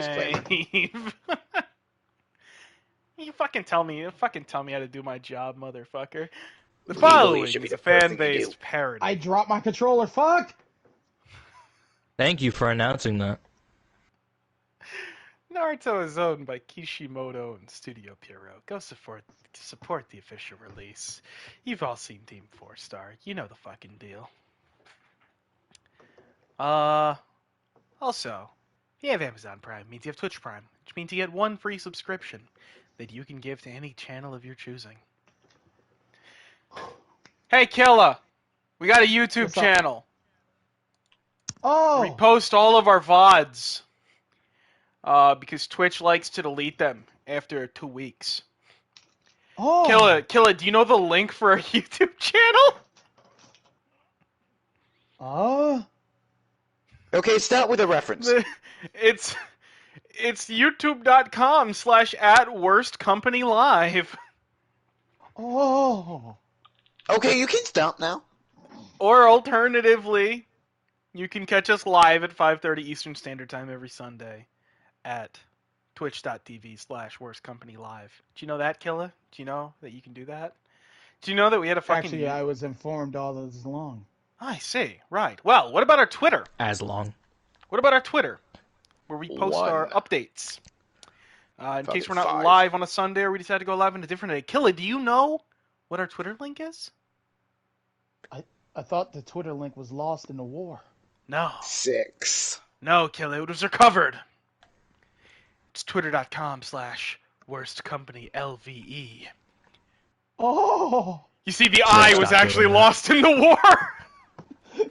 disclaimer. You fucking tell me how to do my job, motherfucker. The Legally, following it should be is the a first thing you do. fan-based parody. I dropped my controller. Fuck. Thank you for announcing that. Naruto is owned by Kishimoto and Studio Pierrot. Go support the official release. You've all seen Team 4 Star. You know the fucking deal. Also, if you have Amazon Prime, it means you have Twitch Prime, which means you get one free subscription that you can give to any channel of your choosing. Hey, Killa! We got a YouTube What's up? channel. Oh. We post all of our VODs. Because Twitch likes to delete them after 2 weeks. Oh. Killa, do you know the link for our YouTube channel? Okay, start with a reference. It's youtube.com/@worstcompanylive. Oh. Okay, you can stop now. Or alternatively, you can catch us live at 5:30 Eastern Standard Time every Sunday at twitch.tv/worstcompanylive. Do you know that, Killa? Do you know that you can do that? Do you know that we had a fucking... Actually, I was informed all this along. I see. Right. Well, what about our Twitter? As long. What about our Twitter, where we post One. our updates? In case we're not Five. live on a Sunday or we decide to go live on a different day. Killa, do you know what our Twitter link is? I thought the Twitter link was lost in the war. No. 6. No, Killa, it was recovered. It's twitter.com/worstcompanyLVE. Oh. You see, the I was stop actually doing that. lost in the war.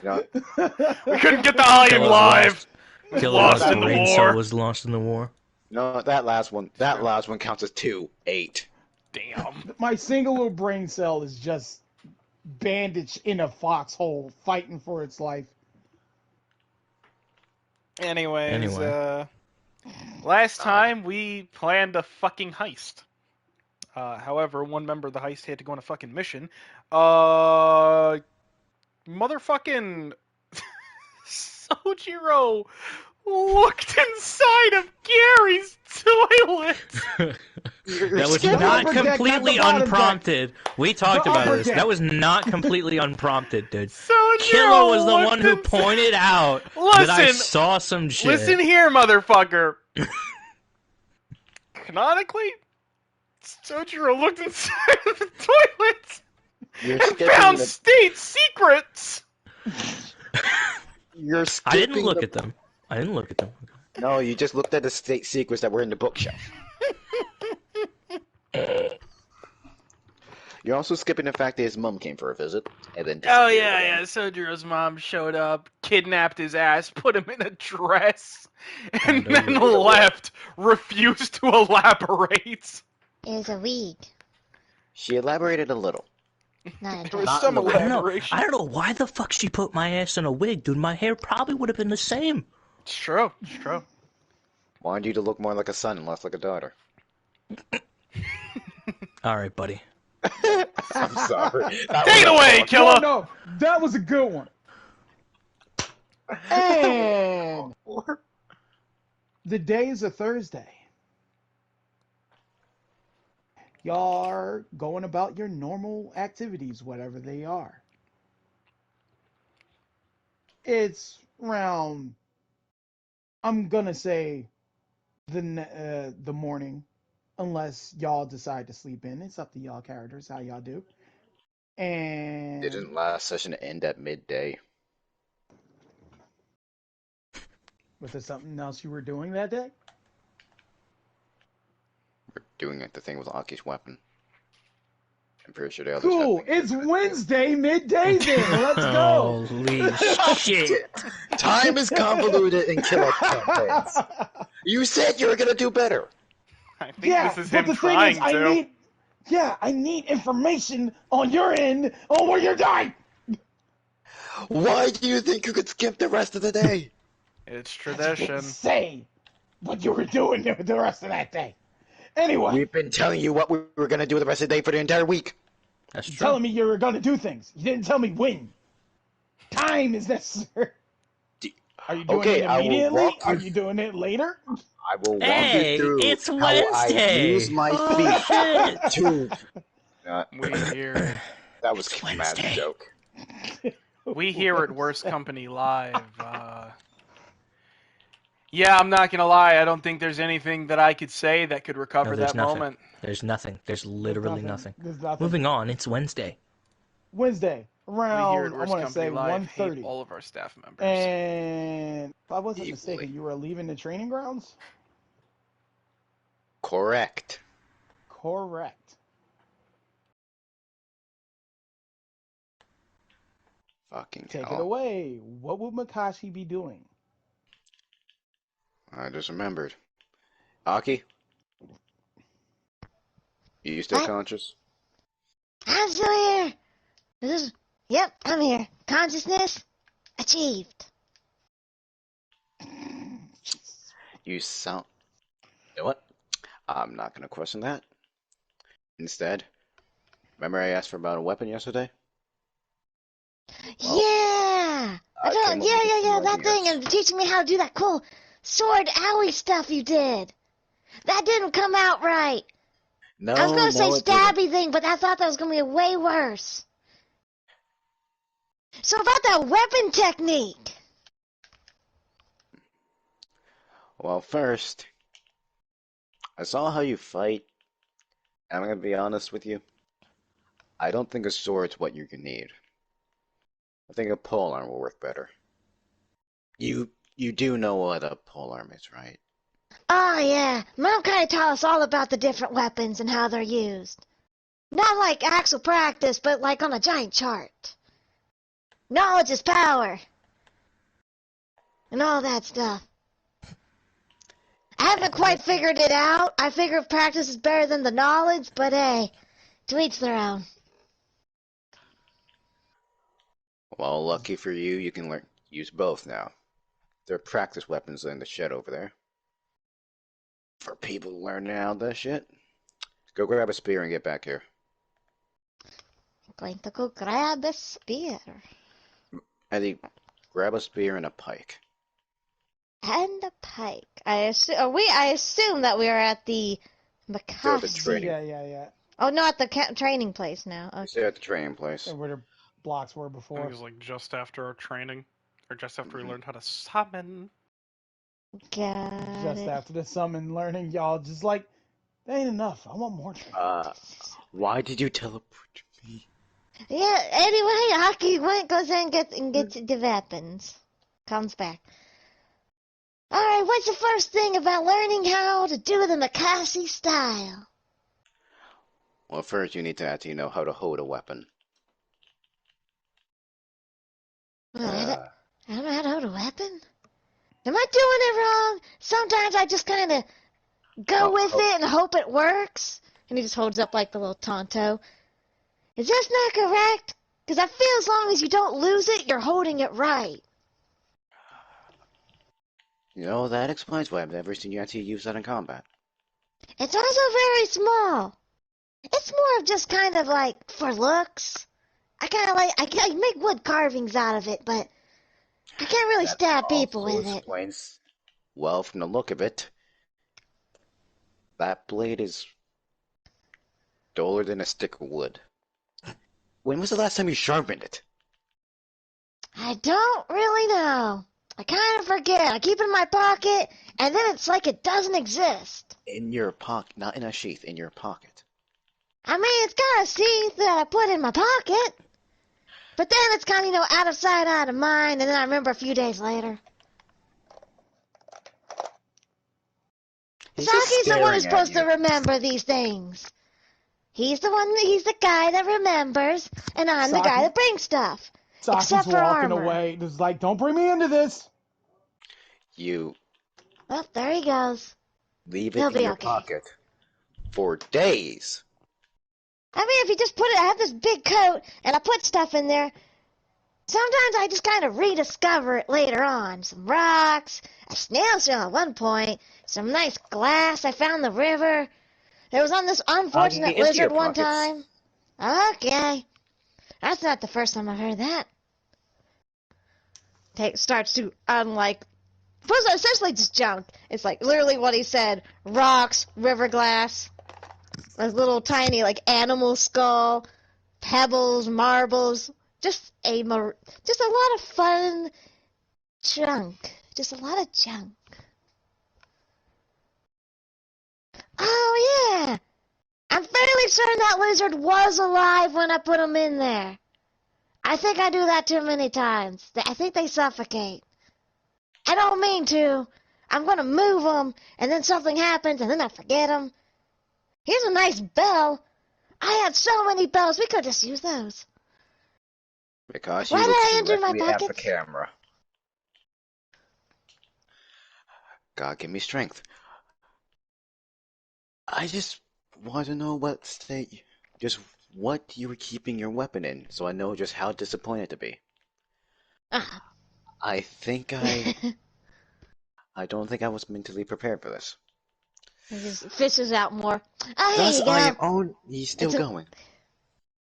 No. We couldn't get the I in Killa live. Killa's Lost in the brain war. cell was lost in the war. No, that last one counts as 2. 8. Damn. My single brain cell is just bandaged in a foxhole, fighting for its life. Anyways, Anyway. last time we planned a fucking heist. However, one member of the heist had to go on a fucking mission. Motherfucking Sojiro looked inside of Gary's toilet. That was skipping not upper deck, completely not the bottom unprompted. We talked The about upper this. deck. That was not completely unprompted, dude. Sojiro Killa was the looked one who inside- pointed out that I Listen, saw some shit. Listen here, motherfucker. Canonically, Sojiro looked inside of the toilet You're and skipping found the- state secrets. You're I skipping didn't look the- at them. I didn't look at them. No, you just looked at the state secrets that were in the bookshelf. You're also skipping the fact that his mom came for a visit and then Oh disappeared yeah, again. yeah. Sojiro's mom showed up, kidnapped his ass, put him in a dress, and Found then him. left. Refused to elaborate. Is a wig. She elaborated a little. Not a There was dress. some I don't know. elaboration. I don't know why the fuck she put my ass in a wig, dude. My hair probably would have been the same. It's true. It's true. Wanted you to look more like a son and less like a daughter. All right, buddy. I'm sorry. Take it away, Killa. No, that was a good one. And the day is a Thursday. Y'all are going about your normal activities, whatever they are. It's around, I'm gonna say, the morning, unless y'all decide to sleep in. It's up to y'all characters, how y'all do. And Didn't last session end at midday? was there something else you were doing that day? We're doing it, the thing with Aki's weapon. I'm pretty sure the others have Cool. things It's to do. Wednesday midday then. Let's go. Holy shit. Time is convoluted in killer campaigns. You said you were gonna do better. I think Yeah, this is but him the trying thing is, to. I need information on your end on where you're dying. Why do you think you could skip the rest of the day? It's You tradition. didn't say what you were doing the rest of that day. Anyway, We've been telling you what we were gonna do the rest of the day for the entire week. That's you're true. telling me you were going to do things. You didn't tell me when. Time is necessary. Are you doing Okay, it I will immediately? walk you- Are you doing it later? I will walk Hey, you through it's how I Wednesday. use my Oh, feet shit. to. Uh, We hear that was It's Matt's Wednesday. joke. we here at Worst Company Live. Yeah, I'm not gonna lie. I don't think there's anything that I could say that could recover No, there's that nothing. moment. There's nothing. There's literally nothing. There's nothing. Moving on, it's Wednesday. Wednesday, We here around, at I Worst want to Company say Live hate 1:30. all of our staff members. And if I wasn't Equally. mistaken, you were leaving the training grounds? Correct. Correct. Fucking Take it hell. away. What would Makashi be doing? I just remembered. Aki? You still What? conscious? I'm still here. Yep, I'm here. Consciousness achieved. You sound. You know what? I'm not gonna question that. Instead, remember I asked for about a weapon yesterday? Well, Yeah. I came up with some That thing, ideas. and teaching me how to do that cool sword owie stuff you did. That didn't come out right. No, I was gonna say it didn't. stabby thing, but I thought that was gonna be way worse. So about that weapon technique. Well, first, I saw how you fight, and I'm gonna be honest with you. I don't think a sword's what you need. I think a polearm will work better. You do know what a polearm is, right? Oh yeah, Mom kinda taught us all about the different weapons and how they're used. Not like actual practice, but like on a giant chart. Knowledge is power. And all that stuff. I haven't quite figured it out. I figure practice is better than the knowledge, but hey, to each their own. Well, lucky for you, you can use both now. There are practice weapons in the shed over there. For people learning how that shit, go grab a spear and get back here. I'm going to go grab a spear. Eddie, grab a spear and a pike. And a pike. I assume that we are at the They're the Makashi. training. Yeah. Oh, no, at the training place now. Okay. They're at the training place. And where the blocks were I think before. it was like just after our training, or just after Mhm. we learned how to summon. Got Just it. after the summon learning, y'all just like, that ain't enough. I want more training. Why did you teleport to me? Yeah, anyway, Aki goes in and gets the weapons. Comes back. Alright, what's the first thing about learning how to do the Makashi style? Well, first you need to actually know how to hold a weapon. Well, I don't know how to hold a weapon. Am I doing it wrong? Sometimes I just kind of go with it and hope it works. And he just holds up like the little Tonto. Is this not correct? Because I feel as long as you don't lose it, you're holding it right. You know, that explains why I've never seen you actually use that in combat. It's also very small. It's more of just kind of like for looks. I make wood carvings out of it, but I can't really stab people also with it. explains, well, from the look of it, that blade is duller than a stick of wood. When was the last time you sharpened it? I don't really know. I kind of forget. I keep it in my pocket, and then it's like it doesn't exist. In your pocket, not in a sheath, in your pocket. I mean, it's got a sheath that I put in my pocket. But then it's kind of, out of sight, out of mind, and then I remember a few days later. He's just Saki's the one who's staring at supposed to you. remember these things. He's the guy that remembers, and I'm the guy Saki- that brings stuff. Saki's Except for walking armor. away. Just like, don't bring me into this. You Well, there he goes. leave He'll it in be your okay. pocket for days. I mean, if you just I have this big coat, and I put stuff in there, sometimes I just kind of rediscover it later on. Some rocks, a snail shell at one point, some nice glass I found in the river. There was on this unfortunate Empty your lizard one pockets. time. Okay. That's not the first time I've heard that. Starts to, essentially just junk. It's like literally what he said: rocks, river glass, a little tiny like animal skull, pebbles, marbles, just a lot of fun junk. Just a lot of junk. Oh yeah, I'm fairly certain that lizard was alive when I put him in there. I think I do that too many times. I think they suffocate. I don't mean to. I'm gonna move them, and then something happens, and then I forget them. Here's a nice bell. I had so many bells, we could just use those. Because Why he did looks I enter my directly at the pockets? camera. God, give me strength. I just want to know what state, just what you were keeping your weapon in, so I know just how disappointed to be. Ah. I think I don't think I was mentally prepared for this. He just fishes out more. Oh, here Thus, you I go. am on. He's still going.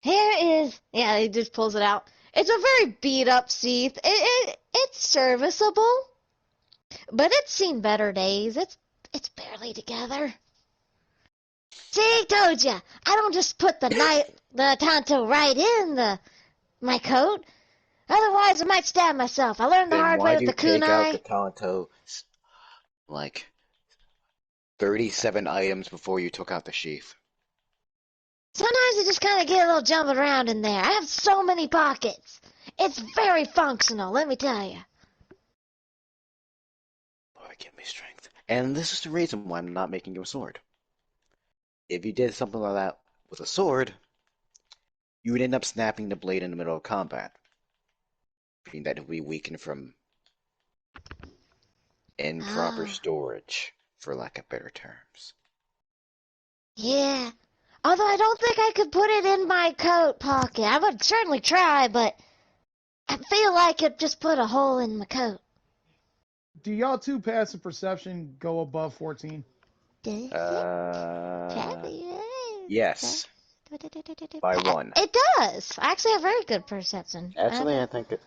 Here is. Yeah, he just pulls it out. It's a very beat up Seath. It's serviceable, but it's seen better days. It's barely together. See, told ya. I don't just put the Tonto right in my coat. Otherwise, I might stab myself. I learned the Then hard way why with do you the take out the kunai. Tonto like 37 items before you took out the sheath? Sometimes I just kind of get a little jumping around in there. I have so many pockets. It's very functional, let me tell you. Lord, give me strength. And this is the reason why I'm not making you a sword. If you did something like that with a sword, you would end up snapping the blade in the middle of combat. Meaning that it would be weakened from improper Ah, storage, for lack of better terms. yeah. Although I don't think I could put it in my coat pocket. I would certainly try, but I feel like it just put a hole in my coat. Do y'all two passive perception go above 14? Uh, yes, by one. It does. I actually have very good perception. Actually, I think it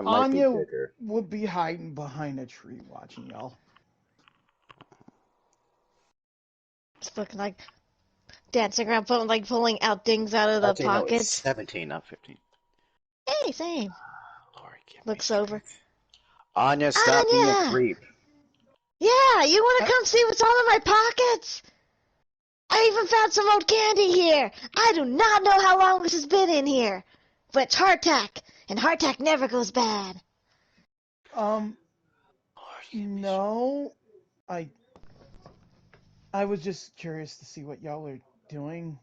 might be Anya bigger. would be hiding behind a tree watching y'all. It's looking like dancing around, pulling out things out of the Actually, no, it's pockets. 17, not 15. Hey, same. Lord, give me Looks over. strength. Anya, stop being a Anya! creep. Yeah, you want Uh, to come see what's all in my pockets? I even found some old candy here. I do not know how long this has been in here, but it's hardtack, and hardtack never goes bad. um, Lord, give me strength. no, I I was just curious to see what y'all are doing.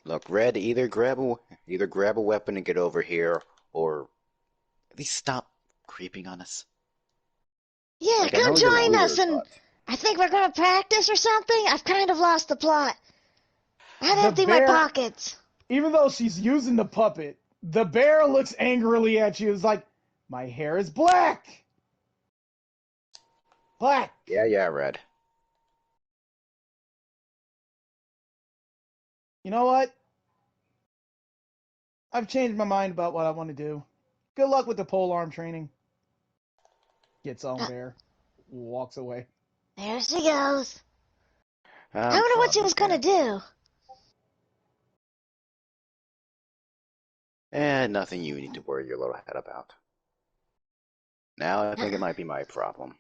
Look, Red, either grab a weapon and get over here, or at least stop creeping on us. Yeah, Like, I come know you're join us, weird, and but I think we're gonna practice or something. I've kind of lost the plot. I'd The empty my bear, pockets. even though she's using the puppet, the bear looks angrily at you. It's like, my hair is black, black. yeah, Red. You know what? I've changed my mind about what I want to do. Good luck with the pole arm training. Gets on Uh, bear, walks away. there she goes. I I'm wonder what she probably was gonna gonna. do. Nothing you need to worry your little head about. Now I think it might be my problem.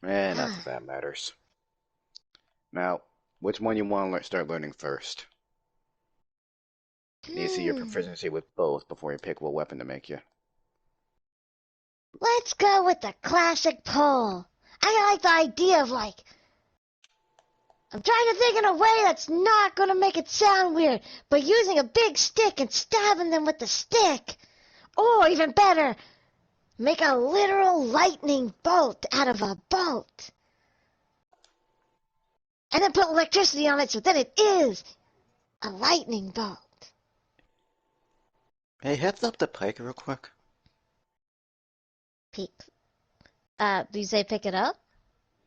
Not that that matters. Now, which one you want to start learning first? Need to see your Hmm. proficiency with both before you pick what weapon to make you. Let's go with the classic pole. I like the idea of I'm trying to think in a way that's not gonna make it sound weird, but using a big stick and stabbing them with the stick. Or even better, make a literal lightning bolt out of a bolt. And then put electricity on it so then it is a lightning bolt. Hey, heads up the pike real quick. Peek. Do you say pick it up?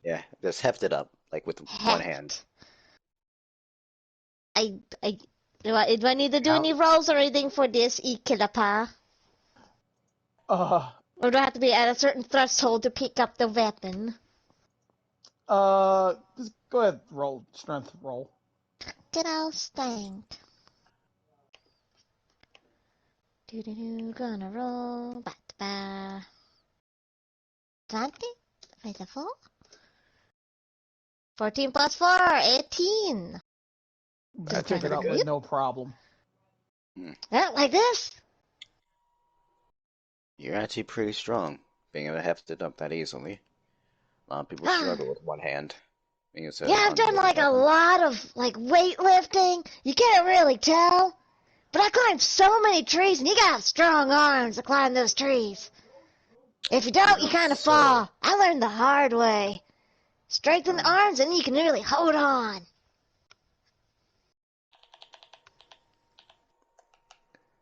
Yeah, just heft it up, like with one hand. Heft. Do I need to do How? any rolls or anything for this, Ikilapa? Or do I have to be at a certain threshold to pick up the weapon? Just go ahead, roll strength roll. Good old stank. Doo-doo-doo, gonna roll. Ba-da-ba. 20? With a 4? 14 plus 4, 18. I took it Pretty up good. with no problem. Yeah, like this? You're actually pretty strong, being able to have to dump that easily. A lot of people Ah. struggle with one hand, being it's Yeah, an I've done unwieldy like a weapon. lot of like weightlifting. You can't really tell. But I climbed so many trees, and you gotta have strong arms to climb those trees. If you don't, you kind of So, fall. I learned the hard way. Strengthen the arms, and you can really hold on.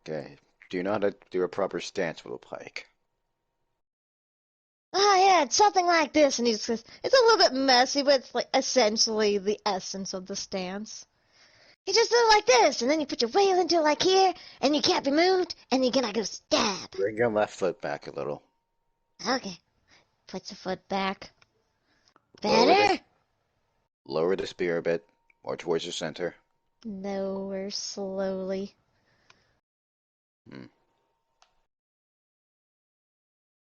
okay. Do you know how to do a proper stance with a pike? Oh yeah, it's something like this, and he just says, it's a little bit messy, but it's like essentially the essence of the stance. You just do it like this, and then you put your weight into it like here, and you can't be moved, and you're gonna go stab. Bring your left foot back a little. Okay. Puts the foot back. Lower Better? this, lower the spear a bit, more towards the center. Lower slowly. Hmm.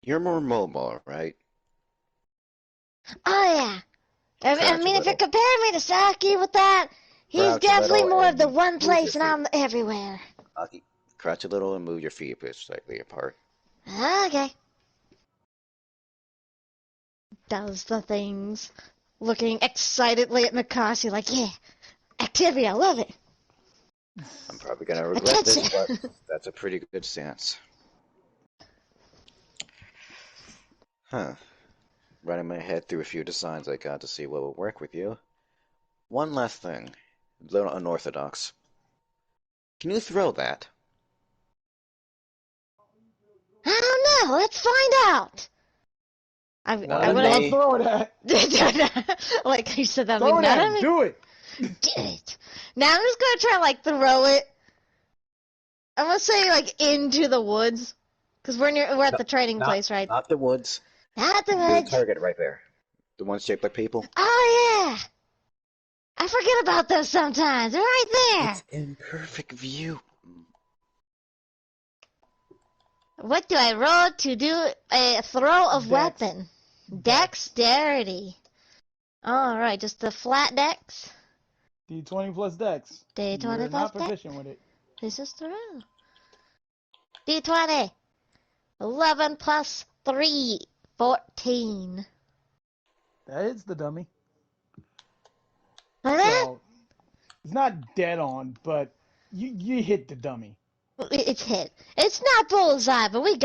You're more mobile, right? Oh yeah. I Crouch a mean, if you're little. comparing me to Saki with that, he's Crouch a definitely little more of the and one move your place, and feet. I'm everywhere. Okay. Crouch a little and move your feet a bit slightly apart. Okay. Does the things. Looking excitedly at Mikasi like, yeah, activity, I love it. I'm probably gonna regret this, but Attention. that's a pretty good stance. Huh. Running my head through a few designs I got to see what will work with you. One last thing. A little unorthodox. Can you throw that? I don't know. Let's find out. Why I are you would gonna Nay. throw that? like you said that Throw means not that. at me. Do it. Did it. Now I'm just gonna try like throw it. I'm gonna say like into the woods, cause we're at No, the training not place, right? not the woods. Not the The woods. target right there. The one shaped like people. Oh yeah. I forget about those sometimes. They're right there. It's in perfect view. What do I roll to do a throw of Dex. weapon? Dexterity. Alright, just the flat dex. D20 plus Dex. D20 You're plus not dex. proficient with it. This is the roll. D20. 11 plus 3. 14. That hits the dummy. Like that? So it's not dead on, but you hit the dummy. It's hit. It's not bullseye, but we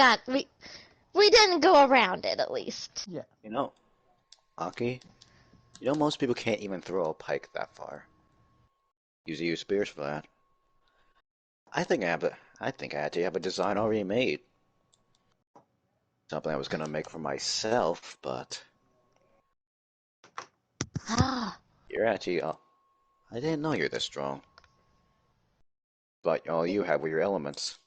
didn't go around it at least. Yeah. You know, Aki, you know most people can't even throw a pike that far. Usually use spears for that. I think I actually have a design already made. Something I was gonna make for myself, but Ah. you're actually I didn't know you're this strong. But all you have were your elements.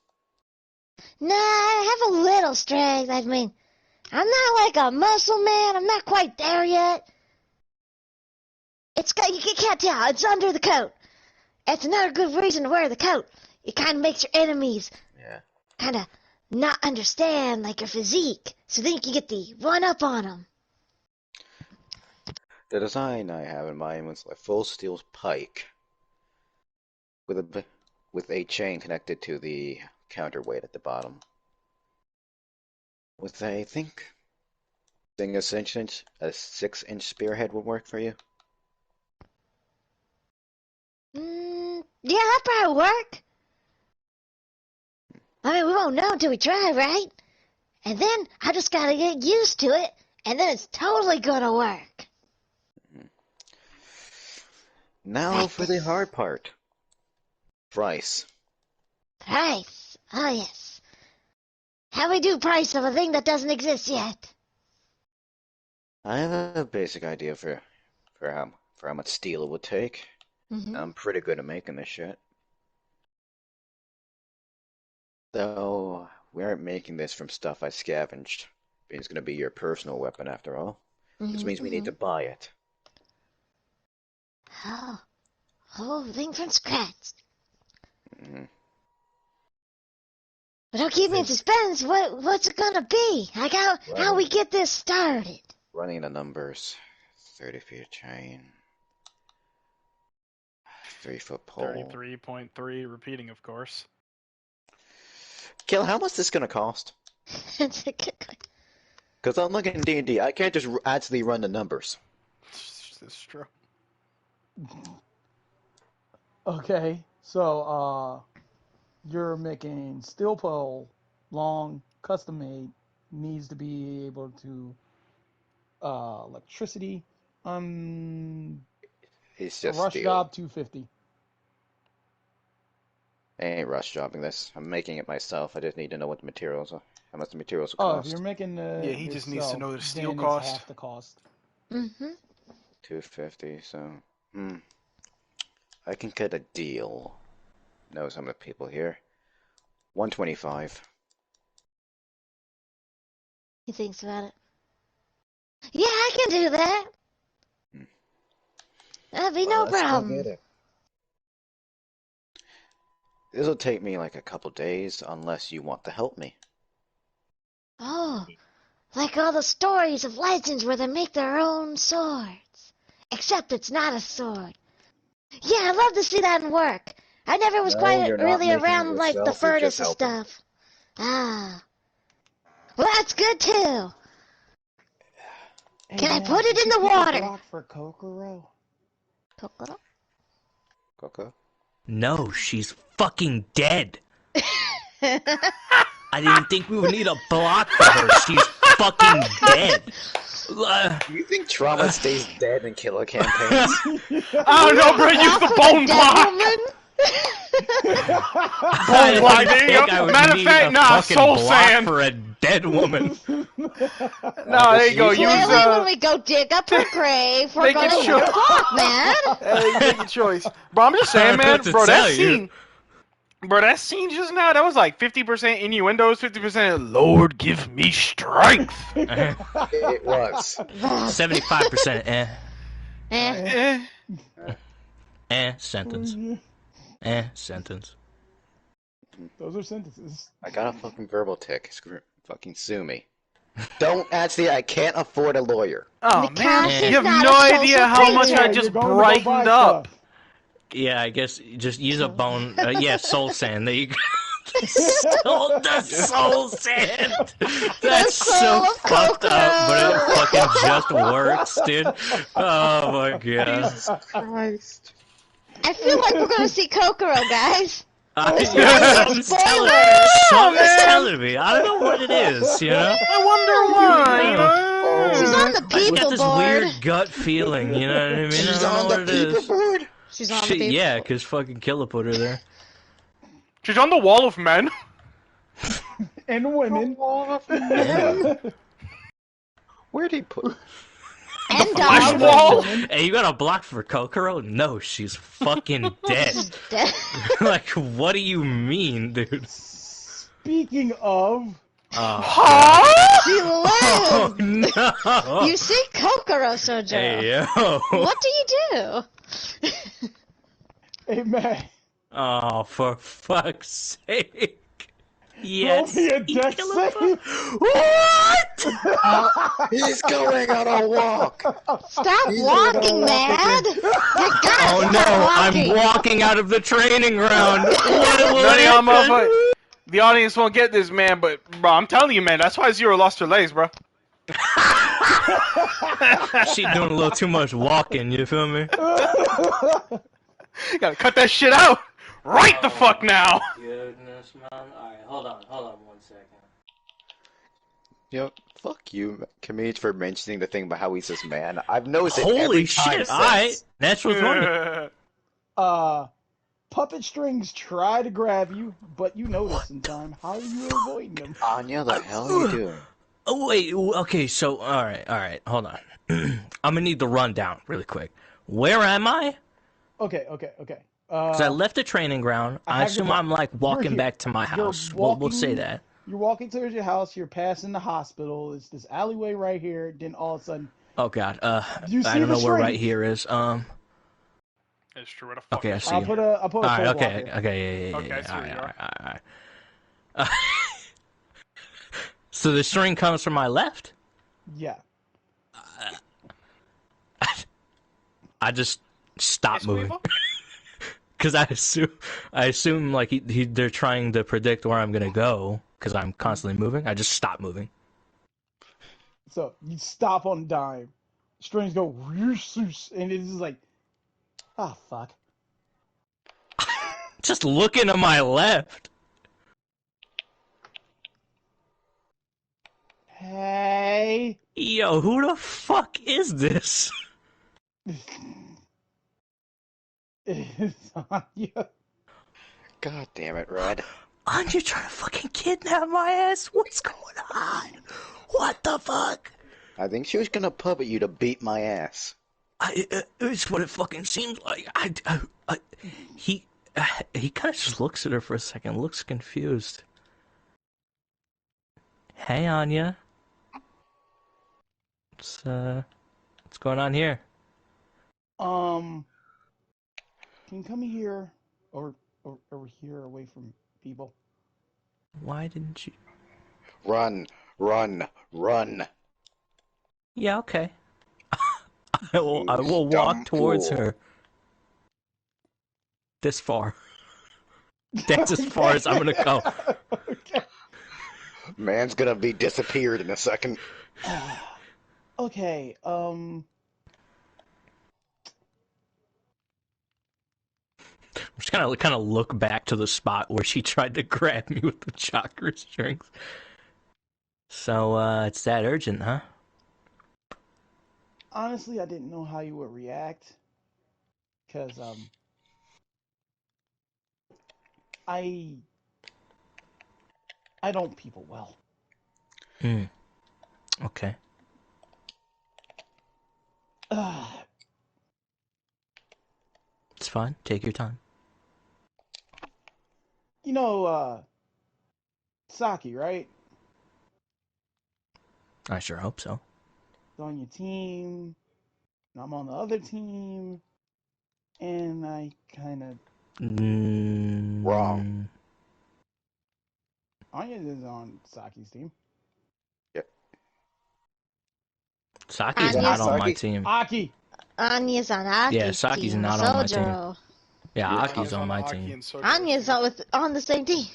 Nah, I have a little strength. I mean, I'm not like a muscle man. I'm not quite there yet. You can't tell. It's under the coat. That's another good reason to wear the coat. It kind of makes your enemies Yeah. kind of not understand like your physique, so then you can get the one up on them. The design I have in mind was a full steel pike with a chain connected to the counterweight at the bottom. With I think a 6-inch spearhead would work for you. Yeah, that probably work. I mean, we won't know until we try, right? And then I just gotta get used to it, and then it's totally gonna work. Now for the hard part. Price. Price. Oh, yes. How we do price of a thing that doesn't exist yet? I have a basic idea for how much steel it would take. Mm-hmm. I'm pretty good at making this shit. So we aren't making this from stuff I scavenged. It's going to be your personal weapon after all. This means we need to buy it. Oh, whole thing from scratch. Mm-hmm. But don't keep me in suspense. What's it gonna be? Like how we get this started? Running the numbers. 30 feet of chain. 3-foot pole. 33.3, repeating, of course. Kill, how much is this going to cost? It's a good question. Because I'm looking at D&D, I can't just actually run the numbers. It's true. Okay, so you're making steel pole, long, custom made, needs to be able to electricity. It's A just rush steel. job 250. I ain't rush jobbing this. I'm making it myself. I just need to know what the materials are. How much the materials will Oh, cost. if you're making Yeah, he just needs to know the steel then cost. It's half the cost. 250, so... I can cut a deal. Know some of the people here. 125. He thinks about it. Yeah, I can do that. That'd be no Let's go problem. get it. This'll take me like a couple days, unless you want to help me. Oh, like all the stories of legends where they make their own swords. Except it's not a sword. Yeah, I'd love to see that in work. I never was No, quite you're not really making it around like the yourself, you're furnace just and helping. stuff. Ah. Well, that's good too. Hey, Can I man, put it did in you the pick a water? block for Kokoro? Kokoro? Coco? No, she's fucking dead. I didn't think we would need a block for her. She's fucking dead. Do you think trauma stays dead in killer campaigns? I don't know, bro. Use the bone block. Bone block. There you go. Matter of fact, nah. Soul sand for a dead woman. No, there you go. Use Clearly, when we go dig up her grave, we're make gonna it need sure. a block, man. Hey, you make a choice, bro. I'm just saying, man, To bro. That tell you. scene, bro. That scene just now. That was like 50% innuendos, 50% Lord, give me strength. It was. 75% Eh. sentence. Sentence. Those are sentences. I got a fucking verbal tick. Fucking sue me. Don't actually, I can't afford a lawyer. Oh Because man, he's you have not no a social idea how much creature. I Yeah, just you're going to go buy brightened up. stuff. Yeah, I guess just use a bone. Yeah, soul sand. There you go. the soul sand. That's soul so of fucked up, but it Kokoro. fucking just works, dude. Oh my god. Jesus Christ. I feel like we're gonna see Kokoro, guys. Yeah, something's man. telling me. I don't know what it is, you know? I wonder why. You know? She's on the I got people this board. weird gut feeling, you know what I mean? She's I don't on know the what it people is. board? She's on the people. Yeah, because fucking Killer put her there. She's on the wall of men. And women. Where'd he put... And flesh dogs. wall. Hey, you got a block for Kokoro? No, she's fucking dead. She's dead. Like, what do you mean, dude? Speaking of, Huh? She Oh, lived. no! You see Kokoro, Sojo. Hey, yo! What do you do? hey man, Oh, for fuck's sake. roll Yes. me a dex Killer save. What? He's going on a walk! Stop walking, man. You gotta Oh stop no, walking. I'm walking out of the training ground. What will None of y'all happen? motherfuckers. The audience won't get this, man, but bro, I'm telling you, man, that's why Zero lost her legs, bro. She doing a little too much walking, you feel me? You gotta cut that shit out right the fuck now. Goodness, man. Alright, hold on 1 second. Yo, fuck you, Kamich, for mentioning the thing about how he's this man. I've noticed it Holy every time shit, since. alright. That's what's funny. Puppet strings try to grab you, but you notice in time. How are you avoiding them? Anya, the hell are you doing? Oh, wait, okay, so, alright, hold on. I'm gonna need the rundown really quick. Where am I? Okay. Because I left the training ground. I have assume your I'm, like, walking here. back to my You're house. We'll say walking- that. You're walking towards your house. You're passing the hospital. It's this alleyway right here. Then all of a sudden, Oh God. you I see don't the know where right strings. here is. It's true. Where the fuck Okay, I is see I'll right you. put here? a I'll put All a right. total out Okay. there. Okay. Yeah. Okay, I see All where right. you All are. right. All right. All right. So the string comes from my left. Yeah. I just stop Yes, moving Weevil? because I assume like they're trying to predict where I'm gonna go because I'm constantly moving. I just stop moving. So you stop on a dime. Strings go whoosh, whoosh, and it's just like, ah, fuck. Just looking to my left. Hey. Yo, who the fuck is this? It's Anya. God damn it, Red. Aren't you trying to fucking kidnap my ass? What's going on? What the fuck? I think she was gonna puppet you to beat my ass. It's what it fucking seems like. He, he kind of just looks at her for a second, looks confused. Hey, Anya. What's going on here? Um, can you come here or over here away from people? Why didn't you? Run, run, run. Yeah, okay. I will. I You will walk dumb towards fool. her. This far. That's as far Okay. as I'm gonna go. Okay. Man's gonna be disappeared in a second. Okay. I'm just kind of look back to the spot where she tried to grab me with the chakra strings. So, it's that urgent, huh? Honestly, I didn't know how you would react because I I don't people well. Hmm. Okay. Uh, It's fine. Take your time. you know, Saki, right? I sure hope so. He's on your team. And I'm on the other team, and I kind of Wrong. Mm, Anya is on Saki's team. Yep. Saki's He's on not on Anya's my Saki. team. Aki. Anya's on Yeah, Aki's Saki's team with not on my team. Sojiro. Yeah, You're Aki's Anya's on on my Aki team. and Sojo's Anya's team. on the same team.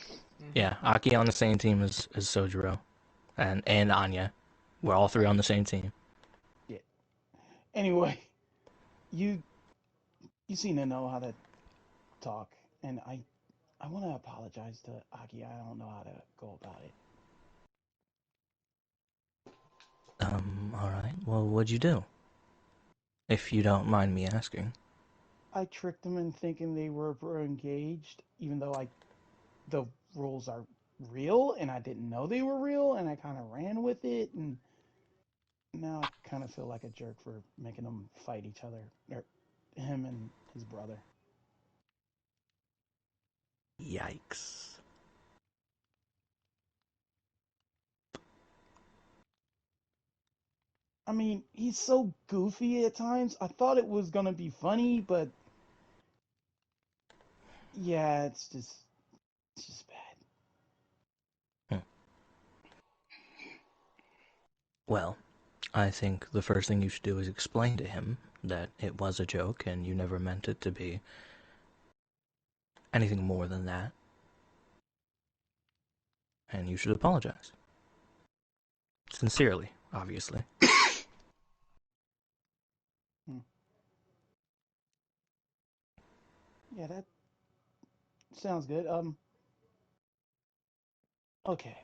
Yeah, Aki on the same team as Sojiro, and Anya. We're all three on the same team. Yeah. Anyway, you you seem to know how to talk, and I want to apologize to Aki. I don't know how to go about it. All right. Well, what'd you do? If you don't mind me asking. I tricked them in thinking were engaged, even though the rules are real, and I didn't know they were real, and I kind of ran with it, and now I kind of feel like a jerk for making them fight each other, or him and his brother. Yikes. I mean, he's so goofy at times. I thought it was gonna be funny, but yeah, it's just bad. Hmm. Well, I think the first thing you should do is explain to him that it was a joke and you never meant it to be anything more than that. And you should apologize. Sincerely, obviously. Hmm. Yeah, that sounds good. Okay.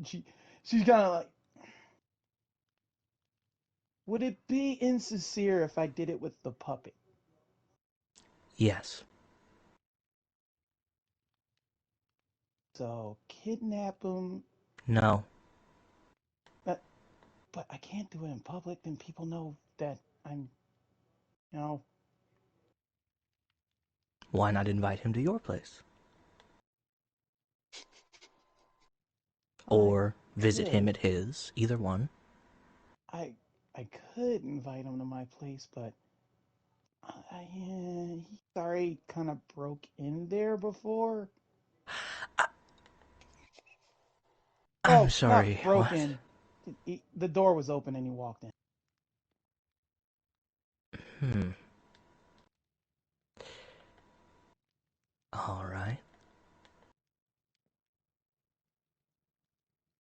She she's kind of like, would it be insincere if I did it with the puppet? Yes. So kidnap him, No. but I can't do it in public. Then people know that I'm, you know, Why not invite him to your place? or visit him could. at his. Either one. I I could invite him to my place, but he's already kind of broke in there before. I'm Well, not sorry, what? broken. The door was open and he walked in. Hmm. Alright.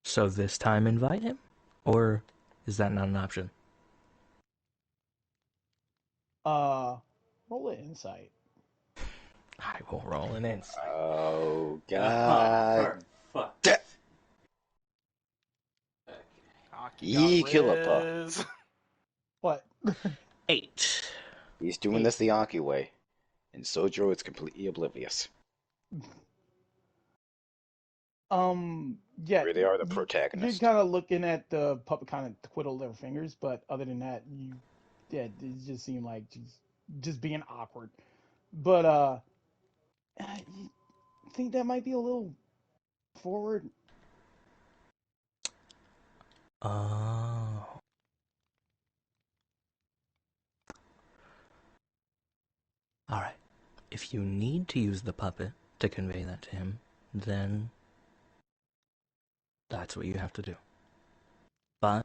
So this time invite him? Or is that not an option? Uh, roll an insight. I will roll an insight. Oh, Oh, God. for fuck. Aki got Ye Killapa. Riz. What? 8. He's doing this the Aki way, and Sojiro is completely oblivious. Yeah, Really are the you, you're protagonist. kind of looking at the puppet kind of twiddle their fingers, but other than that, yeah, it just seemed like just being awkward. But you think that might be a little forward? Oh. Alright. If you need to use the puppet to convey that to him, then that's what you have to do. But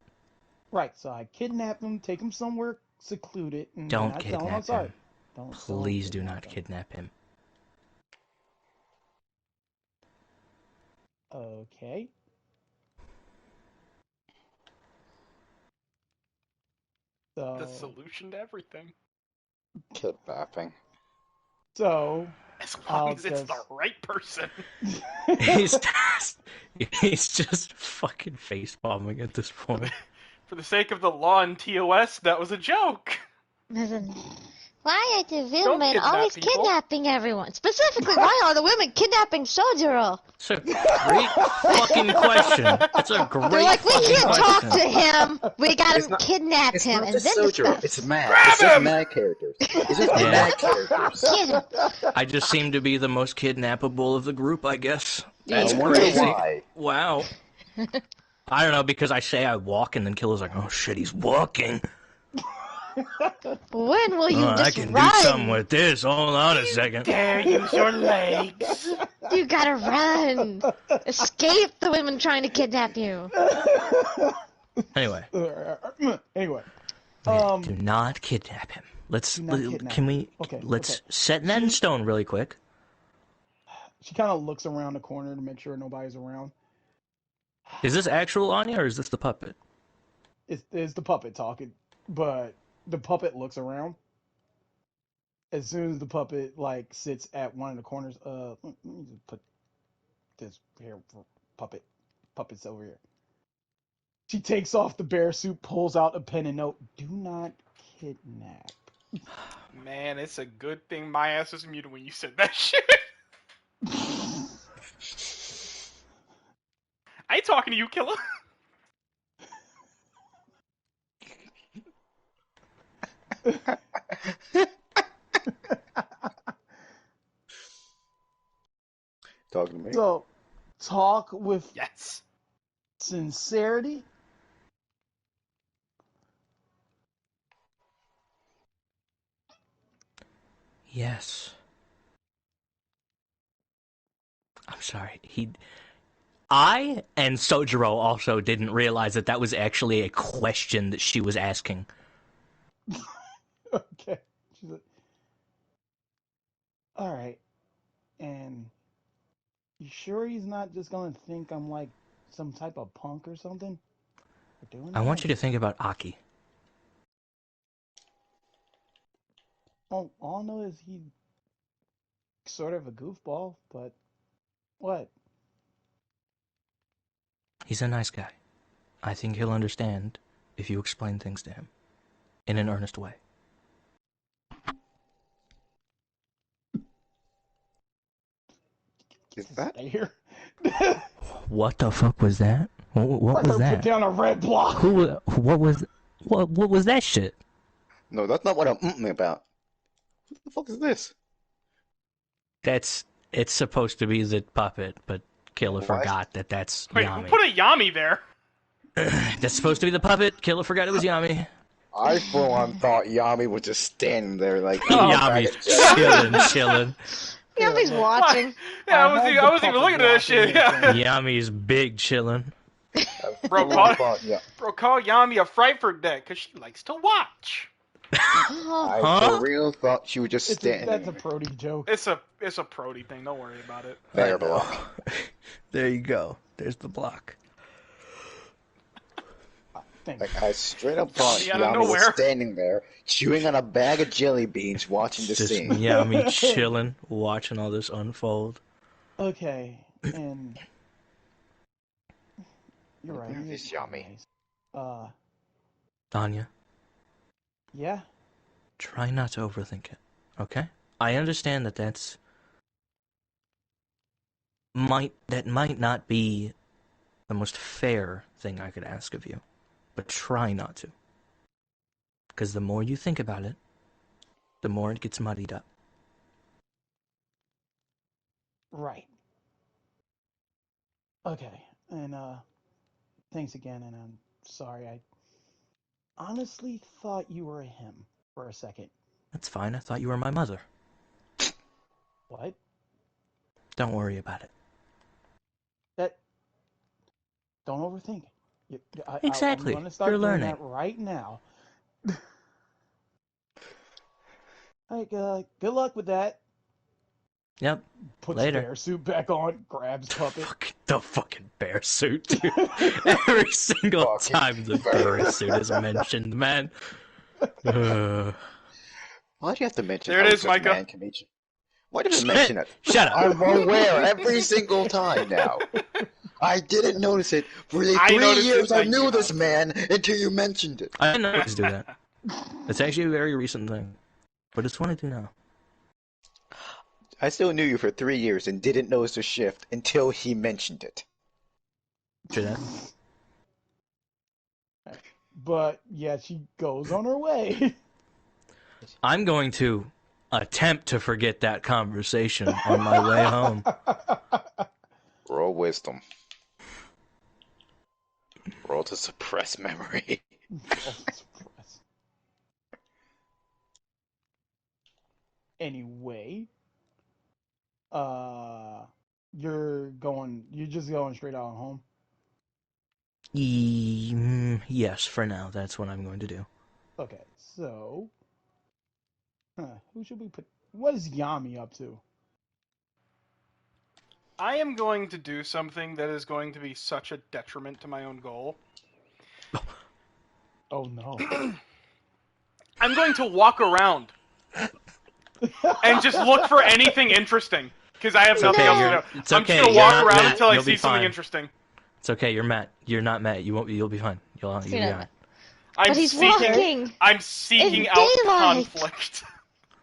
Right. So I kidnap him, take him somewhere secluded, and then don't I tell him I'm kidnap sorry. him. Don't Please do kidnap not him. kidnap him. Okay. The So solution to everything. Kidnapping. so As long I'll as it's the just. right person. He's just fucking face bombing at this point. For the sake of the law and TOS, that was a joke. Listen, why are the Don't women kidnap always people. kidnapping everyone? Specifically, why are the women kidnapping Sojiro? It's a great fucking question. It's a great They're like, we fucking can't question. talk to him. We gotta It's not- kidnap It's him not and just then Sojiro, discuss. it's mad. Grab It's just him! mad characters. It's just Yeah. mad characters. Get him. I just seem to be the most kidnappable of the group, I guess. That's I wonder crazy. why. Wow. I don't know, because I say I walk and then Killer's like, oh shit, he's walking. When will you Oh, just I can run? do something with this. Hold on a second. Dare use your legs. You gotta run. Escape the women trying to kidnap you. Anyway, Anyway. do not kidnap him. Let's Do not kidnap can him. we Okay, let's okay. set that in stone really quick. She kind of looks around the corner to make sure nobody's around. Is this actual Anya or is this the puppet? It's the puppet talking, but the puppet looks around. As soon as the puppet like sits at one of the corners, let me just put this here for puppet. Puppet's over here. She takes off the bear suit, pulls out a pen and note. Do not kidnap. Man, it's a good thing my ass was muted when you said that shit. I ain't talking to you, killer. Talking to me? So, talk with Yes. sincerity. Yes. I'm sorry. I and Sojiro also didn't realize that was actually a question that she was asking. Okay. She's like, all right. And you sure he's not just gonna think I'm like some type of punk or something for doing I that? want you to think about Aki. All I know is he's sort of a goofball, but what? He's a nice guy. I think he'll understand if you explain things to him in an earnest way. Is that? Stay here. What the fuck was that? What was Put that? down a red block. What was that shit? No, that's not what I'm about. What the fuck is this? It's supposed to be the puppet, but Killer What? forgot that that's Wait, who Yami. put a Yami there? That's supposed to be the puppet. Killer forgot it was Yami. I for one thought Yami was just standing there like eating Oh. a bag Yami's of chips. chilling. Yeah, he's look, watching. Yeah, I have the I wasn't even puppet looking at that blocking shit. this Yeah. thing. Yami's big chilling. Bro, For call, one thought, yeah. bro, call Yami a Frankfurt deck because she likes to watch. Oh, I Huh? for real thought she was just standing That's a there. Prody joke. It's a Prody thing. Don't worry about it. Fair I know. block. There you go. There's the block. Thank Like I straight up thought Yami out of Yami was nowhere. standing there chewing on a bag of jelly beans, watching the Just scene. Yami chilling, watching all this unfold. Okay, and you're right. Where he is is kinda Yami? nice. Tanya, Yeah. try not to overthink it. Okay? I understand that that might not be the most fair thing I could ask of you, but try not to. Because the more you think about it, the more it gets muddied up. Right. Okay, and thanks again, and I'm sorry. I honestly thought you were him for a second. That's fine. I thought you were my mother. What? Don't worry about it. That. Don't overthink it. Exactly. I'm gonna start You're doing learning. that right now. Like, good luck with that. Yep. Puts Later. bear suit back on, grabs puppet. The fucking bear suit, dude. Every single Fucking time the bear suit is mentioned, man. Why'd you have to mention There it how is, this Micah. man can mention? Why did you mention it? Shut up. I'm aware every single time now. I didn't notice it. For the I 3 noticed it, years I thank knew you, this Alex. man until you mentioned it. I didn't always do that. It's actually a very recent thing. But it's what I do now. I still knew you for 3 years and didn't notice the shift until he mentioned it. True that. But yeah, she goes on her way. I'm going to attempt to forget that conversation on my way home. Roll wisdom. Roll to suppress memory. Anyway, you're just going straight out home. Yes, for now, that's what I'm going to do. Okay, so, who should we put? What is Yami up to? I am going to do something that is going to be such a detriment to my own goal. Oh no. I'm going to walk around and just look for anything interesting because I have It's nothing okay, else to you're- do. it's I'm okay, just gonna you're walk not around Matt, until I you'll be see something fine. interesting. It's okay, you're Matt. You're not Matt. You'll be fine. You'll be You're not fine. But he's walking. I'm seeking in out daylight. conflict.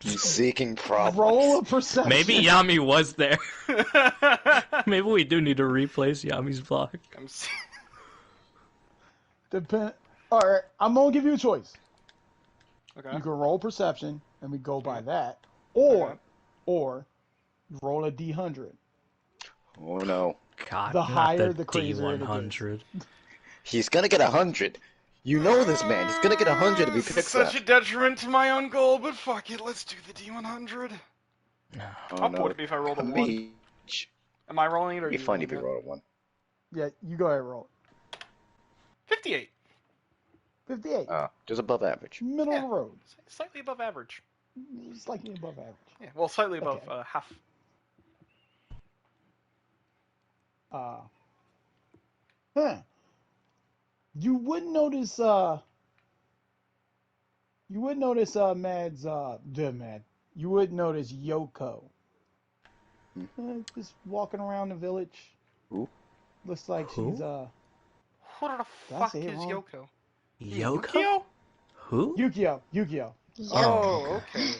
He's seeking problems. Roll a perception. Maybe Yami was there. Maybe we do need to replace Yami's block. I'm se- Depend. All right, I'm gonna give you a choice. okay. You can roll perception, and we go by Okay. that, Okay. or roll a d100. Oh no. God, The not higher, the the crazier it D100. He's gonna get 100. You know this man. He's gonna get 100 if he It's picks such that. a detriment to my own goal, but fuck it, let's do the D100. No. Oh How no. bored it'd be if I rolled a 1. Beach. Am I rolling it or It'd be you funny if rolling you it? rolled a 1. Yeah, you go ahead and roll. 58. 58. Just above average. Middle Yeah. of the road. Slightly above average. Slightly above average. Yeah, well, slightly above Okay. half. Huh. You would notice, Mad's, Mad. You would notice Yoko. Just walking around the village. Who? Looks like Who? she's, Who the Did I fuck say it is wrong? Yoko? Yoko? Yukio? Who? Yukio. Yo. Oh, okay.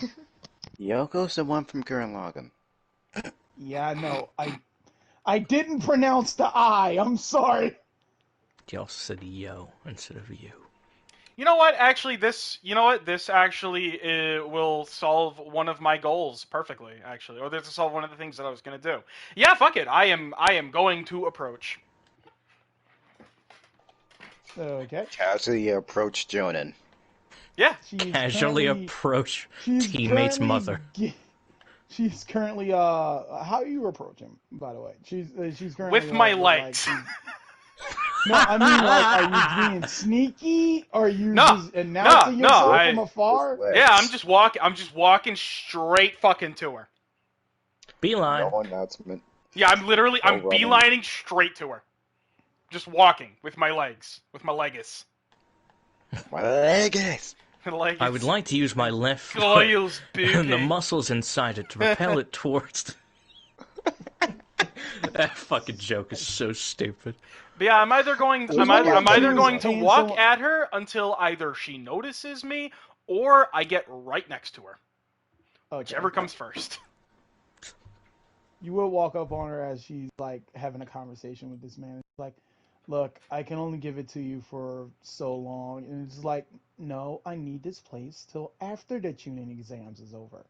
Yoko's the one from Gurren Lagann. Yeah, I know. I didn't pronounce the I. I'm sorry. You also said yo instead of you. You know what? Actually, you know what? This actually will solve one of my goals perfectly. Actually, or this will solve one of the things that I was gonna do. Yeah, fuck it. I am going to approach. Okay. Casually approach Jonan. Yeah. She's Casually currently approach she's teammate's currently mother. she's currently how you approach him, by the way? She's currently With my like legs. she's no, I mean like are you being sneaky? Are you No, just no, announcing no. yourself from With afar? Yeah, I'm legs. just walking. I'm just walking straight fucking to her. Beeline. No announcement. Yeah, No I'm running. beelining straight to her. Just walking with my legs, with my leggings. My legs. I would Leggings like to use my and left foot Goyle's and the boopy. muscles inside it to propel it towards. That fucking joke is so stupid. But yeah, I'm either going You would I'm like either to going to paint walk someone. at her until either she notices me or I get right next to her. Okay. Whichever comes first. You will walk up on her as she's like having a conversation with this man. It's like, look, I can only give it to you for so long. And it's like, no, I need this place till after the tuning exams is over.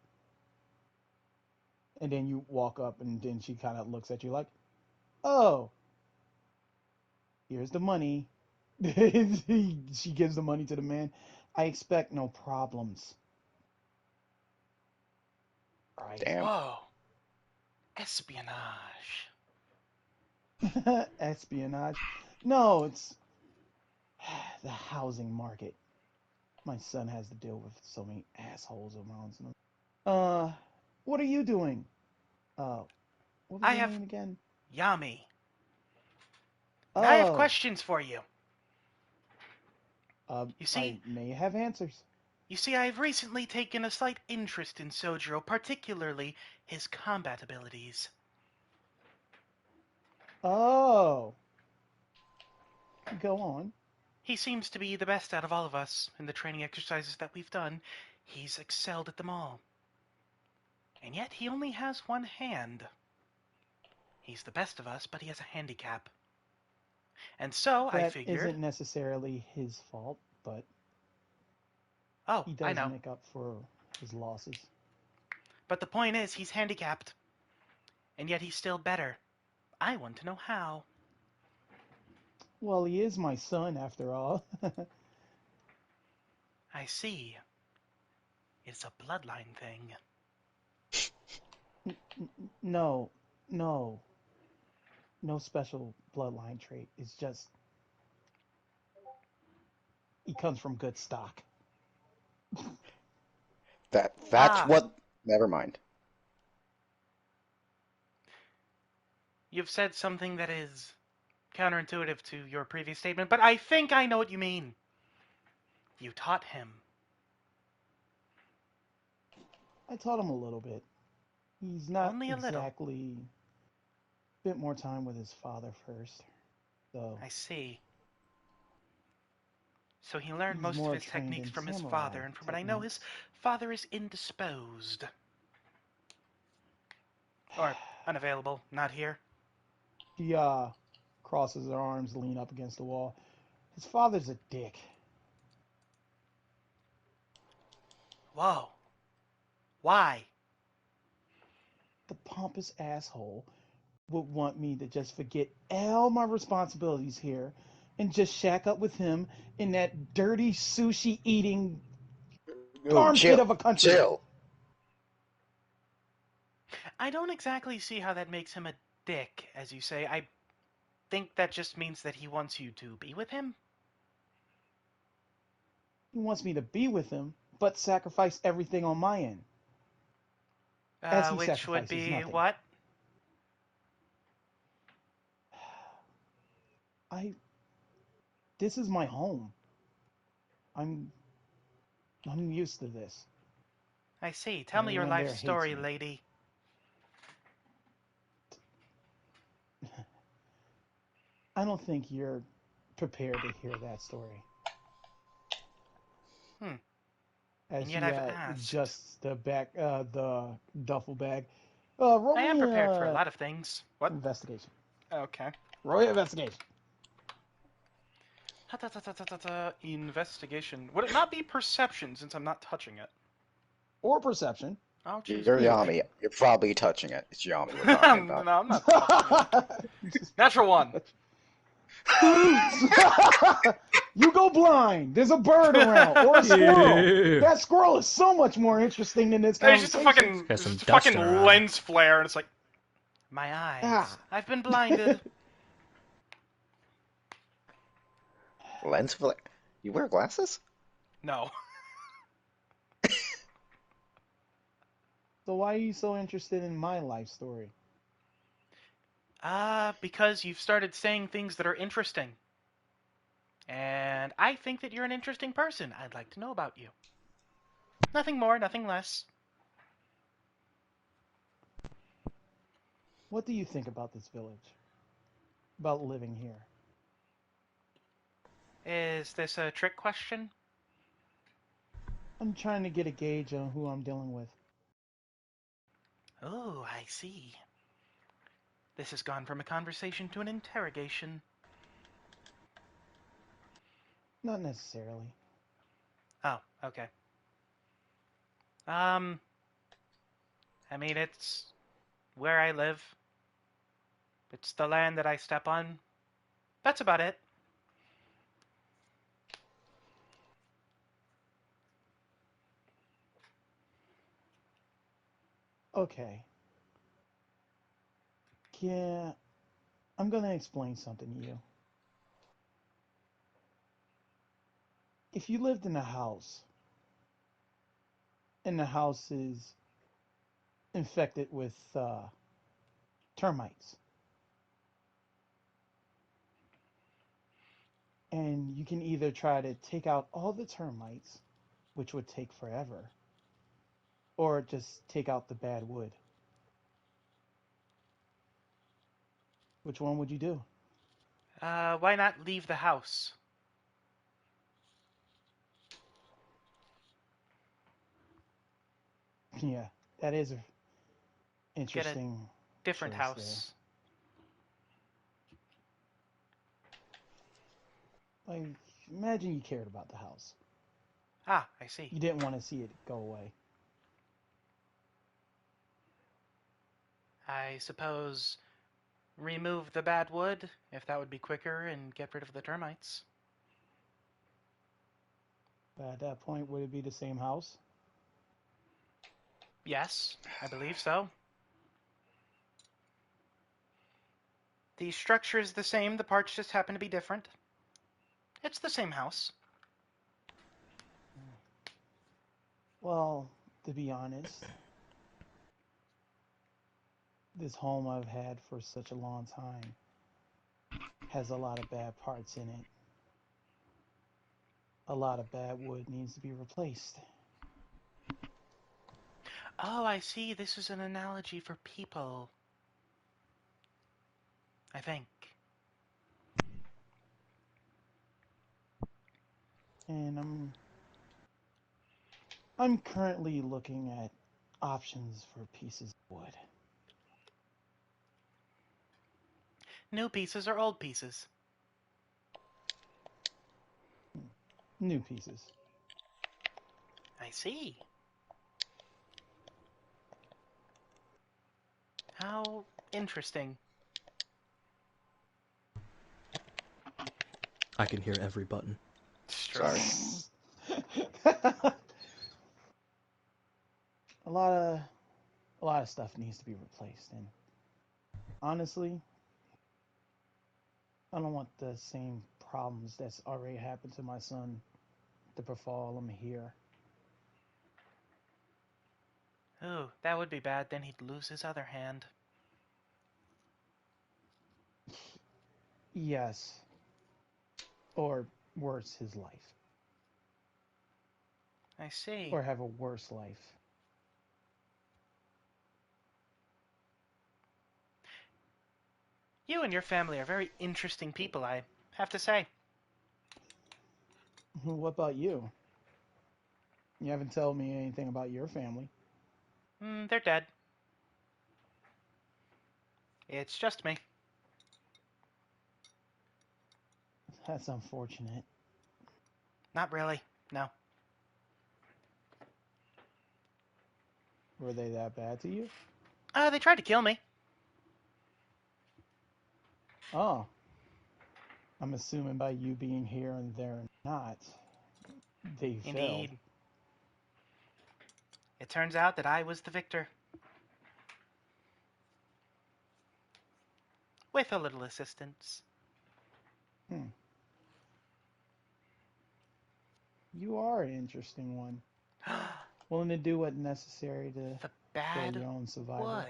And then you walk up and then she kind of looks at you like, oh, here's the money. She gives the money to the man. I expect no problems. Right. Damn. Whoa. Espionage. Espionage. No, it's the housing market. My son has to deal with so many assholes around him. Uh, what are you doing? Uh, what was I your have name again? Yami. And I have Oh, questions for you. You see, I may have answers. I have recently taken a slight interest in Sojiro, particularly his combat abilities. Oh, go on. He seems to be the best out of all of us in the training exercises that we've done. He's excelled at them all. And yet he only has one hand. He's the best of us, but he has a handicap. And so I That figured, isn't necessarily his fault, but oh, he I does know. make up for his losses. But the point is, he's handicapped. And yet he's still better. I want to know how. Well, he is my son after all. I see. It's a bloodline thing. No, no, no special bloodline trait. It's just he comes from good stock. That's Ah, what. Never mind. you've said something that is counterintuitive to your previous statement, but I think I know what you mean. You taught him. I taught him a little bit. He's not Only a little. exactly bit more time with his father first. So I see. So he learned he's most of more his trained techniques in from his samurai father, and from what I know, his techniques. father is indisposed. Or unavailable, not here. He crosses his arms, lean up against the wall. His father's a dick. Whoa. Why? The pompous asshole would want me to just forget all my responsibilities here and just shack up with him in that dirty sushi eating Oh, armpit chill. of a country. Chill. I don't exactly see how that makes him a dick, as you say. I think that just means that he wants you to be with him. He wants me to be with him, but sacrifice everything on my end, as he Which would sacrifices be nothing. what? I This is my home. I'm I'm used to this. I see. Tell me your Everyone life there hates story, me. lady. I don't think you're prepared to hear that story. Hmm. As And yet she I've asked. adjusts the duffel bag. Roll I am me prepared for a lot of things. What? investigation. Okay. Roll your investigation. Investigation. Would it not be perception since I'm not touching it? Or perception. I'll choose You're Either perception. way. Yami. You're probably touching it. It's Yami we're talking No, about. I'm not touching it. Natural one. You go blind. There's a bird around or a squirrel. Yeah. That squirrel is so much more interesting in this It's just a conversation. fucking, Got it's some just a dust fucking in her eye. lens flare, and it's like, my eyes. Ah. I've been blinded. Lens flare. You wear glasses? No. So why are you so interested in my life story? Because you've started saying things that are interesting. And I think that you're an interesting person. I'd like to know about you. Nothing more, nothing less. What do you think about this village? About living here? Is this a trick question? I'm trying to get a gauge on who I'm dealing with. Oh, I see. This has gone from a conversation to an interrogation. Not necessarily. Oh, okay. I mean, it's where I live. It's the land that I step on. That's about it. Okay. Yeah, I'm gonna explain something to you. If you lived in a house, and the house is infected with termites, and you can either try to take out all the termites, which would take forever, or just take out the bad wood. Which one would you do? Why not leave the house? Yeah, that is an Get a interesting different choice there. house. Like, imagine you cared about the house. Ah, I see. You didn't want to see it go away. I suppose remove the bad wood, if that would be quicker, and get rid of the termites. But at that point, would it be the same house? Yes, I believe so. The structure is the same, the parts just happen to be different. It's the same house. Well, to be honest, this home I've had for such a long time has a lot of bad parts in it. A lot of bad wood needs to be replaced. Oh, I see. This is an analogy for people. I think. And I'm currently looking at options for pieces of wood. New pieces or old pieces? New pieces. I see. How interesting. I can hear every button. It's true. Sorry. a lot of a lot of stuff needs to be replaced, and honestly, I don't want the same problems that's already happened to my son to befall him here. Ooh, that would be bad. Then he'd lose his other hand. Yes, or worse, his life, I see. or have a worse life. You and your family are very interesting people, I have to say. What about you? You haven't told me anything about your family. They're dead. It's just me. That's unfortunate. Not really. No. Were they that bad to you? They tried to kill me. Oh, I'm assuming by you being here and they're not, they failed. Indeed. It turns out that I was the victor. With a little assistance. Hmm. You are an interesting one. Willing to do what's necessary to The for bad your own survival. wood.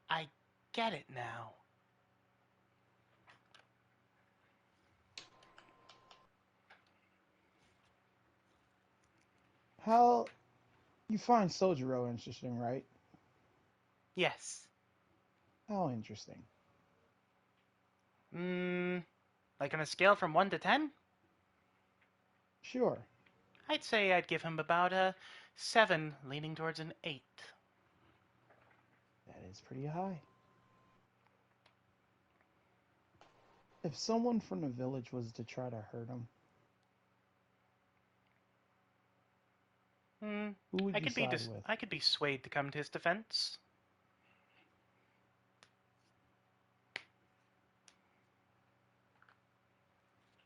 I get it now. How you find Sojiro interesting, right? Yes. How interesting. Like on a scale from 1 to 10? Sure. I'd say I'd give him about a 7, leaning towards an 8. That is pretty high. If someone from the village was to try to hurt him, who would you side with? I could be swayed to come to his defense.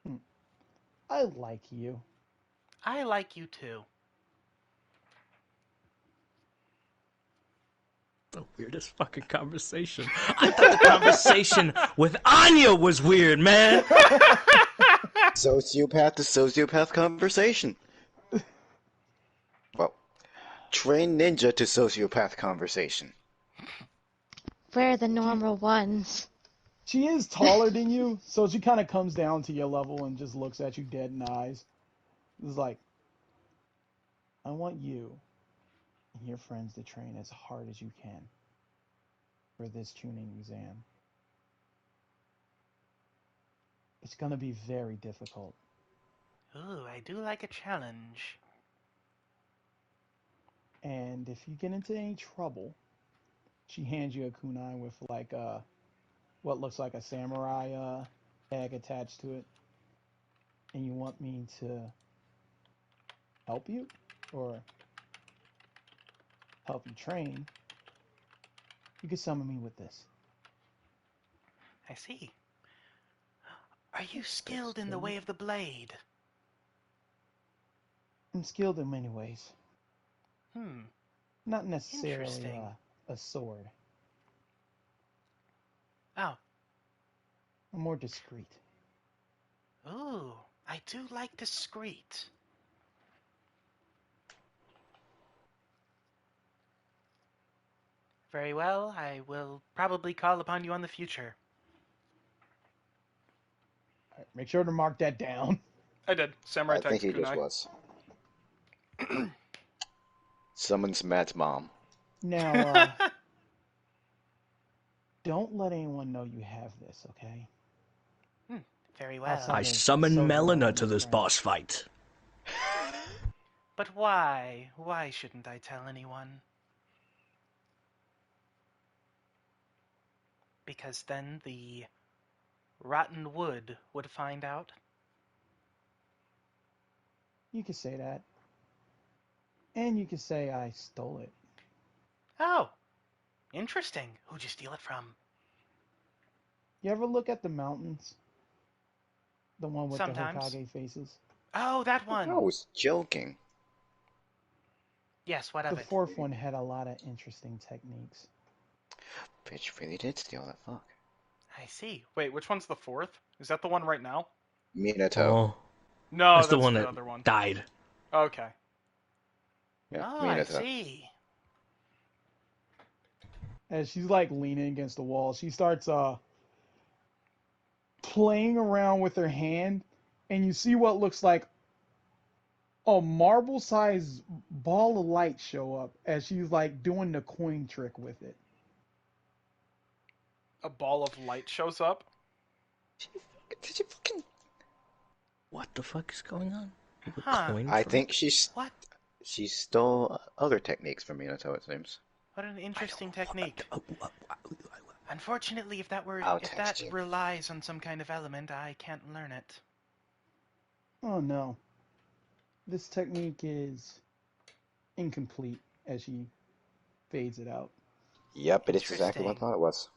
Hmm. I like you. I like you too. The weirdest fucking conversation. I thought the conversation with Anya was weird, man. Sociopath to sociopath conversation. Well, trained ninja to sociopath conversation. We're the normal ones. She is taller than you, so she kind of comes down to your level and just looks at you dead in the eyes. It's like, I want you and your friends to train as hard as you can for this tuning exam. It's going to be very difficult. Ooh, I do like a challenge. And if you get into any trouble, she hands you a kunai with like what looks like a samurai tag attached to it. And you want me to help you or help you train, you can summon me with this. I see. Are you skilled in the Skilled? way of the blade? I'm skilled in many ways. Not necessarily Interesting. a sword. Oh. I'm more discreet. Ooh, I do like discreet. Very well, I will probably call upon you on the future. All right, make sure to mark that down. I did. Samurai I think tag he just kunai. was. Summons Matt's mom. Now, don't let anyone know you have this, okay? Very well. I Outside of summon Sojiro Melina and to his this friends. boss fight. But why? Why shouldn't I tell anyone? Because then the rotten wood would find out. You could say that. And you could say I stole it. Oh, interesting. Who'd you steal it from? You ever look at the mountains? The one with the Sometimes. Hokage faces? Oh, that I one. was joking. Yes, what The of it? fourth one had a lot of interesting techniques. Bitch really did steal that fuck. I see. Wait, which one's the fourth? Is that the one right now? Minato. Oh, No, that's the that's one the that other one. died. Okay. Yeah, Oh, I Minato. see. As she's like leaning against the wall, she starts playing around with her hand, and you see what looks like a marble-sized ball of light show up as she's like doing the coin trick with it. A ball of light shows up. Did you fucking... What the fuck is going on? A Huh. coin I trick? think What? she stole other techniques from Minato, it seems. What an interesting technique. Unfortunately, if I'll that text you. relies on some kind of element, I can't learn it. Oh no. This technique is incomplete as she fades it out. Yep, it is exactly what I Interesting. thought it was.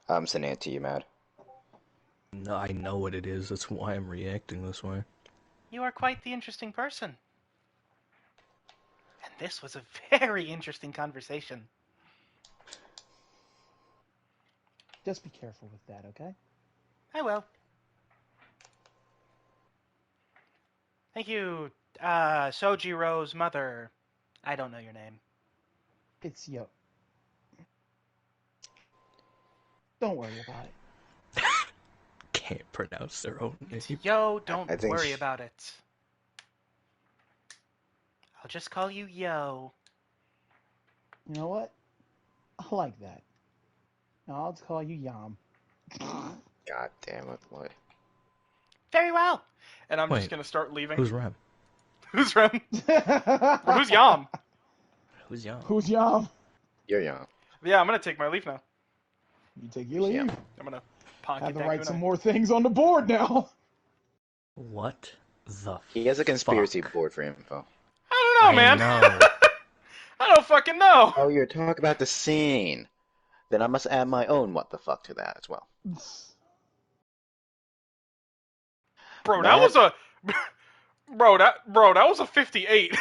I'm sending it to you, Matt. No, I know what it is. That's why I'm reacting this way. You are quite the interesting person. And this was a very interesting conversation. Just be careful with that, okay? I will. Thank you, Sojiro's mother. I don't know your name. It's yo. Don't worry about it. Can't pronounce their own It's name. Yo, I don't think worry about it. I'll just call you Yo. You know what? I like that. Now I'll just call you Yam. God damn it, what? Very well. And I'm just Wait, gonna start leaving. Who's Rem? Who's Rem? Or who's Yam? Who's Young? Who's Yam? You're young. Yeah, I'm gonna take my leave now. You take your leave. Yeah. I'm gonna pocket Have to that write some kunai. more things on the board now. What the He has a conspiracy fuck? board for info. I don't know, man. know. I don't fucking know. Oh, you're talking about the scene. Then I must add my own what the fuck to that as well. Bro, that Matt? was a bro, that was a 58.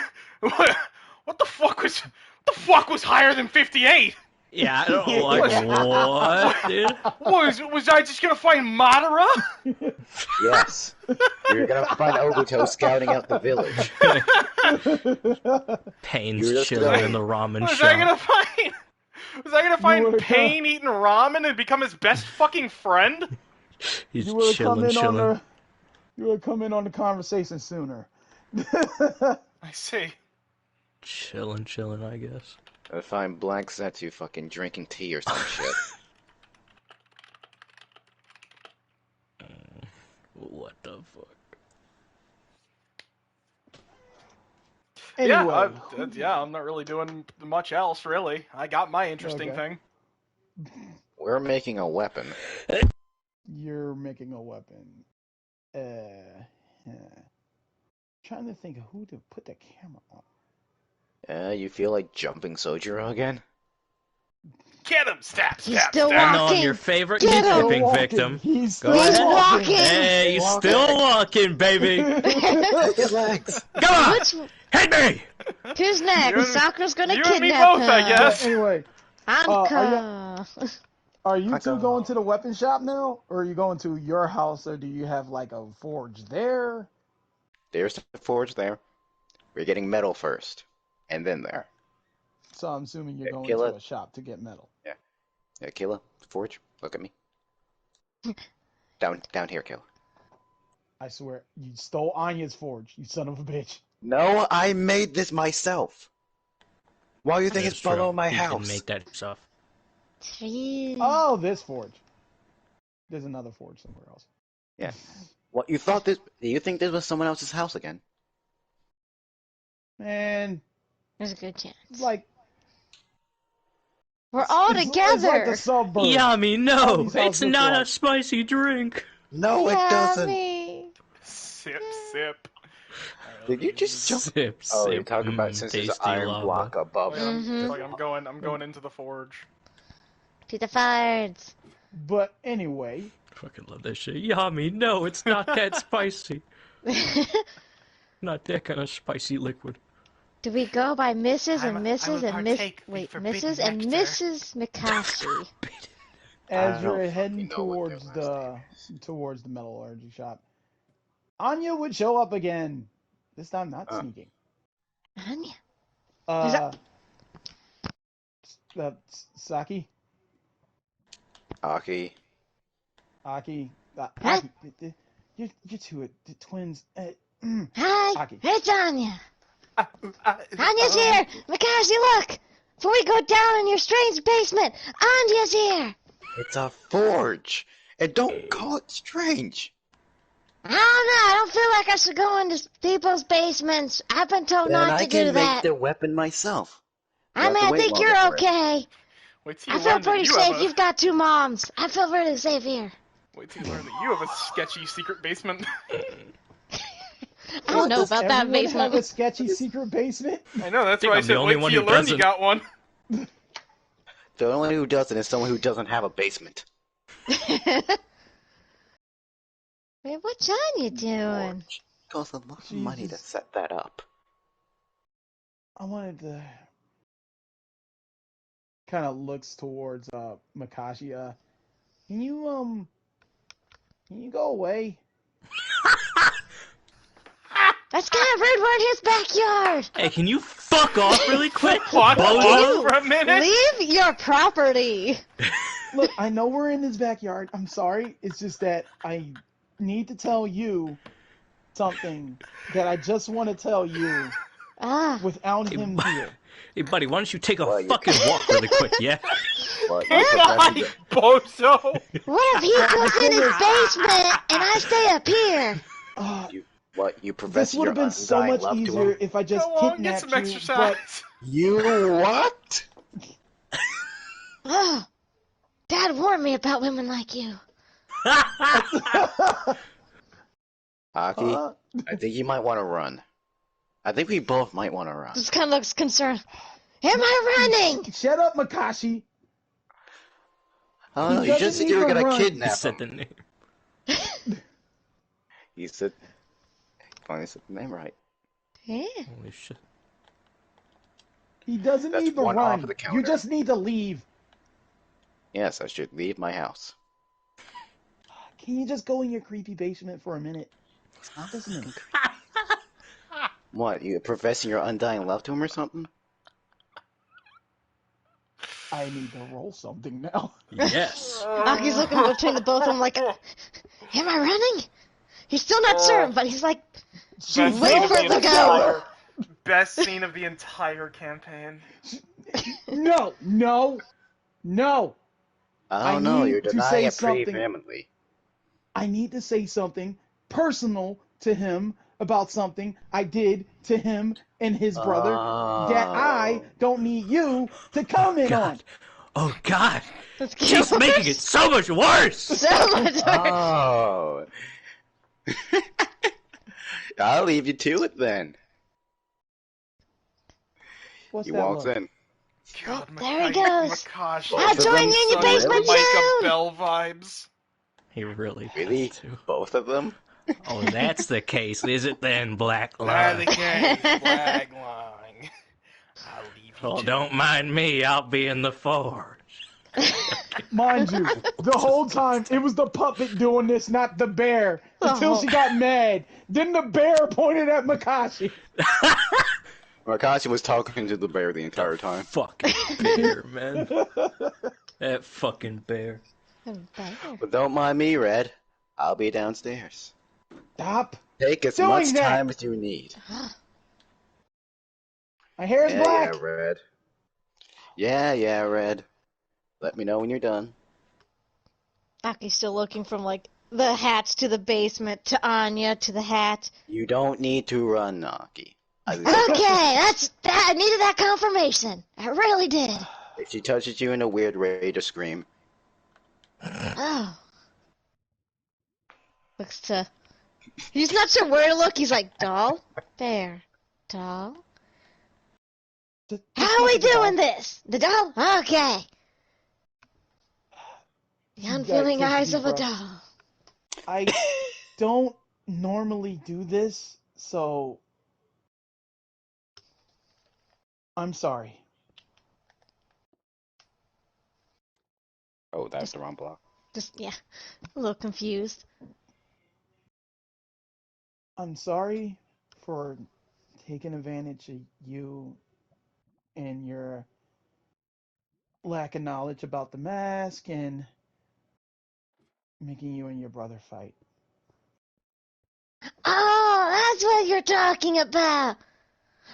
What the fuck was higher than 58? Yeah, I don't know, like, what, dude? Was I just gonna find Madara? Yes. You're gonna find Obito scouting out the village. Pain's You're just chilling gonna- in the ramen Was I shop. gonna find? Was I gonna find would've Pain eating ramen and become his best fucking friend? He's You would have come chilling. in on the. You would have come in on the conversation sooner. I see. Chilling, I guess. I find Black Zetsu fucking drinking tea or some shit. What the fuck? Anyway, Yeah, I'm not really doing much else, really. I got my interesting Okay. thing. We're making a weapon. you're making a weapon. Trying to think of who to put the camera on. You feel like jumping Sojiro again? Get him! Stab, He's stab, still stab! I know I'm walking. your favorite Get him! kidnapping Walking. victim. He's Go still ahead. walking. Hey, he's Walking. still walking, baby. His legs! Come on, Which, hit me. who's next? You and- Sakura's gonna you and me kidnap both, him. I guess. Anyway, Anka. are you I two go- going to the weapon shop now, or are you going to your house, or do you have like a forge there? There's the forge there. We're getting metal first. And then there. So I'm assuming you're Yeah, going kill to it. a shop to get metal. Yeah, Killa, forge, look at me. Down here, Killa. I swear, you stole Anya's forge, you son of a bitch. No, I made this myself. Why do you think That's it's below true. my You house? can make that yourself. Oh, this forge. There's another forge somewhere else. Yeah. What you thought this? Do you think this was someone else's house again? Man, There's a good chance. it's like We're all it's together. like the suburbs. Yummy, All no, these it's houses look not a like. spicy drink. No, it doesn't. Yummy. Sip, sip. Did you just jump? Sip, Oh, sip. you're talking about since there's an tasty iron lava. block above Yeah, him. Mhm. it's like I'm going into the forge. To the fards. But anyway, Fucking love that shit. Yummy, no, it's not that spicy. Not that kind of spicy liquid. Do we go by Mrs. and I Mrs. will and Miss? partake the Wait, forbidden Mrs. and nectar. Mrs. Mikashi. as I you're don't heading fucking know what their towards last the metallurgy shop, Anya would show up again. This time, not Uh. sneaking. Anya. Saki, Aki, Aki, Huh? Aki, you two are the twins. Hi, Aki. it's Anya. Anya's Um, here. Mikashi, look. Before we go down in your strange basement, Anya's here. it's a forge, and don't call it strange. I don't know. I don't feel like I should go into people's basements. I've been told Then not I to can do make that. the weapon myself. I have mean, to I wait think longer you're for it. okay. Wait till I you feel learn that pretty you have safe. You've got 2 moms. I feel pretty safe here. Wait till you learn that you have a sketchy secret basement. I don't know Does about that everyone have a basement. sketchy secret basement? I know, that's think why I I'm the said only wait till one you who learn you doesn't. got one. The only one who doesn't is someone who doesn't have a basement. Man, what John you doing? It costs a lot of She money to just- set that up. I wanted to kind of looks towards Makashi. Can you go away? That's kind of rude. We're in his backyard. Hey, can you fuck off really quick? Walk both of off them? for a minute. Leave your property. Look, I know we're in his backyard. I'm sorry. It's just that I need to tell you something that I just want to tell you Ah. without him here. Hey, buddy, why don't you take a Well, you- fucking walk really quick, yeah? What, Come you on, professing bozo. What if he goes in his basement and I stay up here? you This professing would your have been so undying much love to easier him? if I just Go on, get kidnapped some you, exercise. You what? Oh, Dad warned me about women like you. but... Hockey, I think you might want to run. I think we both might want to run. Just kind of looks concerned. Am I running? Shut up, Makashi. Oh, He no, you doesn't just said you were even gonna run. He kidnap said the him. name. You said, finally said the name right. Yeah. Holy shit. He doesn't That's need to one off run. of the You counter. just need to leave. Yes, I should leave my house. Can you just go in your creepy basement for a minute? Just a minute. What, you professing your undying love to him or something? I need to roll something now. Yes. Aki's looking between the both of them like, am I running? He's still not certain, but he's like, Best She's scene wait of for the it to entire, go. best scene of the entire campaign. No, no, no. I I don't know, need you're to denying say it pretty something. vehemently. I need to say something personal to him about something I did to him and his brother that I Oh. don't need you to comment on. God. Oh, God. Let's She's get making it so much worse. so much worse. Oh. I'll leave you to it then. What's He that walks look? in. God, There he goes. Makash, I'll Both of join them? you in your such basement Micah soon. Bell vibes. He really Really? had to. Both of them? Oh, that's the case, is it then, Black Ah, the Line? case, flag line. I'll leave you Oh, to don't it. mind me, I'll be in the forge. Mind you, the whole time it was the puppet doing this, not the bear. Until she got mad. Then the bear pointed at Makashi. Makashi was talking to the bear the entire time. Fucking bear, man. That fucking bear. But don't mind me, Red. I'll be downstairs. Stop. Take as Doing much that. time as you need. My hair is black. Yeah, Red. Yeah, Red. Let me know when you're done. Aki's still looking from like the hats to the basement to Anya to the hat. You don't need to run, Naki. Okay, I needed that confirmation. I really did. If she touches you in a weird way, just scream. Oh. Looks to. He's not sure where to look. He's like, doll, bear, doll. How are we doing this? The doll? Okay. The unfeeling take a eyes deep of a breath. doll. I don't normally do this, so I'm sorry. Oh, that's the wrong block. Just, yeah, a little confused. I'm sorry for taking advantage of you and your lack of knowledge about the mask and making you and your brother fight. Oh, that's what you're talking about.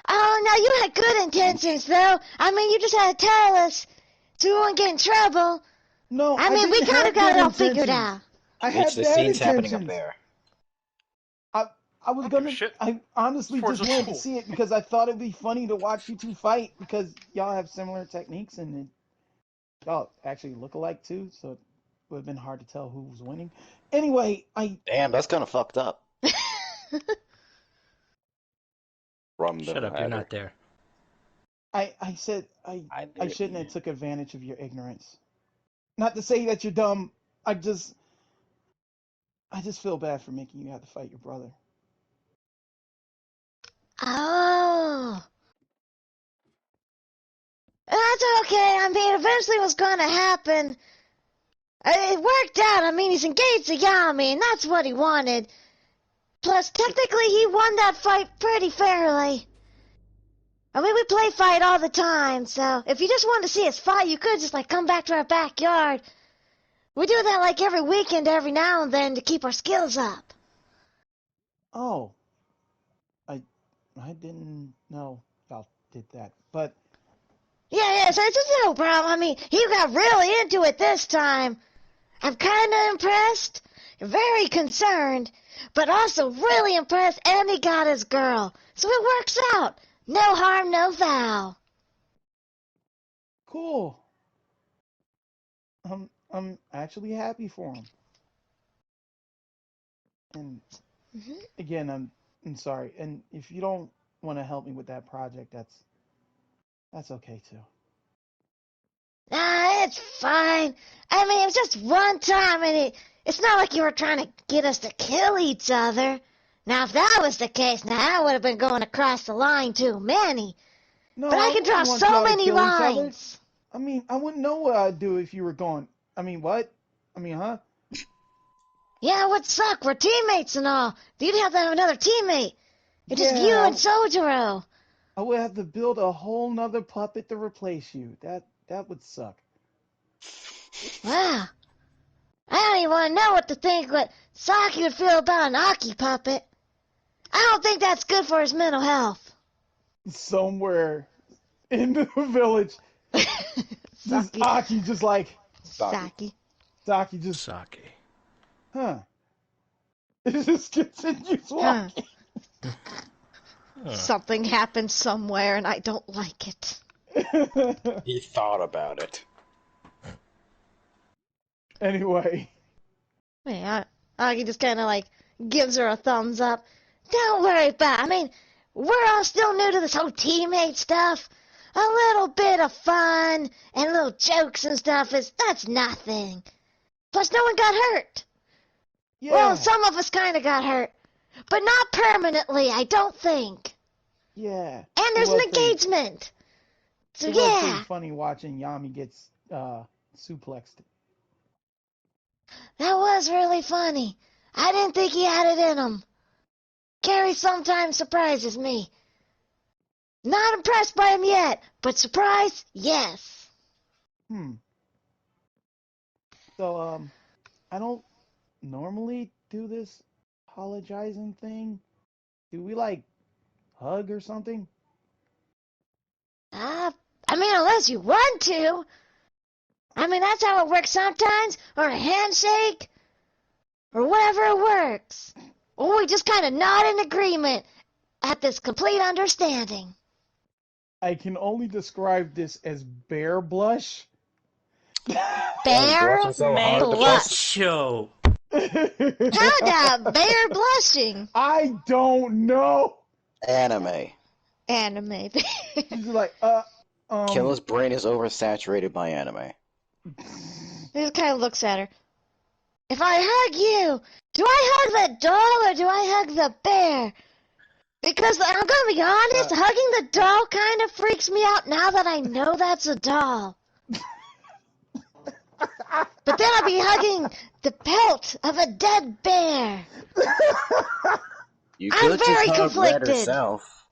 Oh, no, you had good intentions, though. I mean, you just had to tell us so we wouldn't get in trouble. No, I mean, we didn't kind have of got it good all figured intentions. out. I had Mitch, the bad scene's happening up intentions. there. I was I don't give a gonna. shit. I honestly Sports just are wanted cool. to see it because I thought it'd be funny to watch you two fight because y'all have similar techniques and y'all actually look alike too, so it would have been hard to tell who was winning. Anyway, Damn, that's kind of fucked up. From the Shut up, you're ladder. not there. I said I I shouldn't have didn't. took advantage of your ignorance. Not to say that you're dumb. I just feel bad for making you have to fight your brother. Oh. That's okay. I mean, eventually what's going to happen. It worked out. I mean, he's engaged to Yami, and that's what he wanted. Plus, technically, he won that fight pretty fairly. I mean, we play fight all the time, so if you just wanted to see us fight, you could just, like, come back to our backyard. We do that, like, every weekend, every now and then, to keep our skills up. Oh, I didn't know y'all did that, but Yeah, so it's just no problem. I mean, you got really into it this time. I'm kind of impressed, very concerned, but also really impressed, and he got his girl. So it works out. No harm, no foul. cool. I'm actually happy for him. And Mm-hmm. again, I'm sorry. And if you don't want to help me with that project, that's okay too. Ah, it's fine. I mean, it was just one time, and it's not like you were trying to get us to kill each other. Now, if that was the case, now that would have been going across the line too many. No, But I I can draw wouldn't want so y'all to many kill each other. lines. I mean, I wouldn't know what I'd do if you were gone. I mean, what? I mean, huh? Yeah, it would suck. We're teammates and all. You'd have to have another teammate. It's just you Yeah, and Sojiro. I would have to build a whole nother puppet to replace you. That would suck. Wow. I don't even want to know what to think what Saki would feel about an Aki puppet. I don't think that's good for his mental health. Somewhere in the village, just Saki. Aki just like Saki. Saki just Sake. huh. It just continues Huh. walking. Huh. Something happened somewhere and I don't like it. He thought about it. Anyway, Yeah, Aki just kind of like gives her a thumbs up. Don't worry about it. I mean, we're all still new to this whole teammate stuff. A little bit of fun and little jokes and stuff that's nothing. Plus, no one got hurt. yeah, Well, some of us kind of got hurt, but not permanently, I don't think. yeah. And It there's an was pretty, engagement. So it was pretty yeah, funny watching Yami gets suplexed. that was really funny. I didn't think he had it in him. Gary sometimes surprises me. Not impressed by him yet, but surprised, yes. Hmm. So I don't normally do this apologizing thing. Do we like hug or something? Uh, I mean, unless you want to. I mean, that's how it works sometimes, or a handshake, or whatever it works. Or we just kind of nod in agreement at this complete understanding. I can only describe this as bear blush. Bear blushing so hard, the blush. Macho. How about bear blushing? I don't know. Anime. Anime. She's like, Killa's brain is oversaturated by anime. He just kind of looks at her. If I hug you, do I hug the doll or do I hug the bear? Because I'm gonna be honest, hugging the doll kind of freaks me out now that I know that's a doll. But then I'll be hugging the pelt of a dead bear. You I'm could just very hug Red conflicted. herself.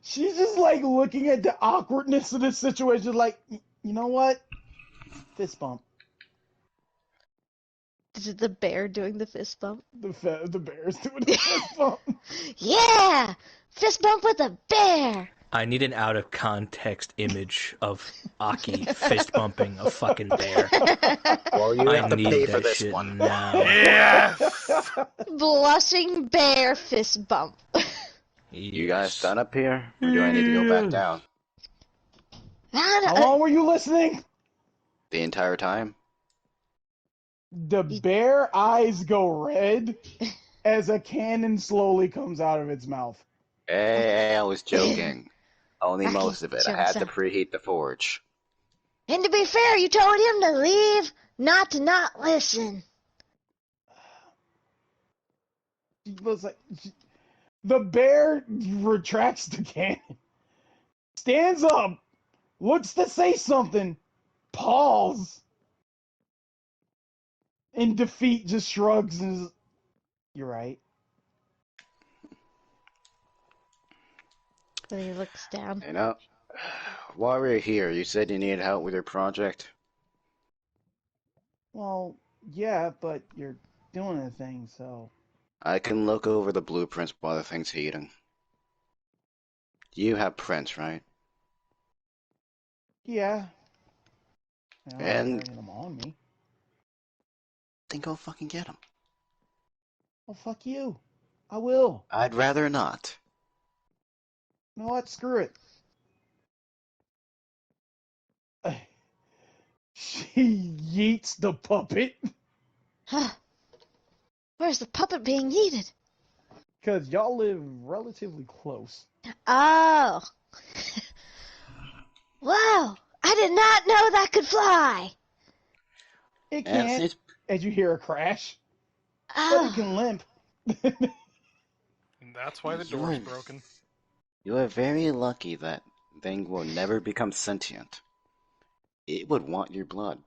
she's just like looking at the awkwardness of this situation, like, you know what? Fist bump. Is it the bear doing the fist bump? The bear's doing the fist bump. Yeah! Fist bump with a bear! I need an out of context image of Aki fist bumping a fucking bear. Well, you I have to need pay for that this shit one. now. Yes! Blushing bear fist bump. You guys done up here? Or do I need to go back down? How long were you listening? The entire time? The You- bear eyes go red as a cannon slowly comes out of its mouth. Hey, I was joking. Only Rocky, most of it. I show had to himself. preheat the forge. And to be fair, you told him to leave, not to not listen. She was like, the bear retracts the cannon, stands up, looks to say something, pause, in defeat just shrugs and is, you're right. So he looks down. You know, while we're here, you said you needed help with your project. Well, yeah, but you're doing a thing, so. I can look over the blueprints while the thing's heating. You have prints, right? Yeah. I don't have And any of them on me. then go fucking get them. Well, fuck you. I will. I'd rather not. You know what? Screw it. She yeets the puppet. Huh. Where's the puppet being yeeted? Because y'all live relatively close. Oh. Wow. I did not know that could fly. It And can't, since as you hear a crash, but it Oh. can limp. And that's why the you door's are, broken. you are very lucky that thing will never become sentient. It would want your blood.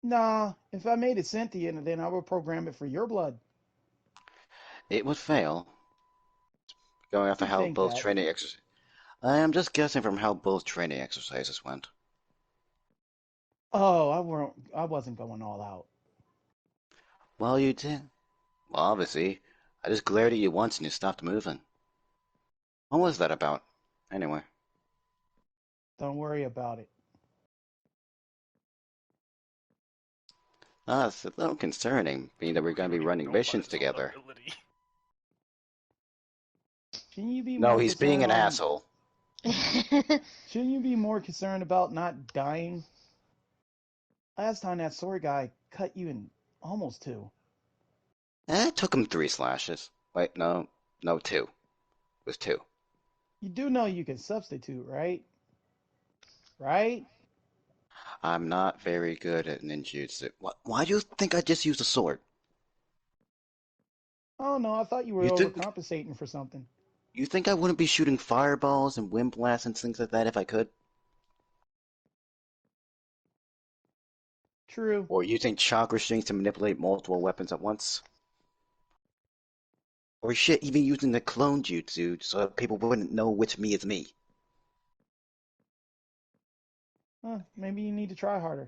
Nah, if I made it sentient, then I would program it for your blood. It would fail. Going off of You how think both that? training exercises. I am just guessing from how both training exercises went. Oh, I wasn't going all out. Well, you did. Well, obviously, I just glared at you once and you stopped moving. What was that about? Anyway. Don't worry about it. It's a little concerning, being that we're going to be running missions Nobody's together. ability. Shouldn't you be No, more he's being concerned an on? asshole. Shouldn't you be more concerned about not dying? Last time that sword guy cut you in almost two. It took him 3 slashes. Wait, no, no, 2. It was 2. You do know you can substitute, right? Right? I'm not very good at ninjutsu. Why do you think I just used a sword? Oh no, I thought you were You think overcompensating for something. you think I wouldn't be shooting fireballs and wind blasts and things like that if I could? True. Or using chakra strings to manipulate multiple weapons at once? Or shit, even using the clone jutsu so people wouldn't know which me is me. Huh, maybe you need to try harder.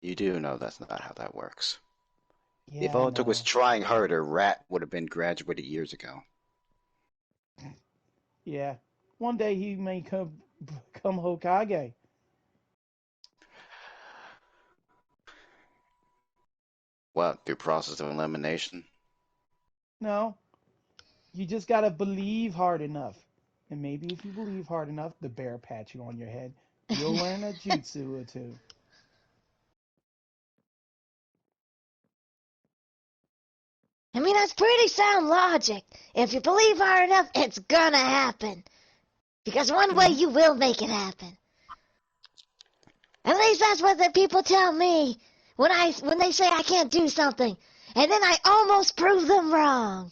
You do know that's not how that works. If Yeah, I all it took was know. trying harder, Rat would have been graduated years ago. Yeah. One day he may become Hokage. What, through process of elimination? No, you just gotta believe hard enough. And maybe if you believe hard enough, the bear pat you on your head, you'll learn a jutsu or two. I mean, that's pretty sound logic. If you believe hard enough, it's gonna happen. Because one way Hmm. you will make it happen. At least that's what the people tell me when they say I can't do something, and then I almost prove them wrong.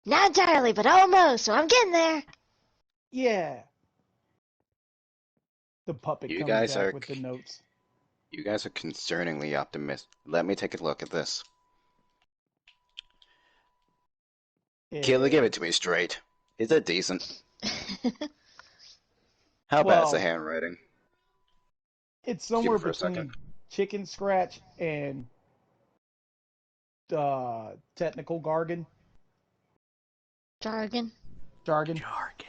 Not entirely, but almost. So I'm getting there. Yeah. The puppet You comes guys back are with the notes. you guys are concerningly optimistic. Let me take a look at this. Kayla, give it to me It's straight. Is that decent? How bad is the well, handwriting? it's Keep somewhere it for a second. between chicken scratch and technical jargon. Jargon. Jargon. Jargon.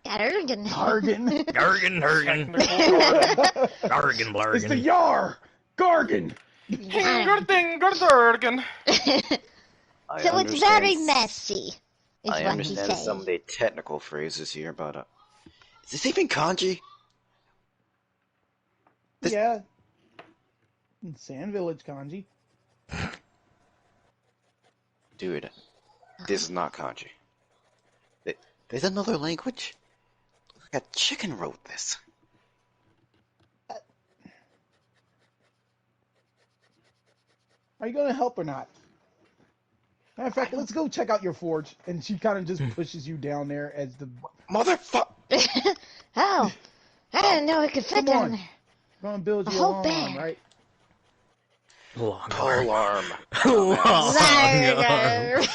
Jargon. Jargon. Jargon, jargon. Technical jargon. Jargon, It's the blargon. yar. Gargan. Good thing, good jargon. I So it's understand. very messy, is I what he understand some says. of the technical phrases here, but is this even kanji? Yeah, Sand Village kanji. Dude, this is not kanji. There's another language? A chicken wrote this. Are you gonna help or not? Matter of I fact, don't... let's go check out your forge. And she kind of just pushes you down there as the. Motherfucker! Oh, I didn't know it could fit Come down on, there. we're gonna build A you a whole long arm, bear. right? Long Pole arm. Long Dumbass. arm.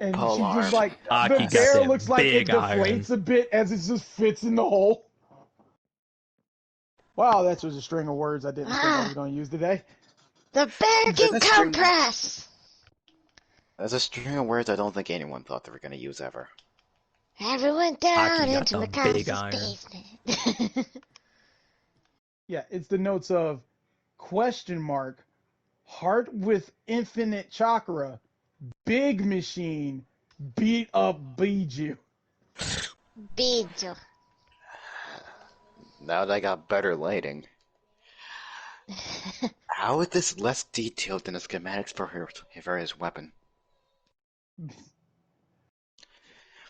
And Pole she just arm. like the Aki got bear that looks like it big iron. deflates a bit as it just fits in the hole. Wow, that was a string of words I didn't think I was Ah, going to use today. the bear There's can a string. compress. There's a string of words I don't think anyone thought they were going to use ever. Everyone down Aki got into the big Mikasa's iron. basement. Yeah, it's the notes of question mark, heart with infinite chakra, big machine, beat up Biju. Beetle. Now that I got better lighting, how is this less detailed than the schematics for his weapon?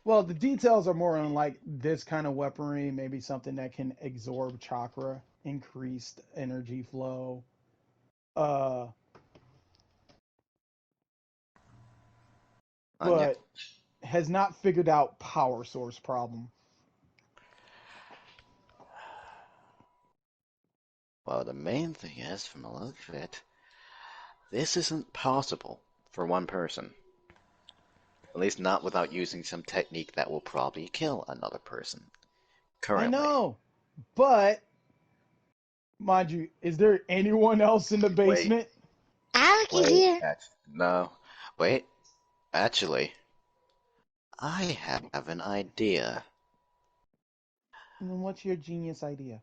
Well, the details are more on like this kind of weaponry, maybe something that can absorb chakra, increased energy flow. Uh, Anya. but has not figured out power source problem. Well, the main thing is, from the look of it, this isn't possible for one person. At least not without using some technique that will probably kill another person. I Currently. know, but mind you, is there anyone else in the Wait, basement? Aki's wait, here. no. Wait, actually, I have an idea. And then what's your genius idea?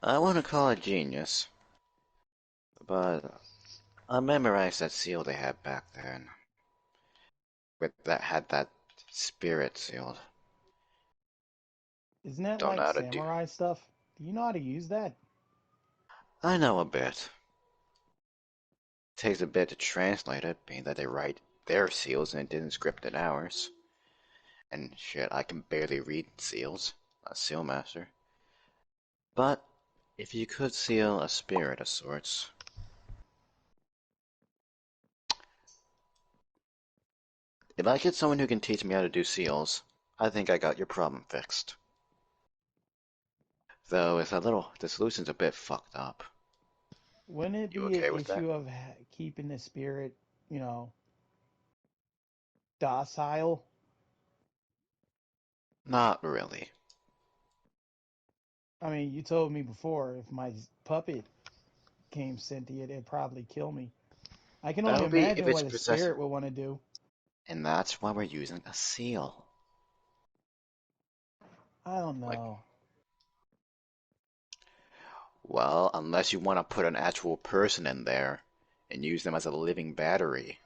I want to call it genius, but I memorized that seal they had back then. That had that spirit sealed. Isn't that Don't know like how to do. samurai stuff? Do you know how to use that? I know a bit. Takes a bit to translate it, being that they write their seals and it didn't script it ours. And shit, I can barely read seals. A seal master. But if you could seal a spirit of sorts. If I get someone who can teach me how to do seals, I think I got your problem fixed. Though it's the solution's a bit fucked up. Wouldn't it You be an okay with that? issue of keeping the spirit, you know, docile? Not really. I mean, you told me before if my puppet came sentient, it'd probably kill me. I can That only would be if imagine it's what a possessed. spirit would want to do. And that's why we're using a seal. I don't Like, know. well, unless you want to put an actual person in there and use them as a living battery.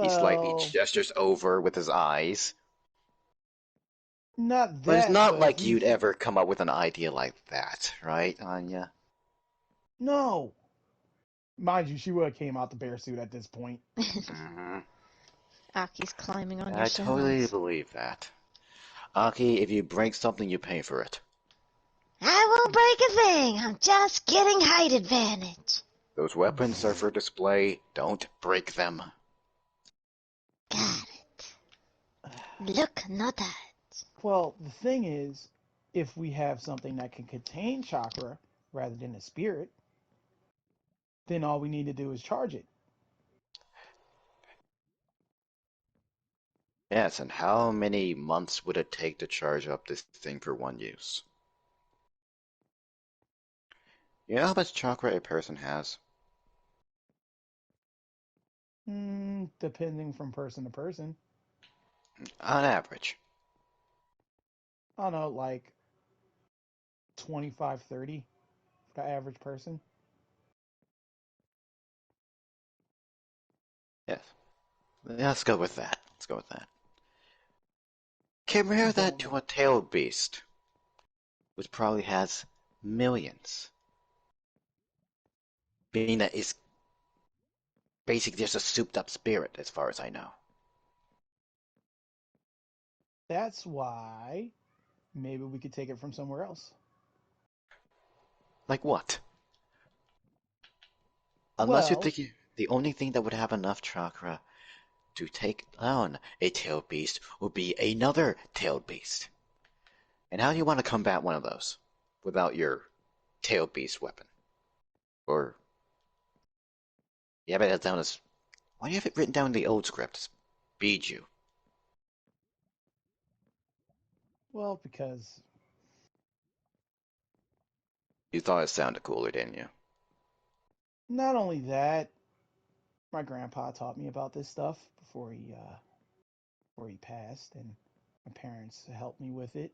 He slightly Well, gestures over with his eyes. not But it's that, not but like you'd he's ever come up with an idea like that, right, Anya? no. Mind you, she would have came out the bear suit at this point. Mm-hmm. Aki's climbing on your I totally shins. believe that. Aki, if you break something, you pay for it. I won't break a thing. I'm just getting height advantage. Those weapons are for display. Don't break them. Got it. Look, not that. Well, the thing is, if we have something that can contain chakra rather than a spirit, then all we need to do is charge it. Yes, and how many months would it take to charge up this thing for one use? You know how much chakra a person has? Depending from person to person. On average. I don't know, like 25, 30 for the average person. Yes. Let's go with that. Let's go with that. Compare that Don't to know. a tailed beast, which probably has Millions. Being that is basically just a souped up spirit, as far as I know. That's why maybe we could take it from somewhere else. Like what? Unless you're Well, thinking the only thing that would have enough chakra to take down a tailed beast would be another tailed beast. And how do you want to combat one of those without your tailed beast weapon? Or you have it down as why do you have it written down in the old script? Biju. well, because You thought it sounded cooler, didn't you? not only that, my grandpa taught me about this stuff before he passed, and my parents helped me with it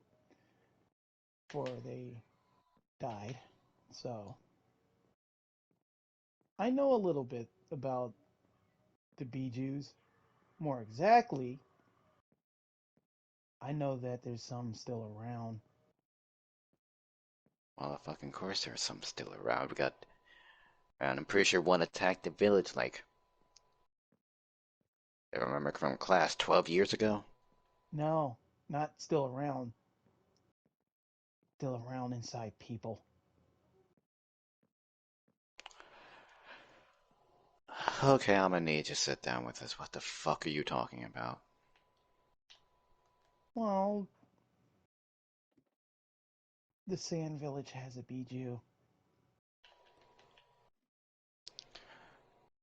before they died. So I know a little bit about the Bijus. More exactly, I know that there's some still around. Well, of fucking course there's some still around. We got, and I'm pretty sure one attacked the village like, I remember from class 12 years ago. No, not still around. Still around inside people. Okay, I'm gonna need you to sit down with us. What the fuck are you talking about? Well, the Sand Village has a Biju.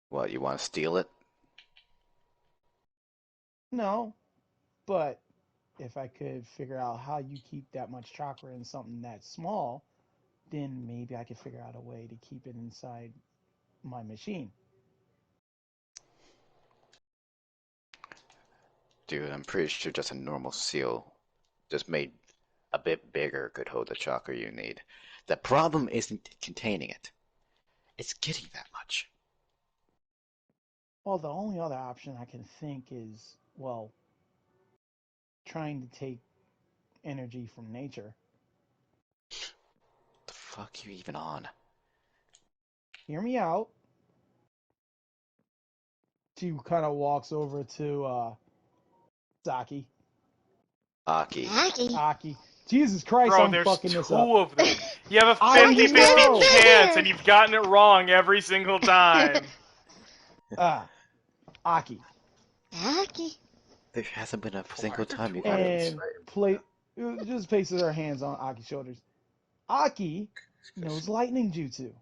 What, you want to steal it? No, but if I could figure out how you keep that much chakra in something that small, then maybe I could figure out a way to keep it inside my machine. Dude, I'm pretty sure just a normal seal, just made a bit bigger, could hold the chakra you need. The problem isn't containing it. It's getting that much. Well, the only other option I can think is, well, trying to take energy from nature. The fuck you even on? Hear me out. She kind of walks over to Saki. Aki. Aki. Aki. Jesus Christ, Bro, I'm there's fucking this up. two of them. You have a I 50-50 know. chance, and you've gotten it wrong every single time. Ah, Aki. Aki. There hasn't been a Why are single there time two you got it Akis? And right. play just places her hands on Aki's shoulders. Aki knows lightning jutsu.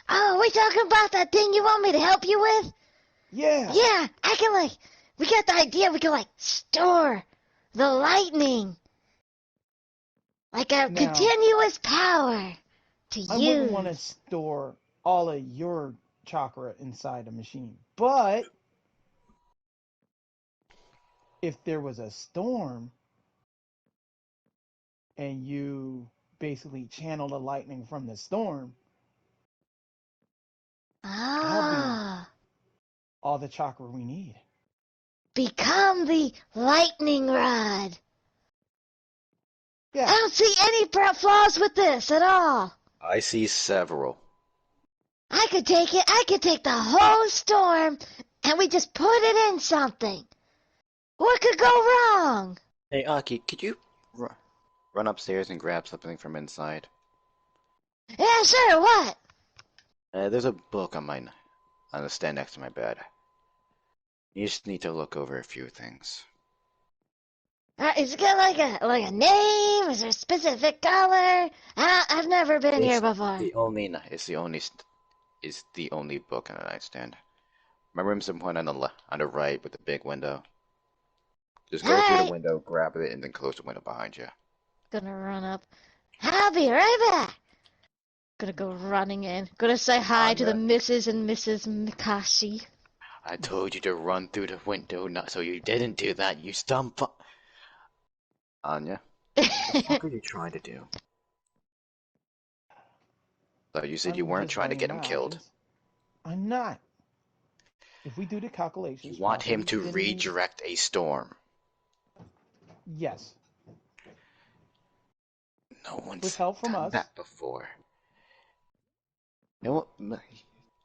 Oh, we talking about that thing you want me to help you with? Yeah. Yeah, I can we got the idea we can store the lightning. Like a Now, continuous power to I wouldn't want to use. store all of your chakra inside a machine. But if there was a storm and you basically channel the lightning from the storm, that'll be Ah, all the chakra we need. become the lightning rod. I Yeah. don't see any flaws with this at all. I see several. I could take it. I could take the whole storm and we just put it in something. What could go wrong? Hey, Aki, could you run upstairs and grab something from inside? Yeah, sure, what? There's a book on the stand next to my bed. You just need to look over a few things. Is it got like a name? Is there a specific color? I've never been here It's before. the only is the only book on the nightstand. My room's the one on the right with the big window. Just go through the Alright, window, grab it, and then close the window behind you. gonna run up. I'll be right back. Gonna go running in. Gonna say hi to the Anya, Mrs. and Mrs. Mikashi. I told you to run through the window, not so you didn't do that, you stump. Anya, what the fuck are you trying to do? So you said you I'm weren't just trying to weighing get my him killed. options. I'm not. If we do the You calculations want him properly, to then it means redirect a storm. yes. No with one's help from done us. that before. No,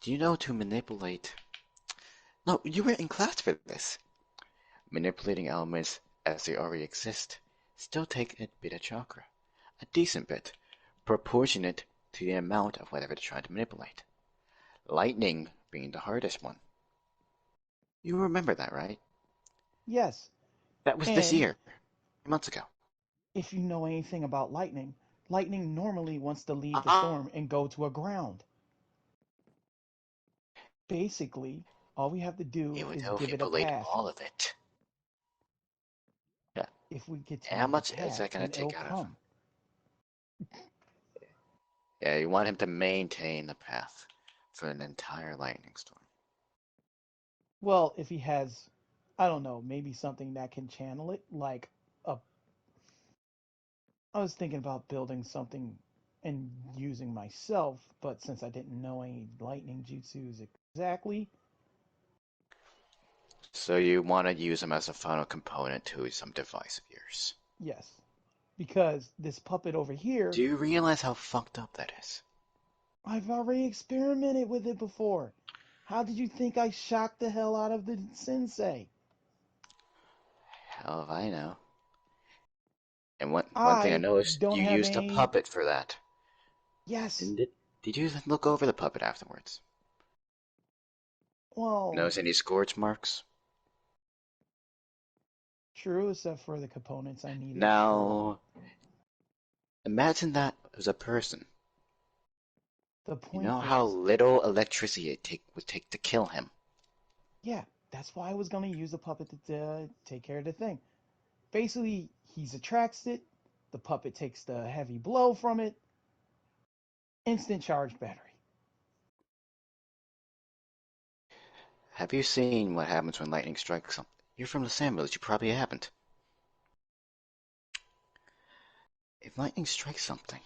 do you know to manipulate? No, you were in class for this. Manipulating elements as they already exist still take a bit of chakra. A decent bit, proportionate to the amount of whatever they're trying to manipulate. Lightning being the hardest one. You remember that, right? Yes, That was this and year, 3 months ago. if you know anything about lightning, lightning normally wants to leave the Ah, storm and go to a ground. Basically, all we have to do it would is give it a manipulate path. all of it. Yeah. If we get to How make a much is path, that gonna then it'll take out of him? come. Yeah, you want him to maintain the path for an entire lightning storm. Well, if he has, I don't know, maybe something that can channel it, like a. I was thinking about building something and using myself, but since I didn't know any lightning jutsus exactly, So you want to use him as a final component to some device of yours. yes, because this puppet over here, Do you realize how fucked up that is? I've already experimented with it before. How did you think I shocked the hell out of the sensei? Hell if I know. And one thing I I know is don't you have used a any. puppet for that. Yes, Didn't it? Did you look over the puppet afterwards? well, Notice any scorch marks? true, except for the components I needed, true. Now, imagine that as a person. The You point know how is, little electricity would take to kill him. yeah, that's why I was going to use a puppet to take care of the thing. Basically, he attracts it, the puppet takes the heavy blow from it, instant charge battery. Have you seen what happens when lightning strikes something? You're from the Sand Village, you probably haven't. If lightning strikes something,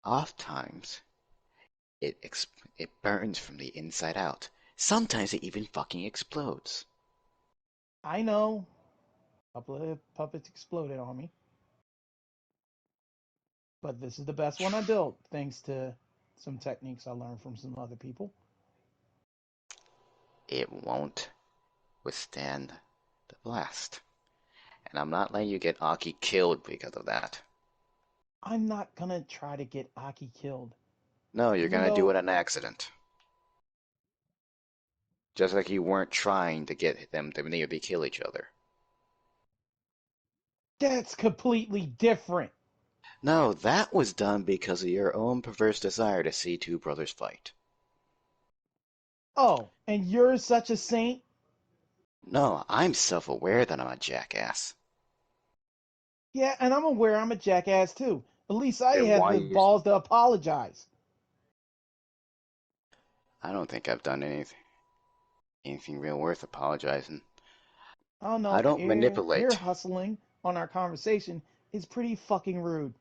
oftentimes it burns from the inside out. Sometimes it even fucking explodes. I know, a couple of puppets exploded on me, but this is the best one I built, thanks to some techniques I learned from some other people. It won't withstand the blast. And I'm not letting you get Aki killed because of that. I'm not gonna try to get Aki killed, No, you're even gonna do though it on accident. Just like you weren't trying to get them to nearly kill each other. that's completely different. No, that was done because of your own perverse desire to see two brothers fight. Oh, and you're such a saint? No, I'm self-aware that I'm a jackass. Yeah, and I'm aware I'm a jackass too. At least I Then had why the you... balls to apologize. I don't think I've done anything real worth apologizing. I don't I know, don't you're manipulate. hustling on our conversation is pretty fucking rude.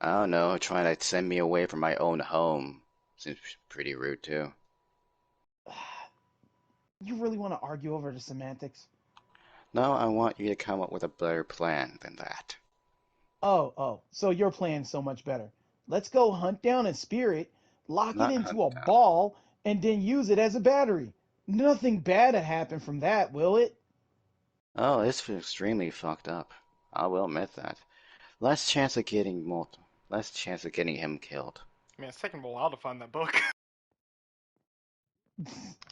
I don't know, trying to send me away from my own home seems pretty rude too. You really want to argue over the semantics? No, I want you to come up with a better plan than that. Oh, so your plan's so much better. Let's go hunt down a spirit, lock it Not into hunt a down. ball, and then use it as a battery. Nothing bad to happen from that, will it? Oh, it's extremely fucked up. I will admit that. Less chance of getting less chance of getting him killed. I mean, it's taken a while to find that book.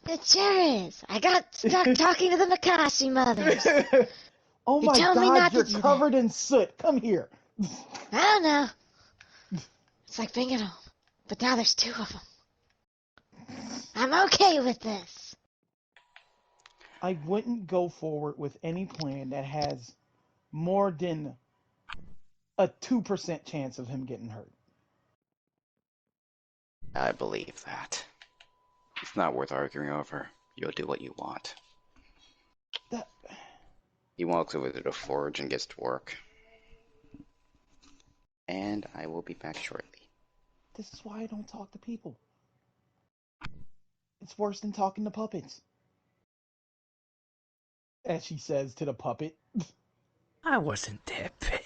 It sure is. I got stuck talking to the Makashi mothers. Oh They my told me god, not to you're do that. covered in soot. Come here. I don't know. It's like being at home. But now there's two of them. I'm okay with this. I wouldn't go forward with any plan that has more than a 2% chance of him getting hurt. I believe that. It's not worth arguing over. You'll do what you want. That He walks over to the forge and gets to work. And I will be back shortly. this is why I don't talk to people. It's worse than talking to puppets. As she says to the puppet. I wasn't that bad.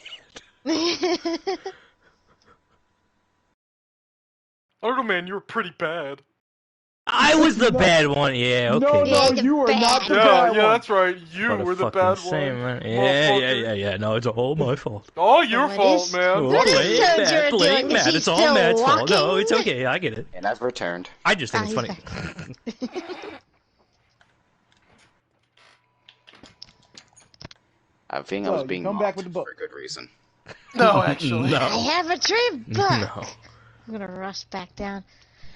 I don't know, man. You were pretty bad. I was the No. bad one. Yeah, No, okay. no, Yeah, you are not the bad. bad Yeah, one. that's right. You were the Motherfucking bad same, one. man. Yeah. Motherfucker. Yeah. No, it's all my fault. All your What fault, is- man. Oh, What is blame Sojiro Matt, blame doing? Is Matt. he It's all still Matt's fault. No, walking? it's okay. I get it. And I've returned. I just think it's he's funny. back. I think I So, was you being come back mocked with the book. for a good reason. No, actually. I No. have a dream book. No. I'm gonna rush back down.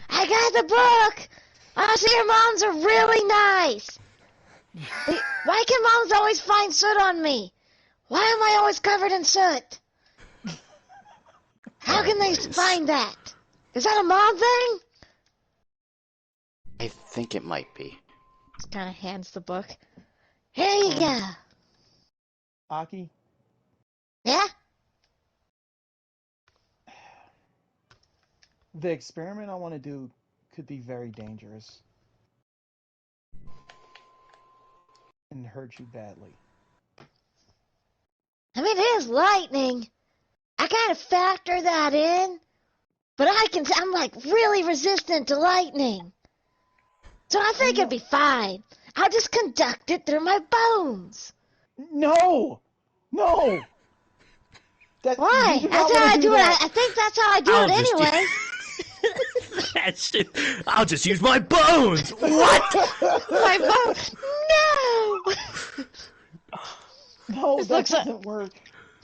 I got the book. Oh, so your moms are really nice. Why can moms always find soot on me? Why am I always covered in soot? How can they Always. find that? Is that a mom thing? I think it might be. Just kind of hands the book. Here you go. Aki, Yeah? the experiment I want to do could be very dangerous and hurt you badly. I mean, it is lightning. I kind of factor that in. But I'm like really resistant to lightning. So I think it'd be fine. I'll just conduct it through my bones. No! No! That, Why? you do not That's how wanna I do it. that. I think that's how I do I'll it just do- anyway. That shit. I'll just use my bones. What? My bones. No! No, This that looks like- doesn't work.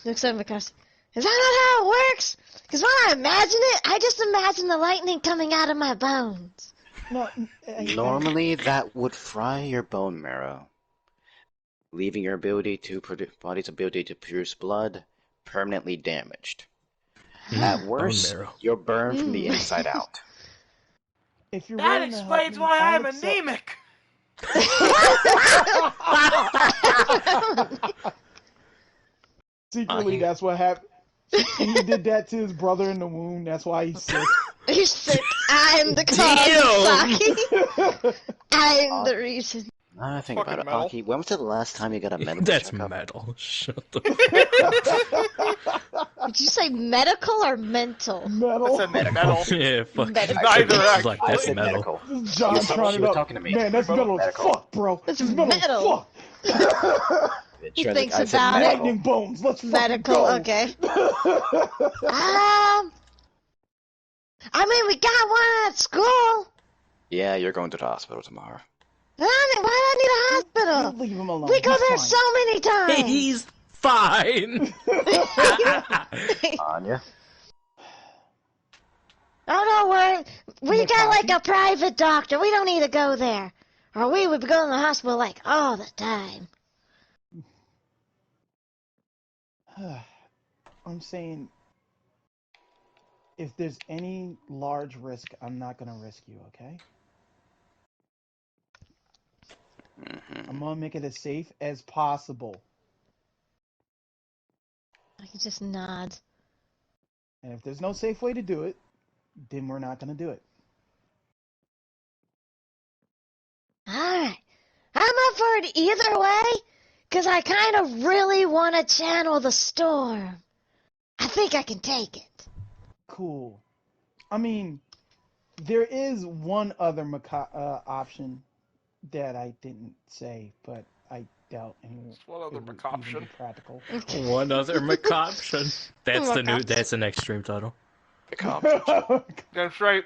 Looks at Mikasa. Is that not how it works? Because when I imagine it, I just imagine the lightning coming out of my bones. No, Normally, that would fry your bone marrow, leaving your body's ability to produce blood permanently damaged. At worst, marrow. you're burned from the inside out. if you're That willing to help explains me, why I'll I'm accept- anemic. Secretly, that's what happened. He did that to his brother in the womb. That's why he's sick. He's sick. I'm the cause, Saki. I'm the reason. Now that I think Fucking about it, metal. Aki, when was the last time you got a medical That's checkup? metal. Shut the. Did you say medical or mental? I Metal. said metal. Yeah, fuck. Medical. Neither It's actually. like I that's said metal. medical. This is John You thought trying you it were up. talking to me. Man, that's metal as Medical. fuck, bro. That's It's metal metal. as fuck. He Sure, thinks I said about it. medical. Lightning bones. Let's fucking Medical, go. okay. I mean, we got one at school. Yeah, you're going to the hospital tomorrow. Why do I need a hospital? Leave him alone. We go He's there fine. so many times. He's fine. Anya? Oh, don't worry. We got like Mikasa? a private doctor. We don't need to go there. Or we would go to the hospital like all the time. I'm saying, if there's any large risk, I'm not gonna risk you, okay? I'm gonna make it as safe as possible. He just nods. And if there's no safe way to do it, then we're not gonna do it. Alright. I'm up for it either way, because I kind of really want to channel the storm. I think I can take it. Cool. I mean, there is one other option that I didn't say, but I doubt anyone. One other it would option. even be practical. One other option. That's the new. Macoption. That's the next stream title. The cops. That's right.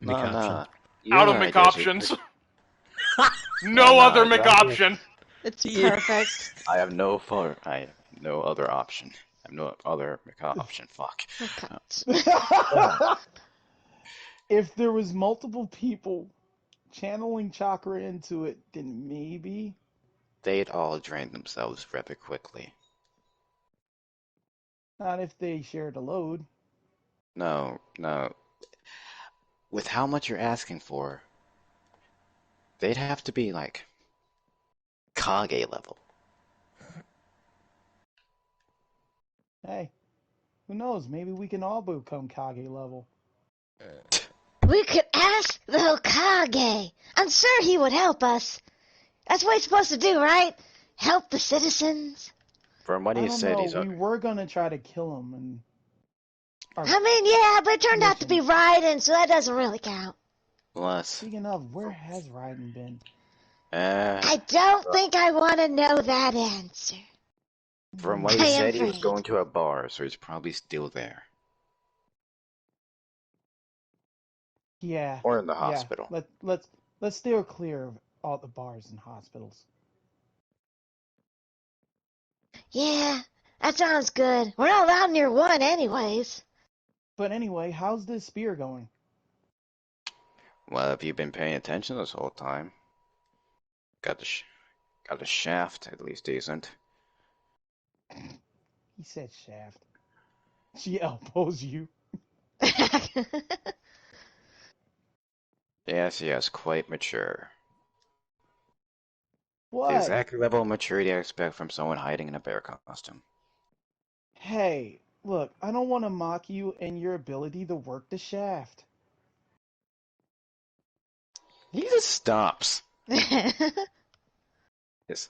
Nah, Macoption. nah. Out of Your ideas McOptions. are- No Nah, other your McOption. It's Yeah. perfect. I have no other option. I have no other option. Fuck. If there was multiple people channeling chakra into it, then maybe. They'd all drain themselves rather quickly. Not if they shared a load. No. With how much you're asking for, they'd have to be like Kage level. Hey, who knows? Maybe we can all become Kage level. We could ask the Hokage. I'm sure he would help us. That's what he's supposed to do, right? Help the citizens. From what I he don't said, know. he's We were gonna try to kill him, and our I mean, yeah, but it turned out to be mission. Raiden, so that doesn't really count. less. Speaking of, where has Raiden been? I don't think I want to know that answer. From what I he am said, he was afraid. going to a bar, so he's probably still there. Yeah, Or in the yeah. hospital. Let's steer clear of all the bars and hospitals. Yeah, that sounds good. We're not allowed near one anyways. But anyway, how's this spear going? Well, if you've been paying attention this whole time, got the shaft at least decent. He said shaft. She elbows you. Yes, quite mature. The What? exact level of maturity I expect from someone hiding in a bear costume. Hey, look, I don't want to mock you and your ability to work the shaft. He just stops. Yes.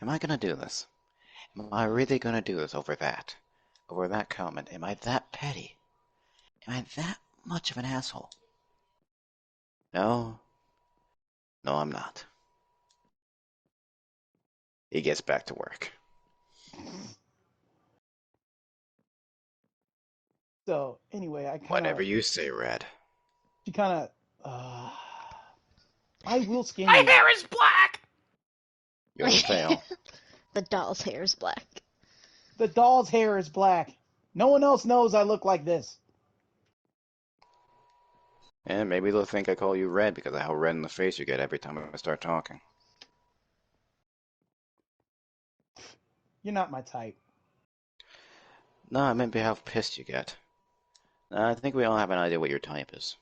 Am I gonna do this? Am I really gonna do this over that? Over that comment? Am I that petty? Am I that much of an asshole? No. No, I'm not. He gets back to work. So, anyway, I kind Whatever of, you say, Red. she kind of, I will skin My you. hair is black! You'll fail. The doll's hair is black. The doll's hair is black. No one else knows I look like this. And maybe they'll think I call you Red because of how red in the face you get every time I start talking. You're not my type. No, I meant by how pissed you get. I think we all have an idea what your type is.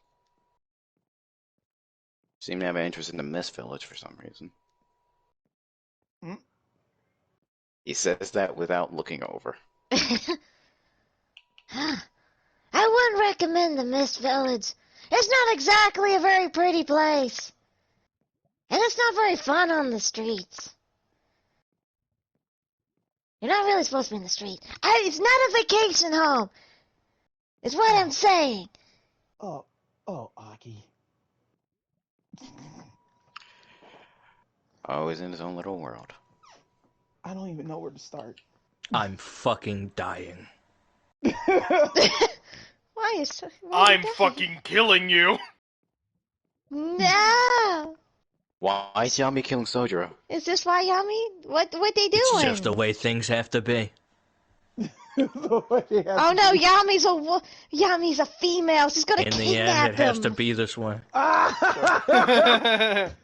You seem to have an interest in the Mist Village for some reason. Mm. He says that without looking over. I wouldn't recommend the Mist Village. It's not exactly a very pretty place. And it's not very fun on the streets. You're not really supposed to be in the street. It's not a vacation home. Is what I'm saying. Oh, Aki. Always in his own little world. I don't even know where to start. I'm fucking dying. Why is so? Why I'm fucking killing you! No. Why is Yami killing Sojiro? Is this why Yami? What they doing? It's just the way things have to be. Oh no, Yami's a female. She's gonna In the kidnap end, it has to him. be this way. Sweeties,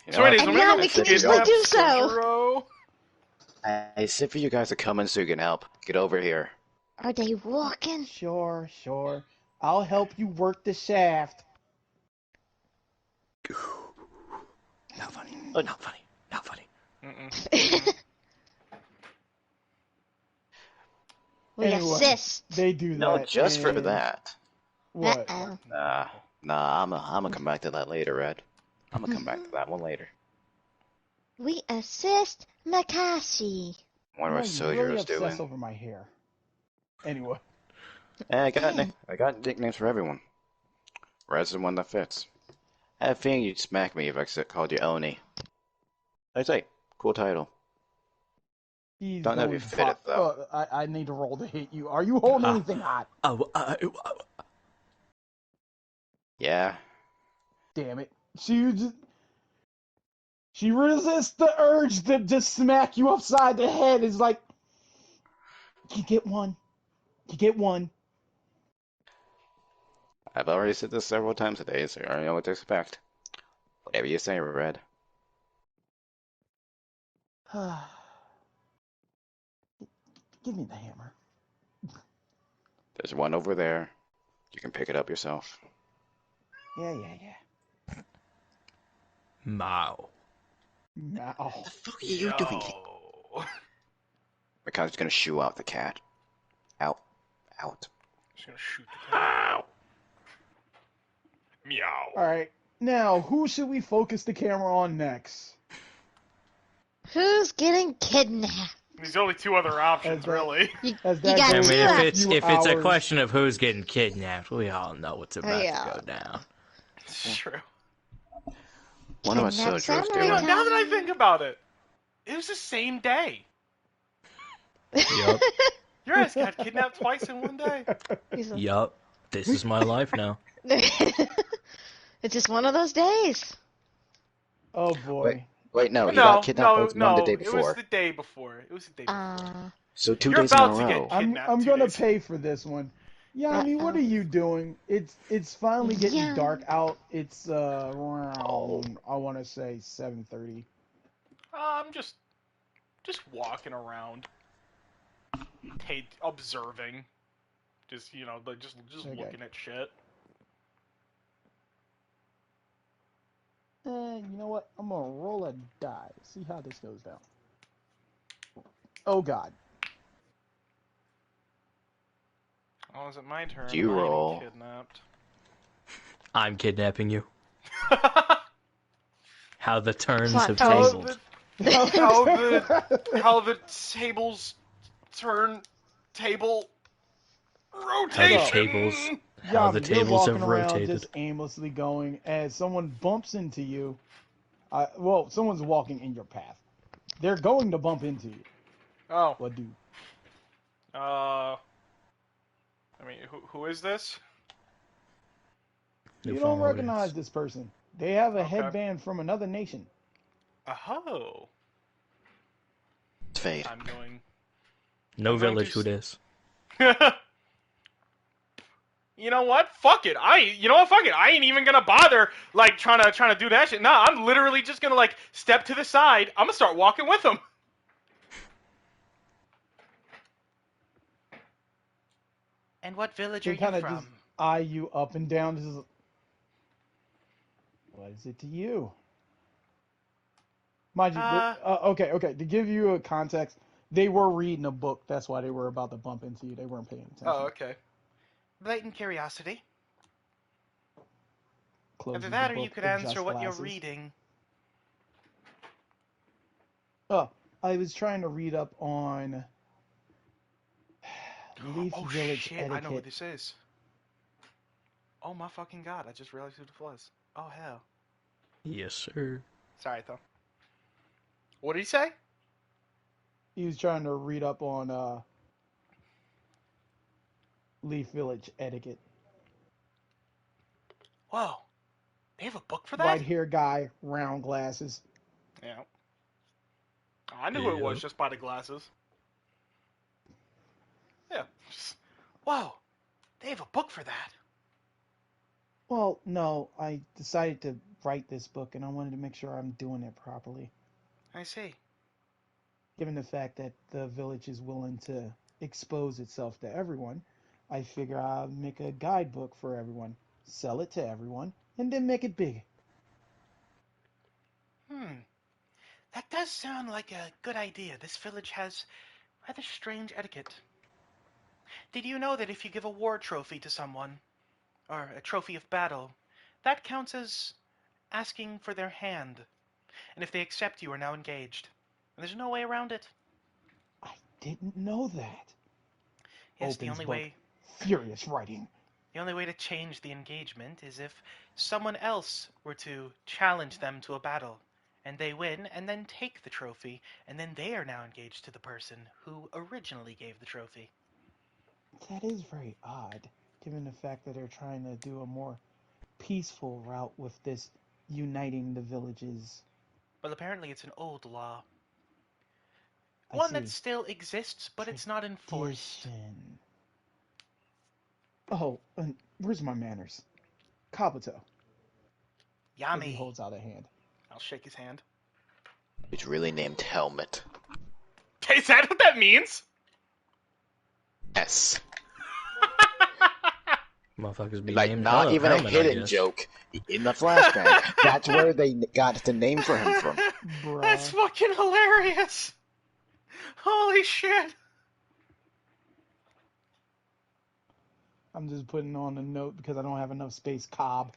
And remember Yami can we easily kidnapped do so. Sojiro? I said for you guys to come in so you can help. Get over here. Are they walking? Sure. I'll help you work the shaft. Not funny. Oh, not funny. Not funny. We Anyway, assist. They do that. No, just for and- that. What? Uh-oh. Nah, I'm gonna come back to that later, Red. I'm gonna come back to that one later. We assist Makashi. Wonder what You really Sojiro's obsess doing. over my hair. Anyway. I got nicknames for everyone. Red's the one that fits. I had a feeling you'd smack me if I called you Oni. I'd say, cool title. He's Don't know if going you to fit pop. it, though. I need to roll to hit you. Are you holding anything hot? Yeah. Damn it. She resists the urge to just smack you upside the head. It's like, you get one. You get one. I've already said this several times today, so you already know what to expect. Whatever you say, Red. Give me the hammer. There's one over there. You can pick it up yourself. Yeah. Mao. Now. What the fuck are you doing? No. Mikazu's gonna shoo out the cat. Out. Just gonna shoot the cat. Meow. Alright. Now, who should we focus the camera on next? Who's getting kidnapped? There's only two other options, As that really. You, as you that got I goes two mean, for if a options. it's few if it's a hours. question of who's getting kidnapped, we all know what's about to go down. It's true. What am I Kidnap Sojo's samurai You know, doing? now that I time. think about it, it was the same day. Yup. Your ass got kidnapped twice in one day. He's like, Yup. This is my life now. it's just one of those days. Oh Wait, boy. wait, no, he got No, kidnapped no, both one the no. day It was before. the day before. It was the day before. So 2 You're days in a about to get row. kidnapped I'm 2 gonna days. pay for this one. Yami, what are you doing? It's finally getting Yeah. dark out. It's around I want to say 7:30. I'm just walking around, observing, just like just Okay. looking at shit. You know what? I'm gonna roll a die. See how this goes down. Oh God. Oh, is it my turn? You Am I getting roll. kidnapped? I'm kidnapping you. How the turns Plot have how twist. tabled. how the tables turn, table How the So, tables rotation. how the Yami, you're tables walking have around rotated. just aimlessly going as someone bumps into you. Well, someone's walking in your path. They're going to bump into you. Oh, What do? I mean, who is this? You New don't phone recognize audience. this person. They have a Okay. headband from another nation. Oh, It's fate. I'm going. No I'm going village who to. this. You know what? Fuck it. You know what? Fuck it. I ain't even gonna bother like trying to do that shit. Nah, I'm literally just gonna like step to the side. I'm gonna start walking with him. And what village are They you kind of just from? eye you up and down. Just, what is it to you? Mind you, Uh, okay. To give you a context, they were reading a book. That's why they were about to bump into you. They weren't paying oh, attention. okay. Blatant curiosity. Either Closes the that or you book, could answer adjusts what you're glasses. reading. Oh, I was trying to read up on Leaf Oh Village shit, I know who etiquette. this is. Oh my fucking god, I just realized who it was. Oh hell. Yes, sir. Sorry, though. What did he say? He was trying to read up on Leaf Village etiquette. Whoa, they have a book for that? White hair guy, round glasses. Yeah. I knew who it was Yep. just by the glasses. Yeah. Whoa, they have a book for that. Well, no, I decided to write this book and I wanted to make sure I'm doing it properly. I see. Given the fact that the village is willing to expose itself to everyone, I figure I'll make a guidebook for everyone, sell it to everyone, and then make it big. That does sound like a good idea. This village has rather strange etiquette. Did you know that if you give a war trophy to someone, or a trophy of battle, that counts as asking for their hand? And if they accept, you are now engaged. And there's no way around it. I didn't know that. Yes, Opens book. Furious writing. the only way to change the engagement is if someone else were to challenge them to a battle, and they win, and then take the trophy, and then they are now engaged to the person who originally gave the trophy. That is very odd, given the fact that they're trying to do a more peaceful route with this uniting the villages. Well, apparently it's an old law. I One that see. still exists, but it's not enforced. Tradition. Oh, and where's my manners? Kabuto, as he Yami. holds out a hand. I'll shake his hand. It's really named Helmet. Is that what that means? Yes. Motherfuckers be Like, named not even a Helmet, I hidden guess. joke. In the flashback, that's where they got the name for him from. That's Bruh. fucking hilarious. Holy shit. I'm just putting on a note because I don't have enough space. Cobb.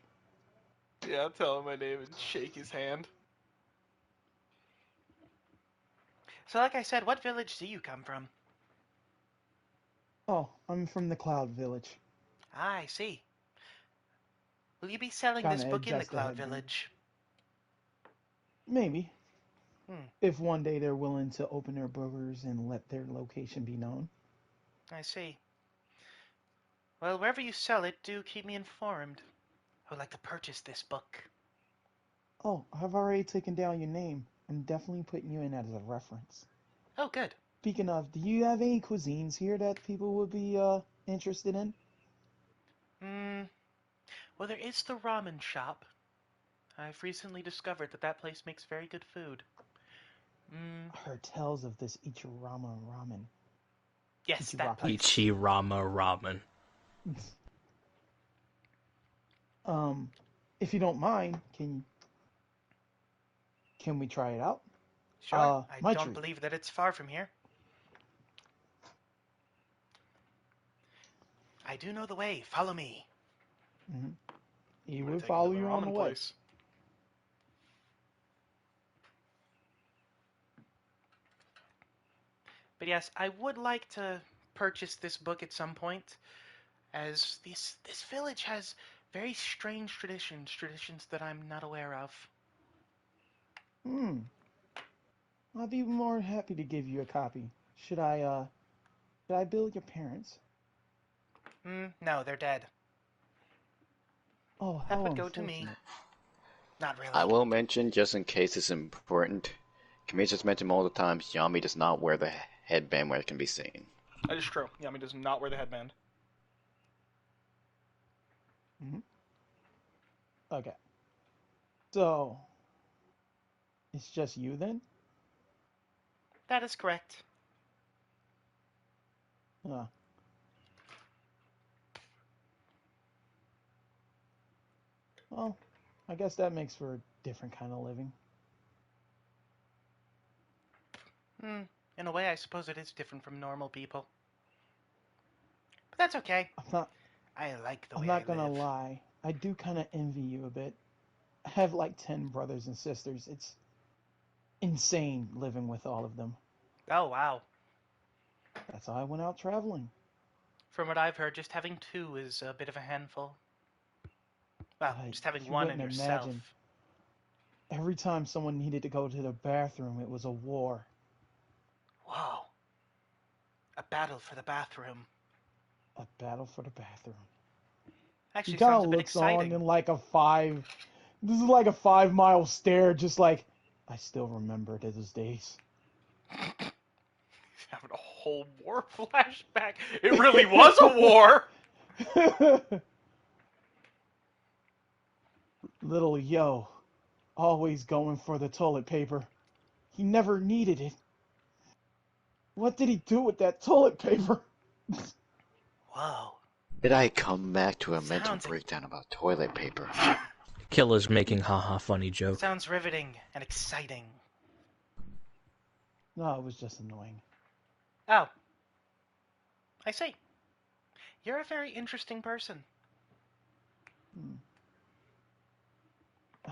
Yeah, I'll tell him my name and shake his hand. So like I said, what village do you come from? Oh, I'm from the Cloud Village. Ah, I see. Will you be selling Kind this of book in the adjust the Cloud headband. Village? Maybe. Hmm, If one day they're willing to open their burgers and let their location be known. I see. Well, wherever you sell it, do keep me informed. I would like to purchase this book. Oh, I've already taken down your name. I'm definitely putting you in as a reference. Oh, good. Speaking of, do you have any cuisines here that people would be interested in? Hmm. Well, there is the ramen shop. I've recently discovered that that place makes very good food. Hmm. I heard tales of this Ichirama ramen. Yes, that Ichiraki. place. Ichirama ramen. um, if you don't mind, can we try it out? Sure. I My don't treat. believe that it's far from here. I do know the way. Follow me. Hmm. He We're would taking to follow the you on the ramen way. place. But yes, I would like to purchase this book at some point, as this village has very strange traditions that I'm not aware of. Hmm. I'd be more happy to give you a copy. Should I bill your parents? No, they're dead. Oh, That how would go to me. unfortunate. Not I really. will mention, just in case it's important, can we just mention multiple times Yami does not wear the headband where it can be seen. That is true. Yami does not wear the headband. Hmm. Okay. So, it's just you then? That is correct. Uh, well, I guess that makes for a different kind of living. In a way, I suppose it is different from normal people. But that's okay. I'm not I like the I'm way I not gonna live. lie. I do kind of envy you a bit. I have like 10 brothers and sisters. It's insane living with all of them. Oh, wow. That's how I went out traveling. From what I've heard, just having two is a bit of a handful. Well, just having You one and wouldn't yourself. imagine. Every time someone needed to go to the bathroom, it was a war. Whoa. A battle for the bathroom. A battle for the bathroom. He Actually kind sounds a of bit looks on exciting. in like a five. This is like a 5 mile stare, just like I still remember those days. Having a whole war flashback. It really was a war! Little Yo, always going for the toilet paper. He never needed it. What did he do with that toilet paper? Whoa. Did I come back to a mental Sounds breakdown about toilet paper? Killer's making haha funny joke. sounds riveting and exciting. No, it was just annoying. Oh, I see. You're a very interesting person. Hmm.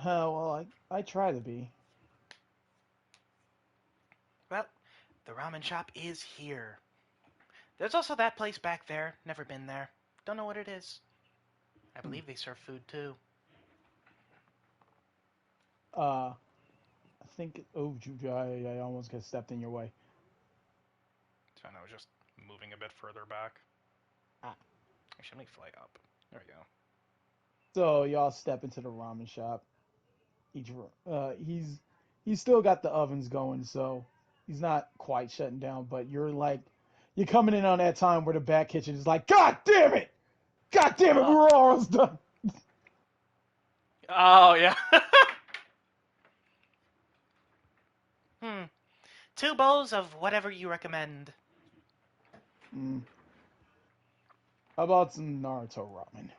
Well, I try to be. Well, the ramen shop is here. There's also that place back there. Never been there. Don't know what it is. I Hmm. believe they serve food too. I think. Oh, I almost got stepped in your way. So I was just moving a bit further back. Ah. Actually, let me fly up. There we go. So y'all step into the ramen shop. Each he's still got the ovens going, so he's not quite shutting down. But you're coming in on that time where the back kitchen is like, God damn it! God damn it! We were almost done. Oh, yeah. hmm. 2 bowls of whatever you recommend. Mm. How about some Naruto ramen?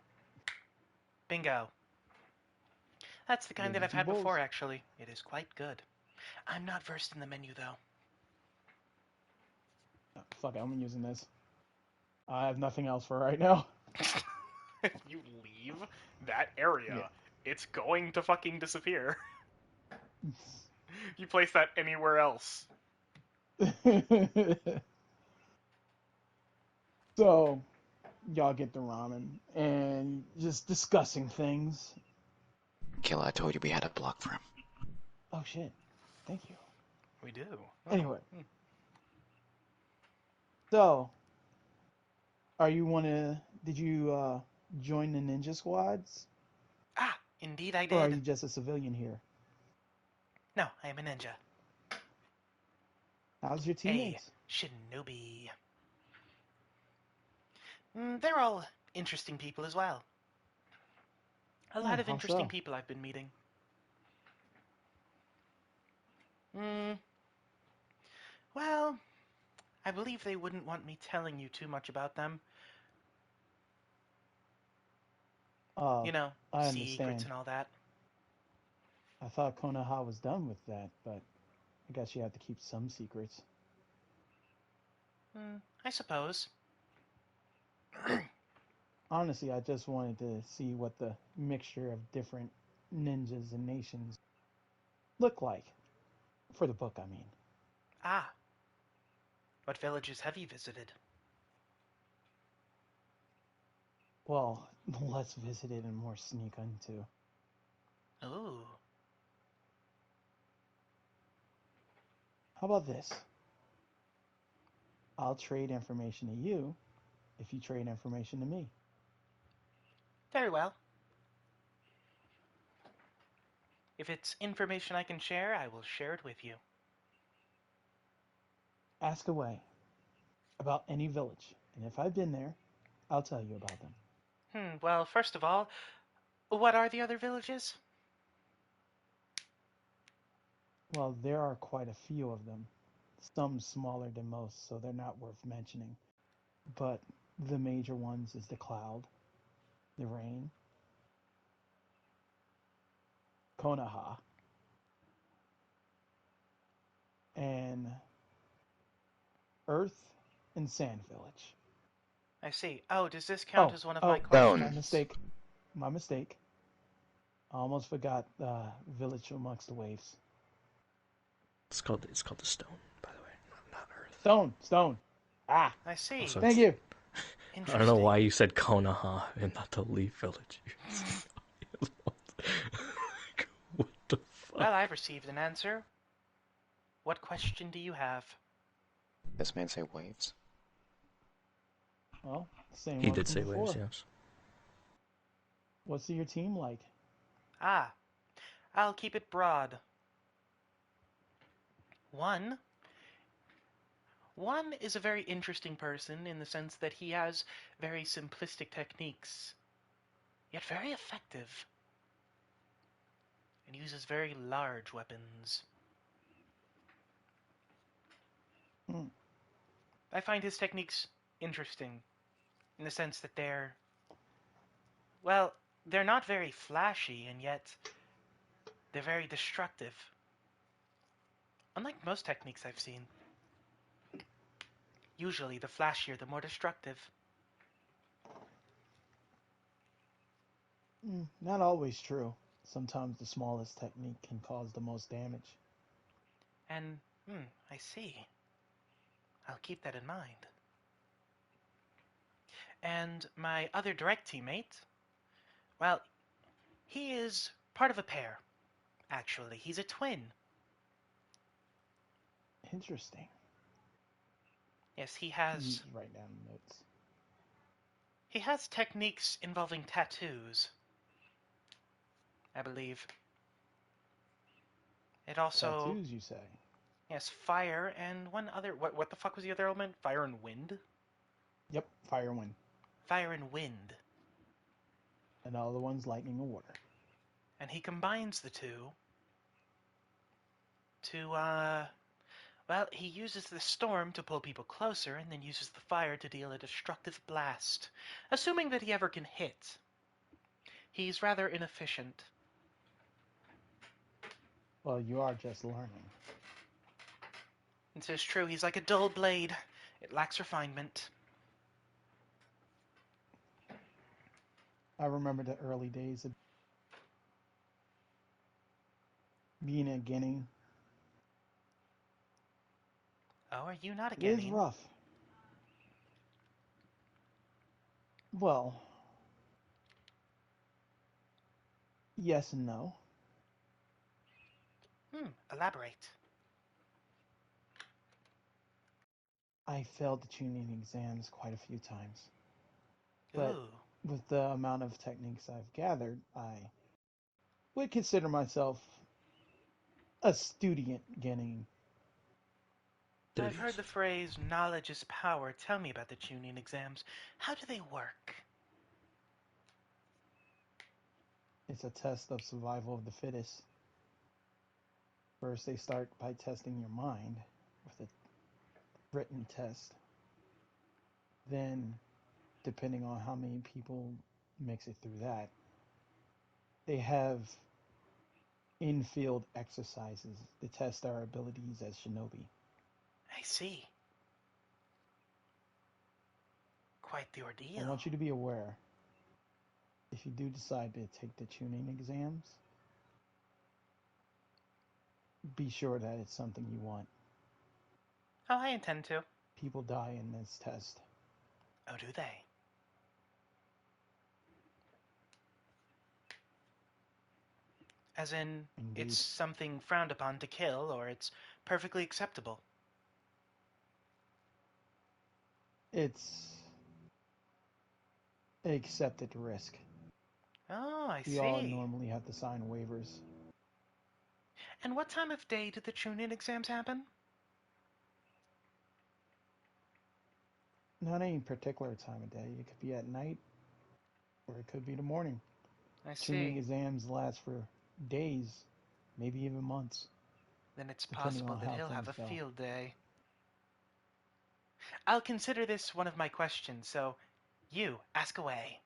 Bingo. That's the kind There's that your I've two had before, bowls. actually. It is quite good. I'm not versed in the menu, though. Oh, fuck it, I'm using this. I have nothing else for right now. If you leave that area, it's going to fucking disappear. You place that anywhere else. So, y'all get the ramen and just discussing things. Killer, I told you we had a block for him. Oh shit. Thank you. We do. Oh. Anyway, so are you wanna did you join the ninja squads Ah, indeed I or are did. you just a civilian here? No, I am a ninja. How's your A teammates? shinobi. They're all interesting people as well. A lot Oh, of how interesting so? people I've been meeting. Hmm. Well, I believe they wouldn't want me telling you too much about them. Uh You know, I secrets understand. and all that. I thought Konoha was done with that, but I guess you have to keep some secrets. I suppose. Honestly, I just wanted to see what the mixture of different ninjas and nations look like. For the book, I mean. Ah, what villages have you visited? Well, less visited and more sneak into. Ooh. How about this? I'll trade information to you if you trade information to me. Very well. If it's information I can share, I will share it with you. Ask away about any village, and if I've been there, I'll tell you about them. Well, first of all, what are the other villages? Well, there are quite a few of them, some smaller than most, so they're not worth mentioning. But the major ones is the cloud, the rain, Konoha, and Earth and Sand Village. I see. Oh, does this count Oh, as one of my oh, my questions? Stones. mistake. My mistake. I almost forgot Village Amongst the Waves. It's called the stone, by the way, not Earth. Stone. Ah, I see. Also, thank it's you. I don't know Interesting. why you said Konoha and not the Leaf Village. What the fuck? Well, I've received an answer. What question do you have? This man say waves? Well, same He one did from say waves, before. yes. What's your team like? Ah, I'll keep it broad. One, one is a very interesting person in the sense that he has very simplistic techniques, yet very effective, and uses very large weapons. Hmm, I find his techniques interesting in the sense that well, they're not very flashy, and yet they're very destructive. Unlike most techniques I've seen, usually the flashier, the more destructive. not always true. Sometimes the smallest technique can cause the most damage. And, I see. I'll keep that in mind. And my other direct teammate, well, he is part of a pair, actually. He's a twin. Interesting. Yes, You write down notes. he has techniques involving tattoos, I believe. It also, Tattoos, you say? yes, fire and one other, what the fuck was the other element? Fire and wind? Yep, fire and wind. Fire and wind. And all the ones lightning and water. And he combines the two to, well, he uses the storm to pull people closer and then uses the fire to deal a destructive blast, assuming that he ever can hit. He's rather inefficient. Well, you are just learning. It is true, he's like a dull blade. It lacks refinement. I remember the early days of being a Guinea. Oh, are you not a It is genin? rough. Well, yes and no. Elaborate. I failed the tuning exams quite a few times. But Ooh. with the amount of techniques I've gathered, I would consider myself a student getting. I've heard Studious. the phrase, knowledge is power. Tell me about the tuning exams. How do they work? It's a test of survival of the fittest. First, they start by testing your mind with a written test. Then, depending on how many people makes it through that, they have in-field exercises to test our abilities as shinobi. I see. Quite the I ordeal. want you to be aware, if you do decide to take the tuning exams, be sure that it's something you want. Oh, I intend to. People die in this test. Oh, do they? As in, it's Indeed. something frowned upon to kill, or it's perfectly acceptable. It's accepted risk. Oh, I We all see. normally have to sign waivers. And what time of day do the tune-in exams happen? Not any particular time of day. It could be at night or it could be the morning. I Tuning see. exams last for days, maybe even months, Then it's depending possible on that how he'll have things a go. field day. I'll consider this one of my questions, so you ask away.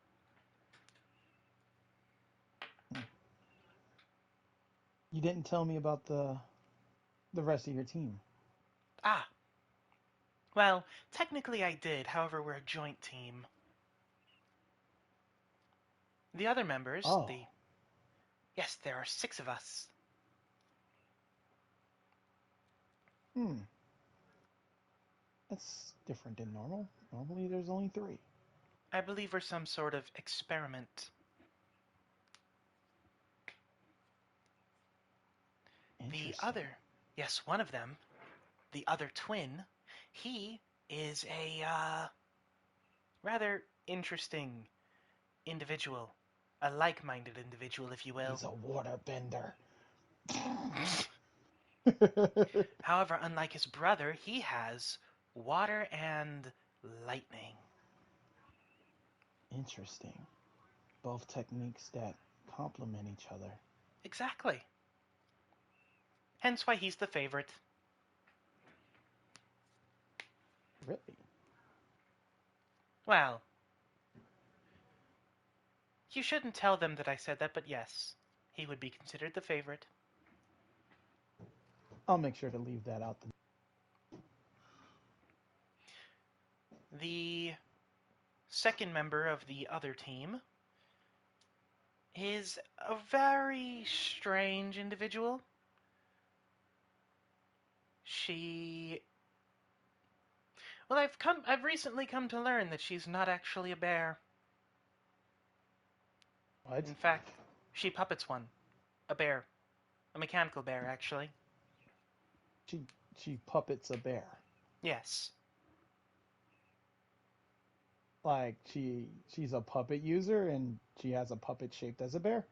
Hmm. You didn't tell me about the rest of your team. Ah, well, technically I did, however, we're a joint team. The other members, Oh, the. Yes, there are 6 of us. hmm. That's different than normal. Normally there's only three. I believe we're some sort of experiment. The Interesting. other, yes, one of them, the other twin, he is a rather interesting individual. A like-minded individual, if you will. He's a waterbender. However, unlike his brother, he has water and lightning. Interesting. Both techniques that complement each other. Exactly. Hence why he's the favorite. Really? Well, you shouldn't tell them that I said that, but yes, he would be considered the favorite. I'll make sure to leave that out. The second member of the other team is a very strange individual. She Well, I've recently come to learn that she's not actually a bear. What? In fact, she puppets one. A bear. A mechanical bear, actually. She she puppets a bear. Yes. Like she's a puppet user and she has a puppet shaped as a bear.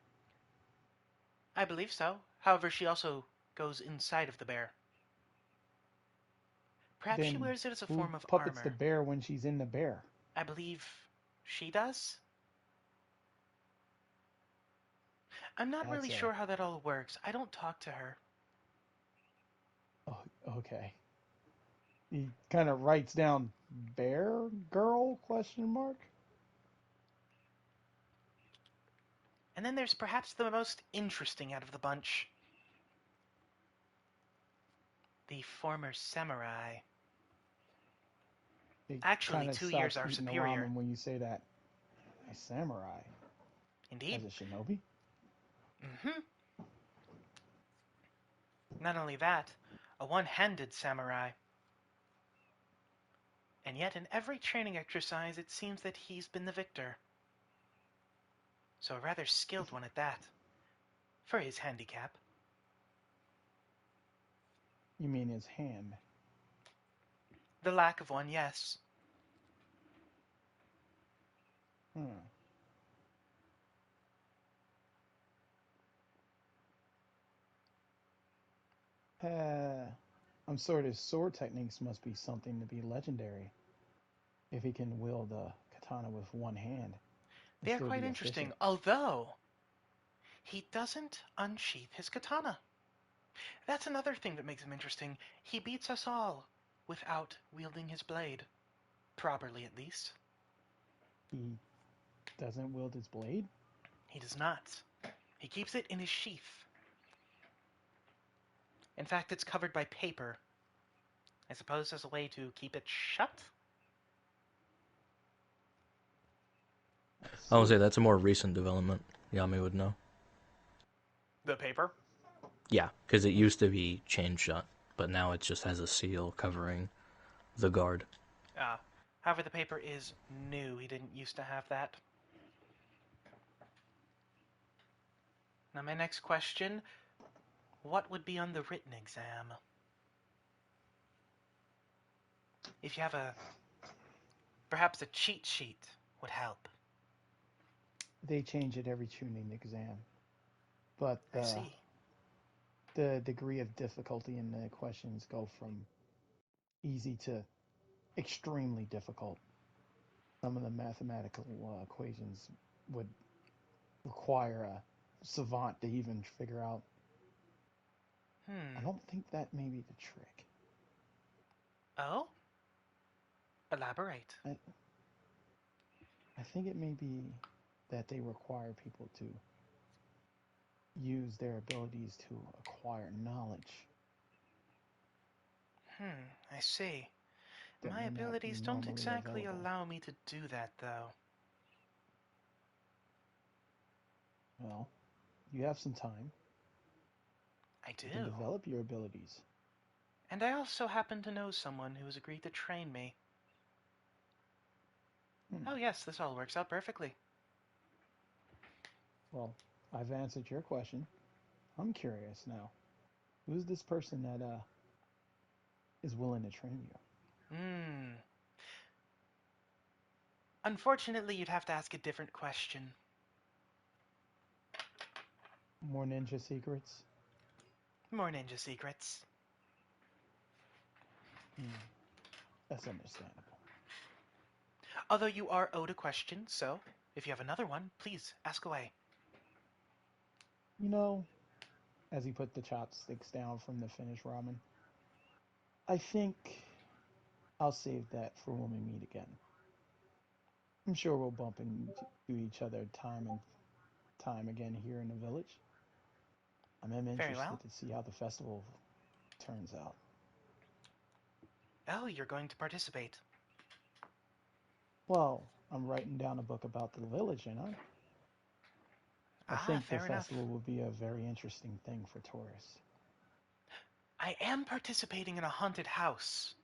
I believe so. However, she also goes inside of the bear. Perhaps she Then wears it as a who form of puppets the armor. bear when she's in the bear? I believe she does? I'm not really That's sure how that all works. I don't talk to her. oh, okay. He kind of writes down bear girl question mark. And then there's perhaps the most interesting out of the bunch. The former samurai. He Actually, kind of 2 years stops our eating the superior. ramen when you say that. A samurai as Indeed. a shinobi. Mm-hmm. Not only that, a one-handed samurai. And yet in every training exercise it seems that he's been the victor. So a rather skilled one at that, for his handicap. You mean his hand? The lack of one, yes. Hmm. I'm sure his sword techniques must be something to be legendary. If he can wield a katana with one hand and They are still quite be interesting, efficient. although he doesn't unsheath his katana. That's another thing that makes him interesting. He beats us all without wielding his blade. Properly, at least. He doesn't wield his blade? He does not. He keeps it in his sheath. In fact, it's covered by paper. I suppose as a way to keep it shut? I I would see. say that's a more recent development. Yami would know. The paper? Yeah, because it used to be chain shut, but now it just has a seal covering the guard. However, the paper is new. He didn't used to have that. Now, my next question, what would be on the written exam? If you have perhaps a cheat sheet would help. They change it every tuning exam, but I see. the degree of difficulty in the questions go from easy to extremely difficult. Some of the mathematical equations would require a savant to even figure out. I don't think that may be the trick. Oh? Elaborate. I think it may be that they require people to use their abilities to acquire knowledge I see. that My may not be abilities don't normally exactly available. allow me to do that, though. Well, you have some time. I You can do. develop your abilities. And I also happen to know someone who has agreed to train me. Hmm. Oh yes, this all works out perfectly. Well, I've answered your question. I'm curious now. Who's this person that is willing to train you? Hmm. Unfortunately, you'd have to ask a different question. More ninja secrets? More ninja secrets. Hmm. That's understandable. Although you are owed a question, so if you have another one, please ask away. You know, as he put the chopsticks down from the finished ramen, I think I'll save that for when we meet again. I'm sure we'll bump into each other time and time again here in the village. I'm Very well. interested to see how the festival turns out. Oh, you're going to participate. Well, I'm writing down a book about the village, you know? I Ah, think the fair enough. festival will be a very interesting thing for tourists. I am participating in a haunted house.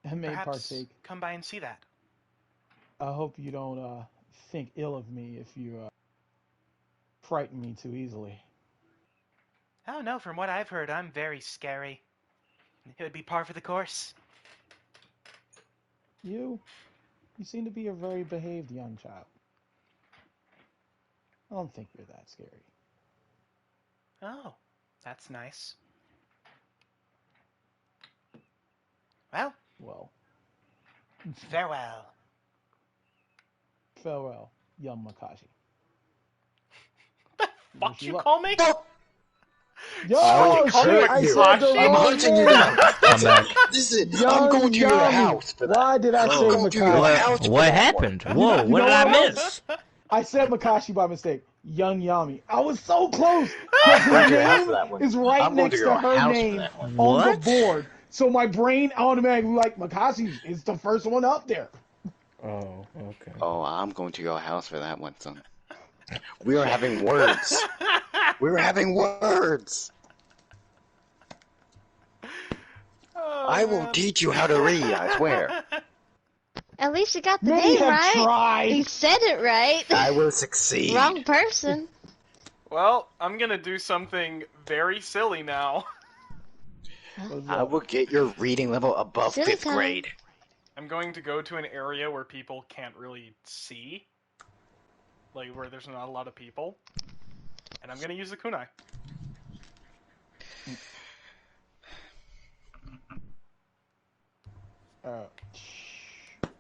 I may Perhaps partake. come by and see that. I hope you don't think ill of me if you frighten me too easily. Oh no, from what I've heard, I'm very scary. It would be par for the course. You, you seem to be a very behaved young child. I don't think you're that scary. Oh, that's nice. Well, Well, farewell. farewell, young Makashi. Wish Fuck you you luck. call me? Fuck! You I'll Yo, fucking call me shit! hurt I you. said the Makashi? I'm wrong hunting you down. name. I'm Listen, back. listen. I'm Young going to your Yami. house for that. Why did I say I'm Oh, going to your Makashi? house for what that one. happened? Whoa, You what know did I what? miss? I said Makashi by mistake. Young Yami. I was so close because I'm his going to your house for name that one. is right I'm going to next to your her house for name that one. on the What? board. So my brain automatically like Makashi is the first one up there. Oh, okay. Oh, I'm going to your house for that one, son. We are having words. We're having words. I will teach you how to read, I swear. At least you got the Many name have right. tried. You said it right. I will succeed. Wrong person. Well, I'm gonna do something very silly now. What's I up? will get your reading level above Silly 5th time. grade. I'm going to go to an area where people can't really see. Like, where there's not a lot of people. And I'm gonna use the kunai.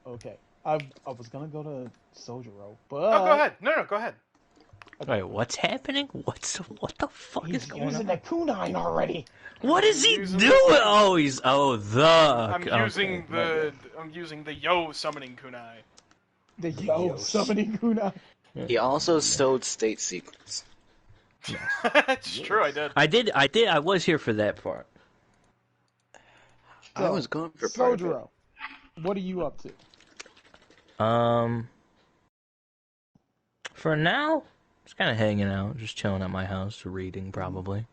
Okay. I was gonna go to Sojiro, but Oh, go ahead. No, go ahead. Wait, what's happening? What the fuck is he's going using on? the kunai already. What is he Using doing? the- Oh, he's the. I'm okay, using the yo summoning kunai. The yo summoning kunai. He also stowed state secrets. It's true, I did. I was here for that part. I was going for part of it. Sojiro, what are you up to? For now, just kind of hanging out, just chilling at my house, reading probably.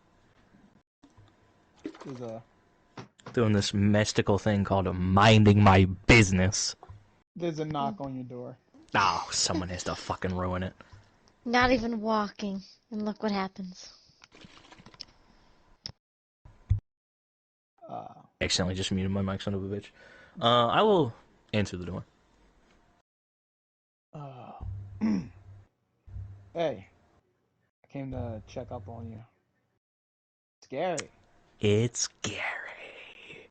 Doing this mystical thing called minding my business. There's a knock on your door. Oh, someone has to fucking ruin it. Not even walking. And look what happens. Accidentally just muted my mic, son of a bitch. I will answer the door. Hey, I came to check up on you. Scary. It's scary.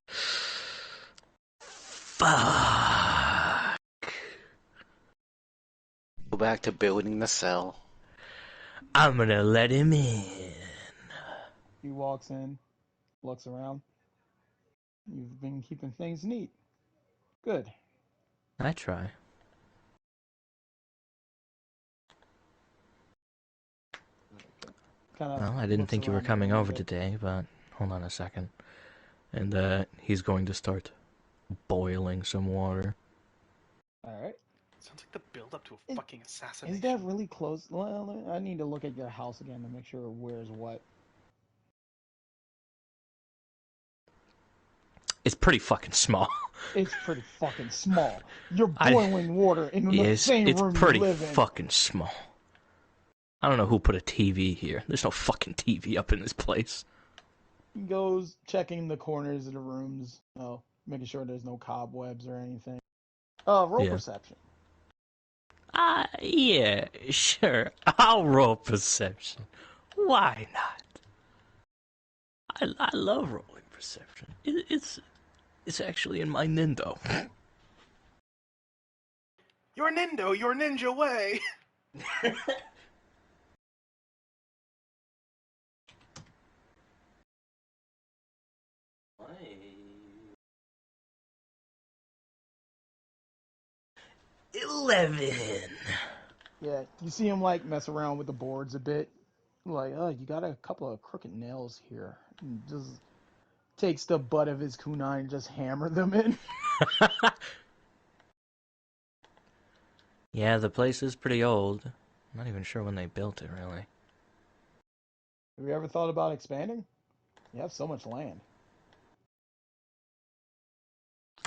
Fuck. Go back to building the cell. I'm gonna let him in. He walks in, looks around. You've been keeping things neat. Good. I try. Well, I didn't think you were coming over today, but hold on a second. And he's going to start boiling some water. Alright. Sounds like the build up to a fucking assassination. Is that really close? Well, I need to look at your house again to make sure where's what. It's pretty fucking small. It's pretty fucking small. You're boiling water in the same room you live in. It's pretty fucking small. I don't know who put a TV here. There's no fucking TV up in this place. He goes checking the corners of the rooms, making sure there's no cobwebs or anything. Roll perception. Yeah, sure. I'll roll perception. Why not? I love rolling perception. It's actually in my Nindo. Your Nindo, your ninja way. 11. Yeah, you see him like mess around with the boards a bit. Like, you got a couple of crooked nails here. And just takes the butt of his kunai and just hammer them in. Yeah, the place is pretty old. I'm not even sure when they built it, really. Have you ever thought about expanding? You have so much land.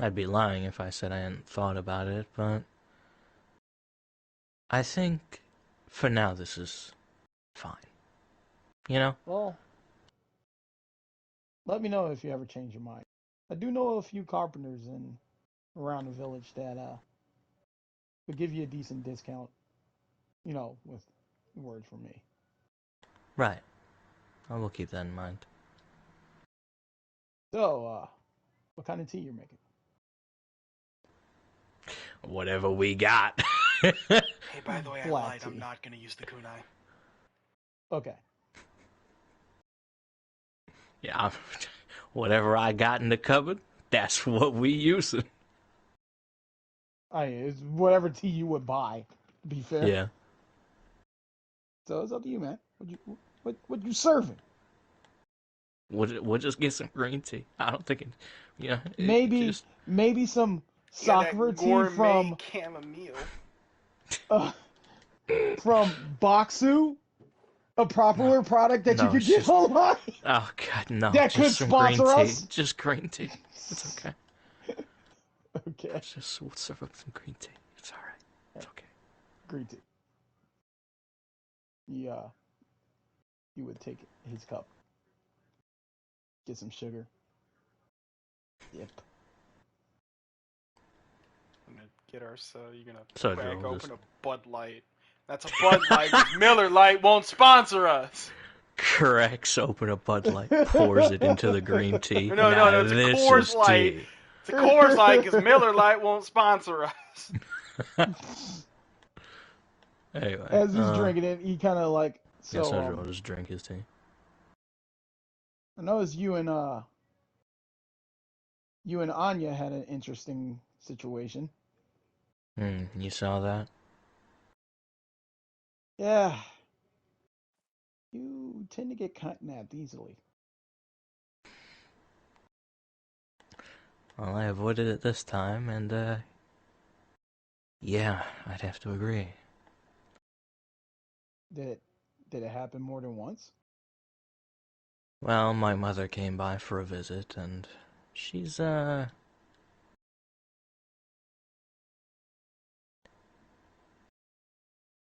I'd be lying if I said I hadn't thought about it, but I think for now this is fine. You know? Well, let me know if you ever change your mind. I do know a few carpenters around the village that would give you a decent discount, with word from me. Right. I will keep that in mind. So, what kind of tea you're making? Whatever we got. Hey, by the way, I Black lied. tea. I'm not gonna use the kunai. Okay. Yeah, whatever I got in the cupboard, that's what we using. It's whatever tea you would buy, to be fair. Yeah. So it's up to you, man. What you serving? We'll just get some green tea. I don't think Maybe some sakura tea from chamomile. from Baksu. A No, popular product that you no, could it's get just. online Oh God, no! that could Just some green sponsor tea. us. Just green tea. It's okay. Okay. Just we'll serve up some green tea. It's all right. It's okay. Green tea. Yeah, he would take his cup, get some sugar, dip. I'm gonna get our you're gonna So crack Joel open just a Bud Light. That's a Bud Light 'cause Miller Lite won't sponsor us. cracks open a Bud Light, pours it into the green tea. No, no, Now no. It's a this Coors is Light. tea. It's a Coors Light because Miller Lite won't sponsor us. Anyway, As he's drinking it, he kind of like yeah, so so. Joel just drink his tea. I noticed you and Anya had an interesting situation. You saw that? Yeah, you tend to get kidnapped easily. Well, I avoided it this time, and yeah, I'd have to agree. Did it did it happen more than once? Well, my mother came by for a visit, and she's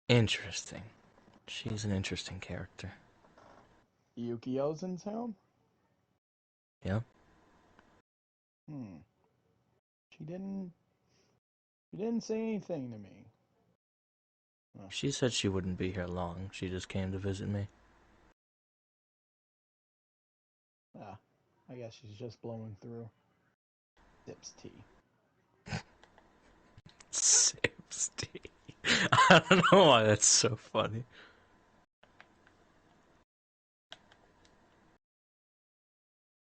interesting. She's an interesting character. Yukio's in town? Yeah? Hmm. She didn't she didn't say anything to me. Huh. She said she wouldn't be here long. She just came to visit me. Ah, I guess she's just blowing through. Sips tea. Sips tea. I don't know why that's so funny.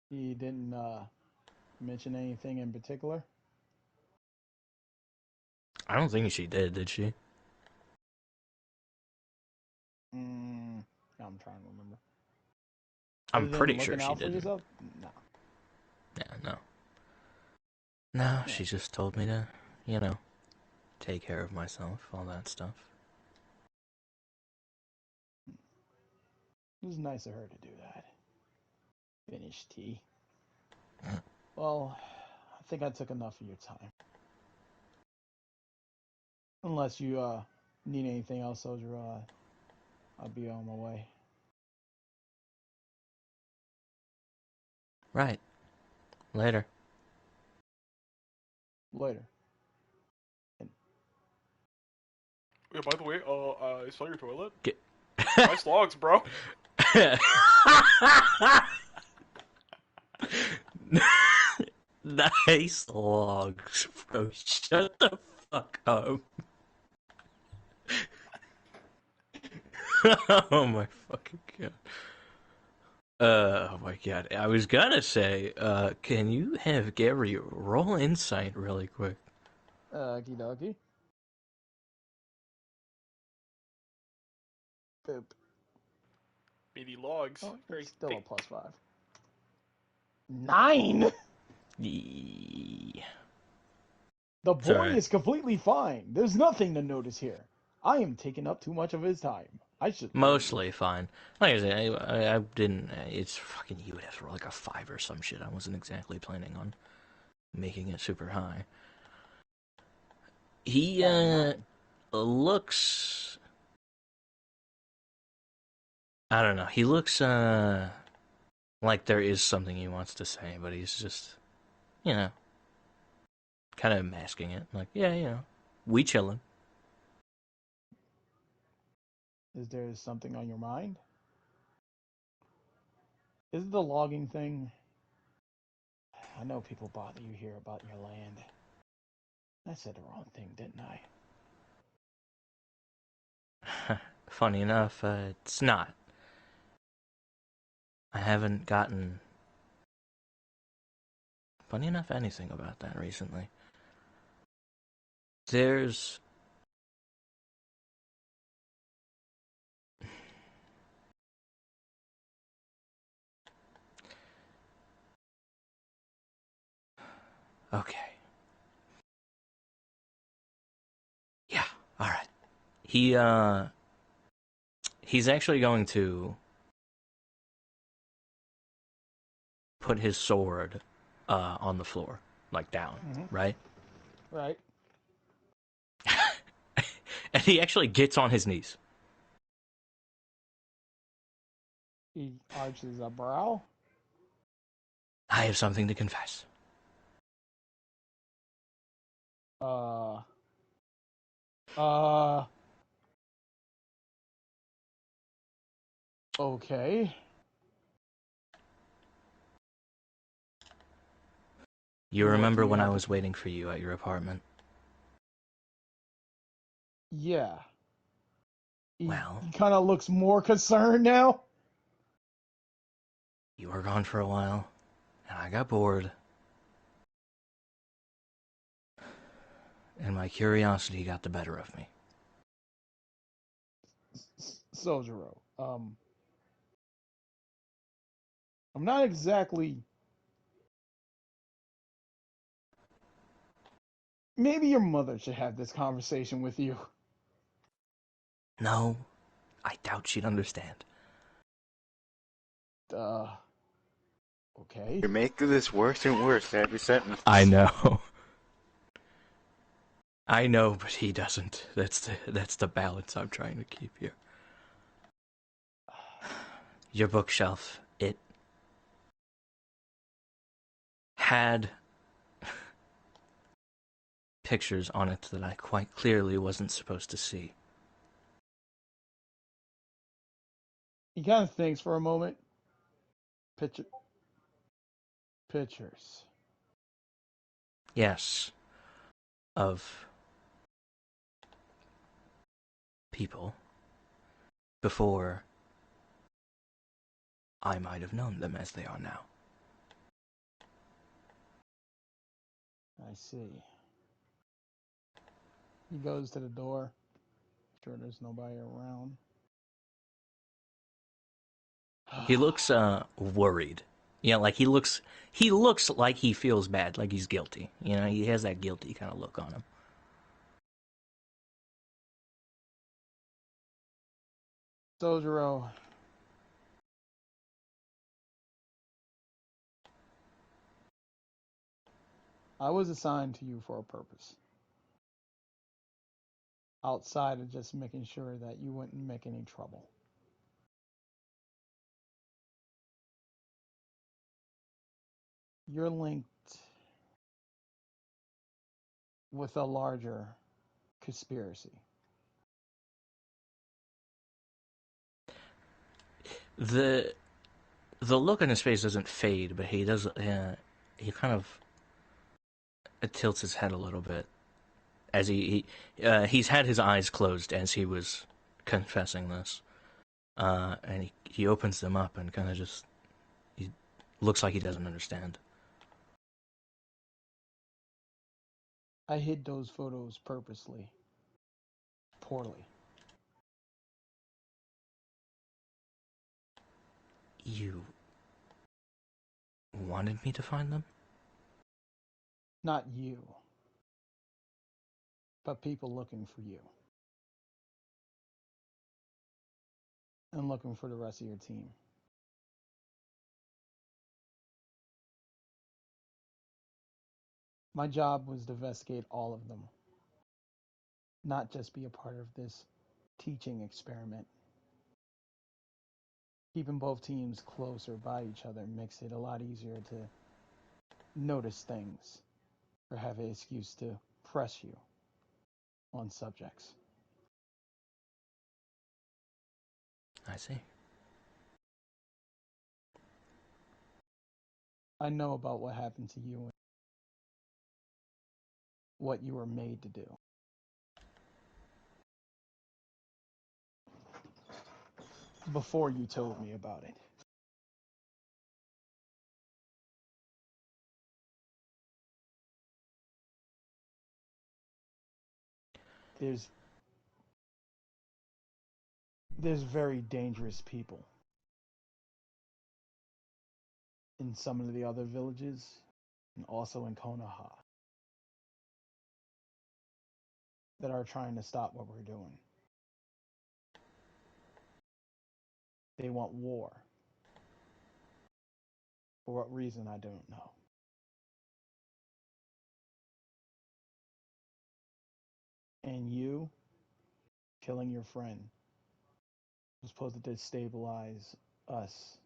He didn't mention anything in particular. I don't think she did she? Mm, I'm trying to remember. I'm Other than pretty sure looking she out for didn't. yourself? No. Yeah, no. No, Yeah. she just told me to, you know, take care of myself, all that stuff. It was nice of her to do that. Finish tea. Well, I think I took enough of your time. Unless you need anything else, soldier, I'll be on my way. Right. Later. Later. Yeah, by the way, I saw your toilet. Get... Nice logs, bro. Nice logs, bro. Shut the fuck up. Oh my fucking god. Oh my god. I was gonna say, can you have Gary roll insight really quick? Okie dokie. Boop. BD logs. Oh, Very it's still thick. a +5. 9? Yeah. The boy Sorry. is completely fine. There's nothing to notice here. I am taking up too much of his time. I should leave. Mostly fine. Like I said, I didn't. It's fucking. You would have to roll like a 5 or some shit. I wasn't exactly planning on making it super high. He looks. I don't know. He looks like there is something he wants to say, but he's just, you know, kind of masking it. Like, yeah, you know, we chillin'. Is there something on your mind? Is it the logging thing? I know people bother you here about your land. I said the wrong thing, didn't I? Funny enough, it's not. I haven't gotten, funny enough, anything about that recently. There's okay. Yeah, all right. He He's actually going to put his sword on the floor, like down, Mm-hmm. right? Right. And he actually gets on his knees. He arches a brow. I have something to confess. Uh. Uh. Okay. You What do remember you when I have was to? waiting for you at your apartment? Yeah. Well, He kind of looks more concerned now. you were gone for a while, and I got bored, and my curiosity got the better of me. Sojiro. I'm not exactly. Maybe your mother should have this conversation with you. No, I doubt she'd understand. Uh. Okay. You're making this worse and worse every sentence. I know. I know, but he doesn't. That's the balance I'm trying to keep here. Your bookshelf, it had pictures on it that I quite clearly wasn't supposed to see. He kind of thinks for a moment. Picture. Pictures. Yes, of people before I might have known them as they are now. I see. He goes to the door. Sure, there's nobody around. He looks worried. You know, like he looks like he feels bad, like he's guilty. You know, he has that guilty kind of look on him. Sojiro. I was assigned to you for a purpose. Outside of just making sure that you wouldn't make any trouble. You're linked with a larger conspiracy. The the look on his face doesn't fade, but he does. He kind of tilts his head a little bit as he's had his eyes closed as he was confessing this, and he opens them up and kind of just he looks like he doesn't understand. I hid those photos purposely. Poorly. You wanted me to find them? Not you, but people looking for you. And looking for the rest of your team. My job was to investigate all of them, not just be a part of this teaching experiment. Keeping both teams closer by each other makes it a lot easier to notice things or have an excuse to press you on subjects. I see. I know about what happened to you and what you were made to do. Before you told me about it. There's there's very dangerous people in some of the other villages and also in Konoha that are trying to stop what we're doing. They want war. For what reason, I don't know. And you killing your friend was supposed to destabilize us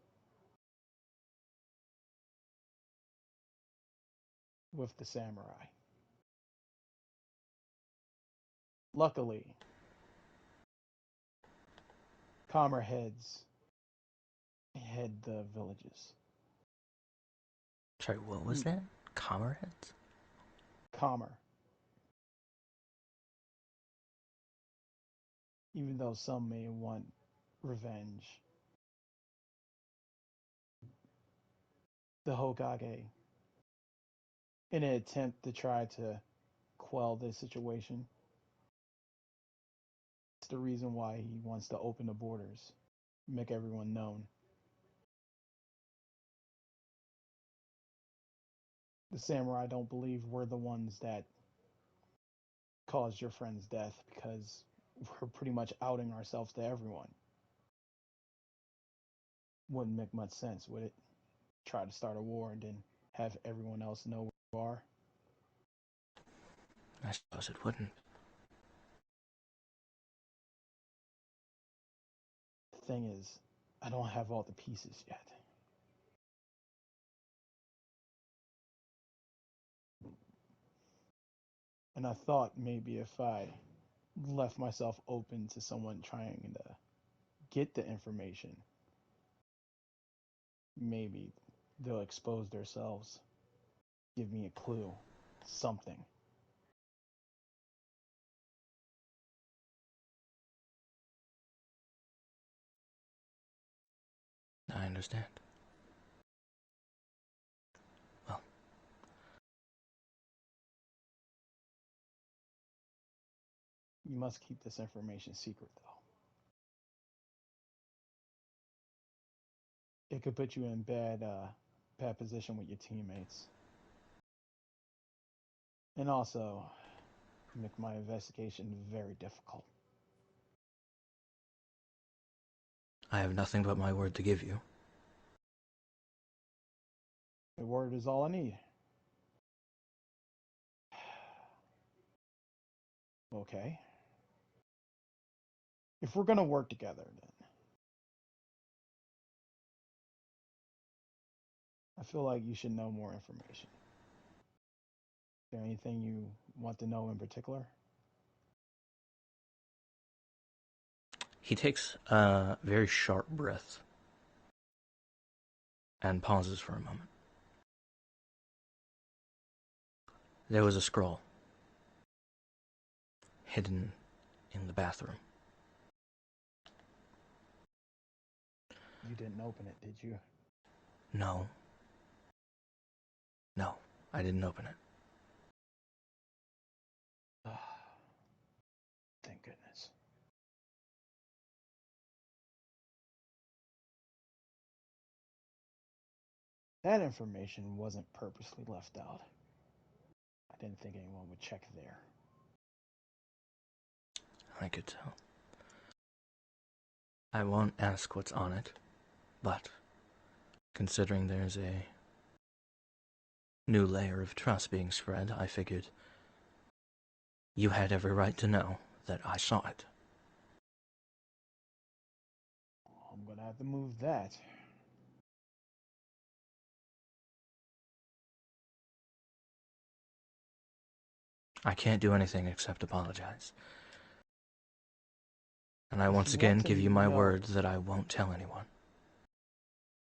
with the samurai. Luckily, calmer heads head the villages. Sorry, what was that? Comrades? Calmer. Even though some may want revenge, the Hokage, in an attempt to try to quell this situation, it's the reason why he wants to open the borders, make everyone known. The samurai don't believe we're the ones that caused your friend's death because we're pretty much outing ourselves to everyone. Wouldn't make much sense, would it? Try to start a war and then have everyone else know where you are. I suppose it wouldn't. The thing is, I don't have all the pieces yet. And I thought maybe if I left myself open to someone trying to get the information, maybe they'll expose themselves, give me a clue, something. I understand. Well, You must keep this information secret, though. It could put you in bad position with your teammates, and also make my investigation very difficult. I have nothing but my word to give you. The word is all I need. Okay. If we're gonna work together, then I feel like you should know more information. Is there anything you want to know in particular? He takes a very sharp breath and pauses for a moment. There was a scroll hidden in the bathroom. You didn't open it, did you? No. No, I didn't open it. Thank goodness. That information wasn't purposely left out. I didn't think anyone would check there. I could tell. I won't ask what's on it, but considering there's a new layer of trust being spread, I figured you had every right to know that I saw it. I'm gonna have to move that. I can't do anything except apologize. And I If once you again want to give you my know, word that I won't tell anyone.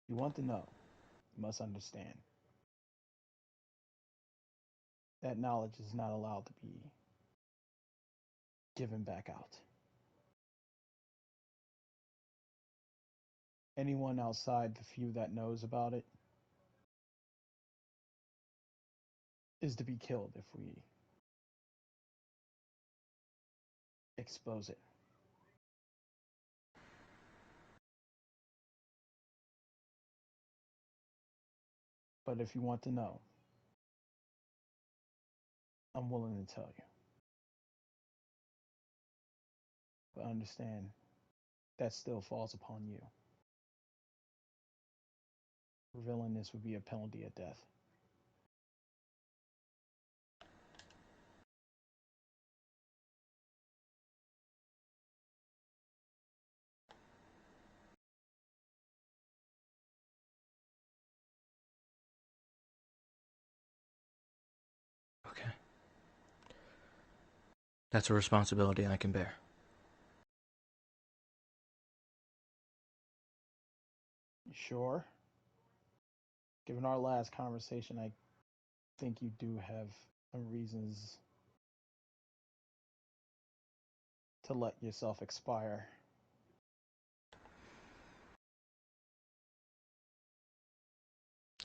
you want to know, you must understand. That knowledge is not allowed to be given back out. Anyone outside the few that knows about it is to be killed if we expose it. But if you want to know, I'm willing to tell you. But understand, that still falls upon you. Revealing this would be a penalty of death. Okay. That's a responsibility I can bear. Sure. Given our last conversation, I think you do have some reasons to let yourself expire.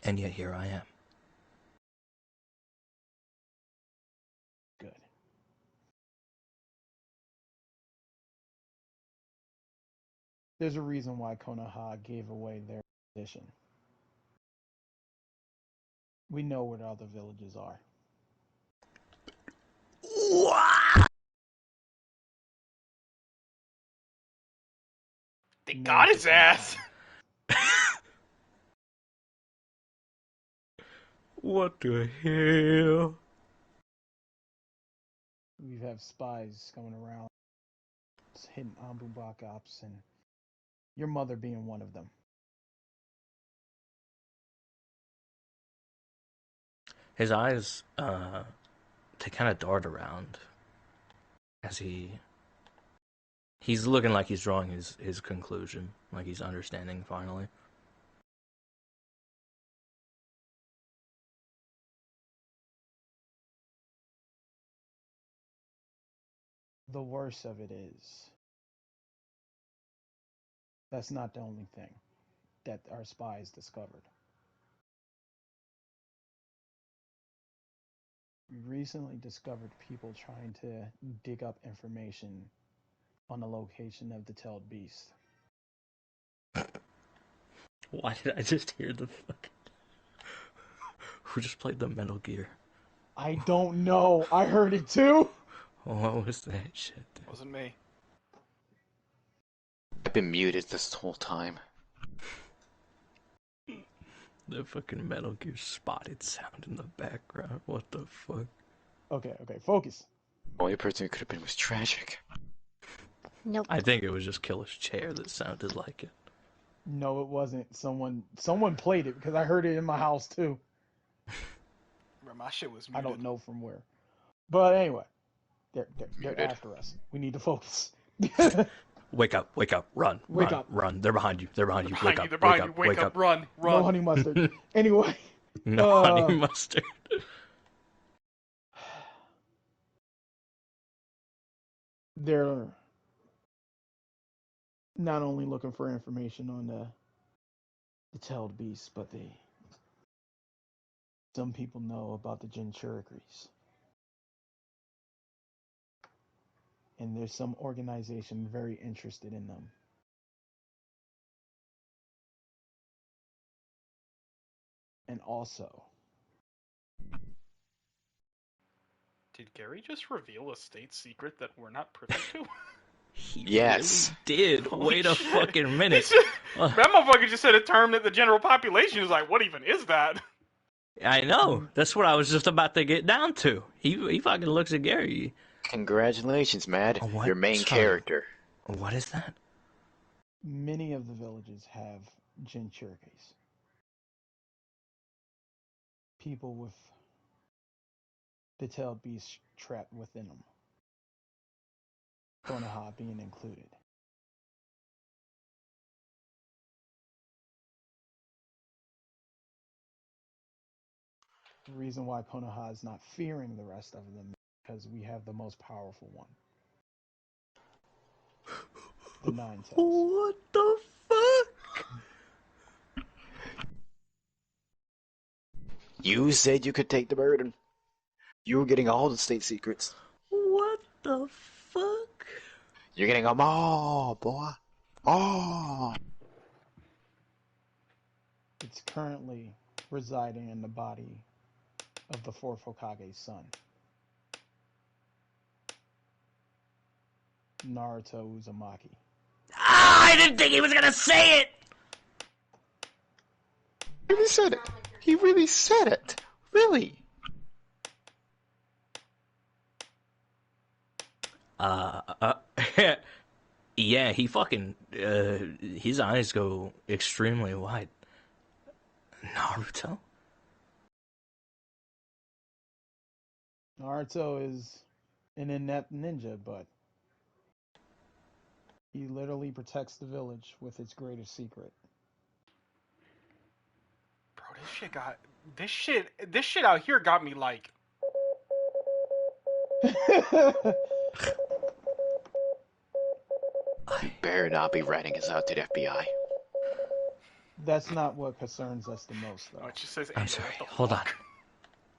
And yet here I am. Good. There's a reason why Konoha gave away their position. We know where the other villages are. They Named got his the ass. What the hell? We have spies coming around, hitting Ambubak ops, and your mother being one of them. His eyes, they kind of dart around as he's looking like he's drawing his conclusion, like he's understanding finally. The worst of it is, that's not the only thing that our spies discovered. We recently discovered people trying to dig up information on the location of the tailed beast. Why did I just hear the fucking... Who just played the Metal Gear? I don't know. I heard it too. What was that shit? Wasn't me. I've been muted this whole time. The fucking Metal Gear spotted sound in the background. What the fuck? Okay, focus. The only person it could have been was tragic. Nope. I think it was just Killer's chair that sounded like it. No, it wasn't. Someone played it because I heard it in my house too. Bro, my shit was I muted. don't know from where. But anyway, they're Muted. after us. We need to focus. Wake up, run, Wake run, up. run. They're behind you, They're wake behind up, you. They're behind you. wake up. Run. No honey mustard. Anyway, No honey mustard. they're not only looking for information on the tailed beast, but some people know about the Jinchurikis. And there's some organization very interested in them. And also, Did Gary just reveal a state secret that we're not privy to? He Yes. really did. Holy Wait a shit. fucking minute. That motherfucker just said a term that the general population is like, what even is that? I know. That's what I was just about to get down to. He fucking looks at Gary. Congratulations, Mad. What? Your main Sorry. character. What is that? many of the villages have Jinchurikis. People with the tailed beast trapped within them. Konoha being included. The reason why Konoha is not fearing the rest of them is because we have the most powerful one. The Nine Tails. What the fuck? You said you could take the burden. You were getting all the state secrets. What the fuck? You're getting them all, boy. All. It's currently residing in the body of the fourth Hokage's son, Naruto Uzumaki. Ah, I didn't think he was gonna say it! really said it. He really said it. Really. Uh, uh yeah, he fucking, his eyes go extremely wide. Naruto? Naruto is an inept ninja, but he literally protects the village with its greatest secret. Bro, this shit out here got me like, He better not be ratting us out to the FBI. That's not what concerns us the most, oh, though. it just says, I'm Aiden, sorry, what the hold on. fuck?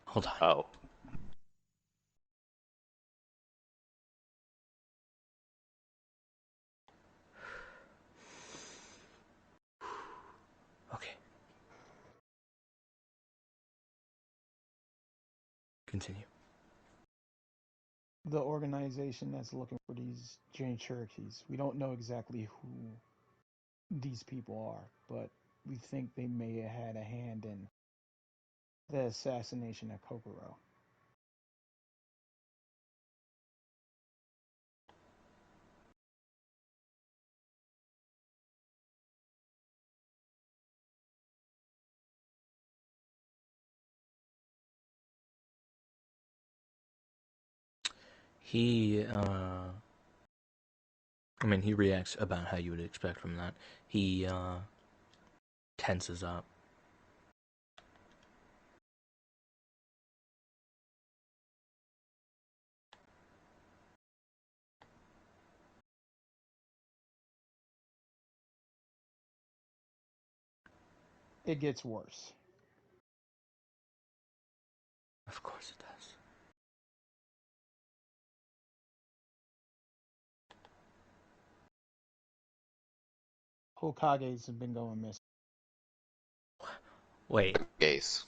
Hold on. Oh. Okay. Continue. The organization that's looking for these Jane Cherokees, we don't know exactly who these people are, but we think they may have had a hand in the assassination at Kokoro. He, I mean, he reacts about how you would expect from that. He, tenses up. It gets worse. Of course it does. Hokages have been going missing. Wait, Gaze.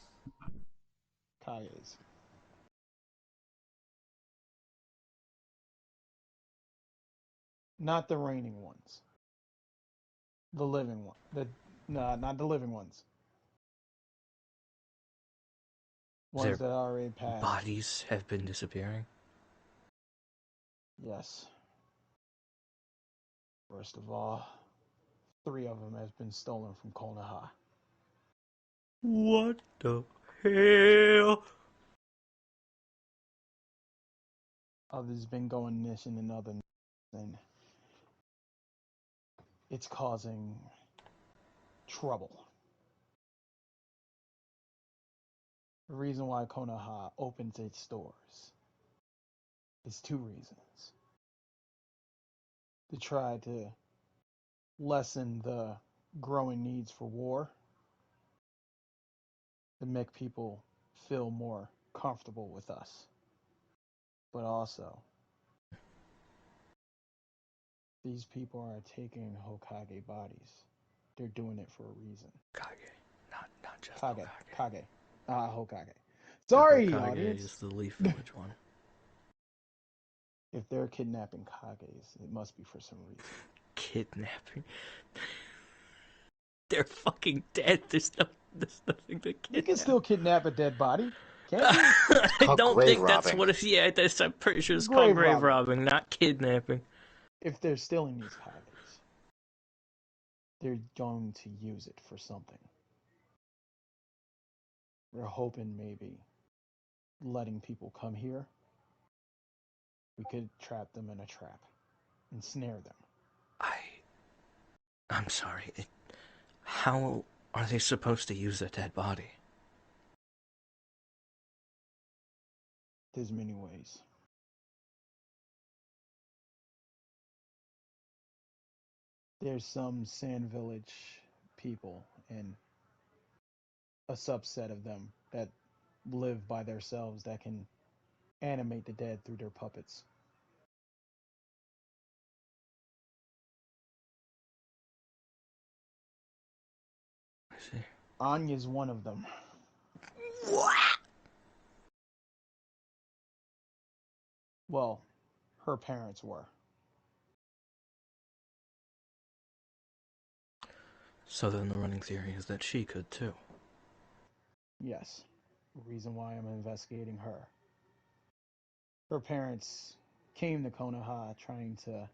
Kages. Not the reigning ones. The living one. No, not the living ones. Ones their that already passed. bodies have been disappearing? Yes. First of all, 3 of them has been stolen from Konoha. What the hell? Others been going missing and other, and it's causing trouble. The reason why Konoha opens its doors is 2 reasons. To try to lessen the growing needs for war, to make people feel more comfortable with us. But also, these people are taking Hokage bodies. They're doing it for a reason. Kage. Not just Kage. Hokage. Kage. Hokage. The Sorry, Hokage is audience. the Leaf Village one. If they're kidnapping Kages, it must be for some reason. Kidnapping. They're fucking dead. There's nothing to kidnap. You can still kidnap a dead body, can't you? I don't grave think that's robbing. what it's. Yeah, I'm pretty sure it's called Grave grave robbing. robbing, not kidnapping. If they're stealing these Kages, they're going to use it for something. We're hoping maybe letting people come here, we could trap them in a trap and snare them. I'm sorry. How are they supposed to use a dead body? There's many ways. There's some Sand Village people and a subset of them that live by themselves that can animate the dead through their puppets. I see. Anya's one of them. What? Well, her parents were. So then the running theory is that she could too. Yes. Reason why I'm investigating her. Her parents came to Konoha trying to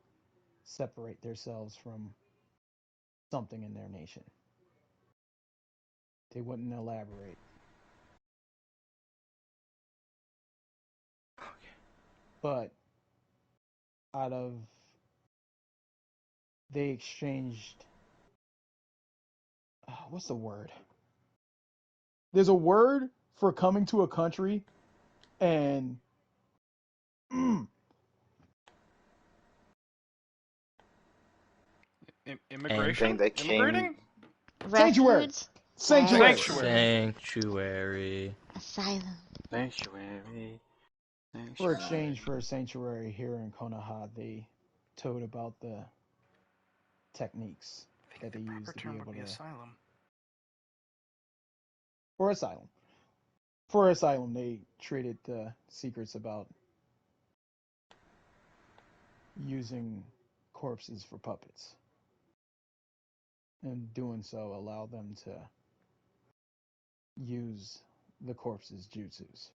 separate themselves from something in their nation. They wouldn't elaborate. But out of they exchanged what's the word? There's a word for coming to a country and And Thing Immigration? that came. Immigrating? sanctuary. Refuge, Sanctuary. Sanctuary. sanctuary. asylum. Sanctuary. For Sanctuary. exchange for a sanctuary here in Konoha, they told about the techniques I think that the they use proper to be term would able be to asylum. for asylum. For asylum, they traded the secrets about using corpses for puppets, and doing so allowed them to use the corpses' jutsus.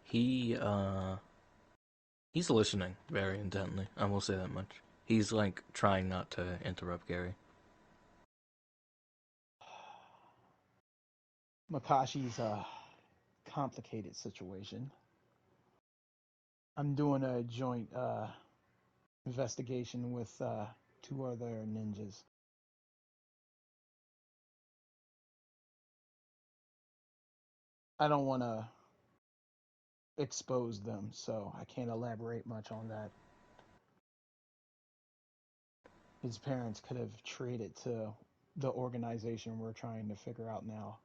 He he's listening very intently. I will say that much. He's like trying not to interrupt Gary. Makashi's a complicated situation. I'm doing a joint investigation with two other ninjas. I don't want to expose them, so I can't elaborate much on that. His parents could have traded to the organization we're trying to figure out now.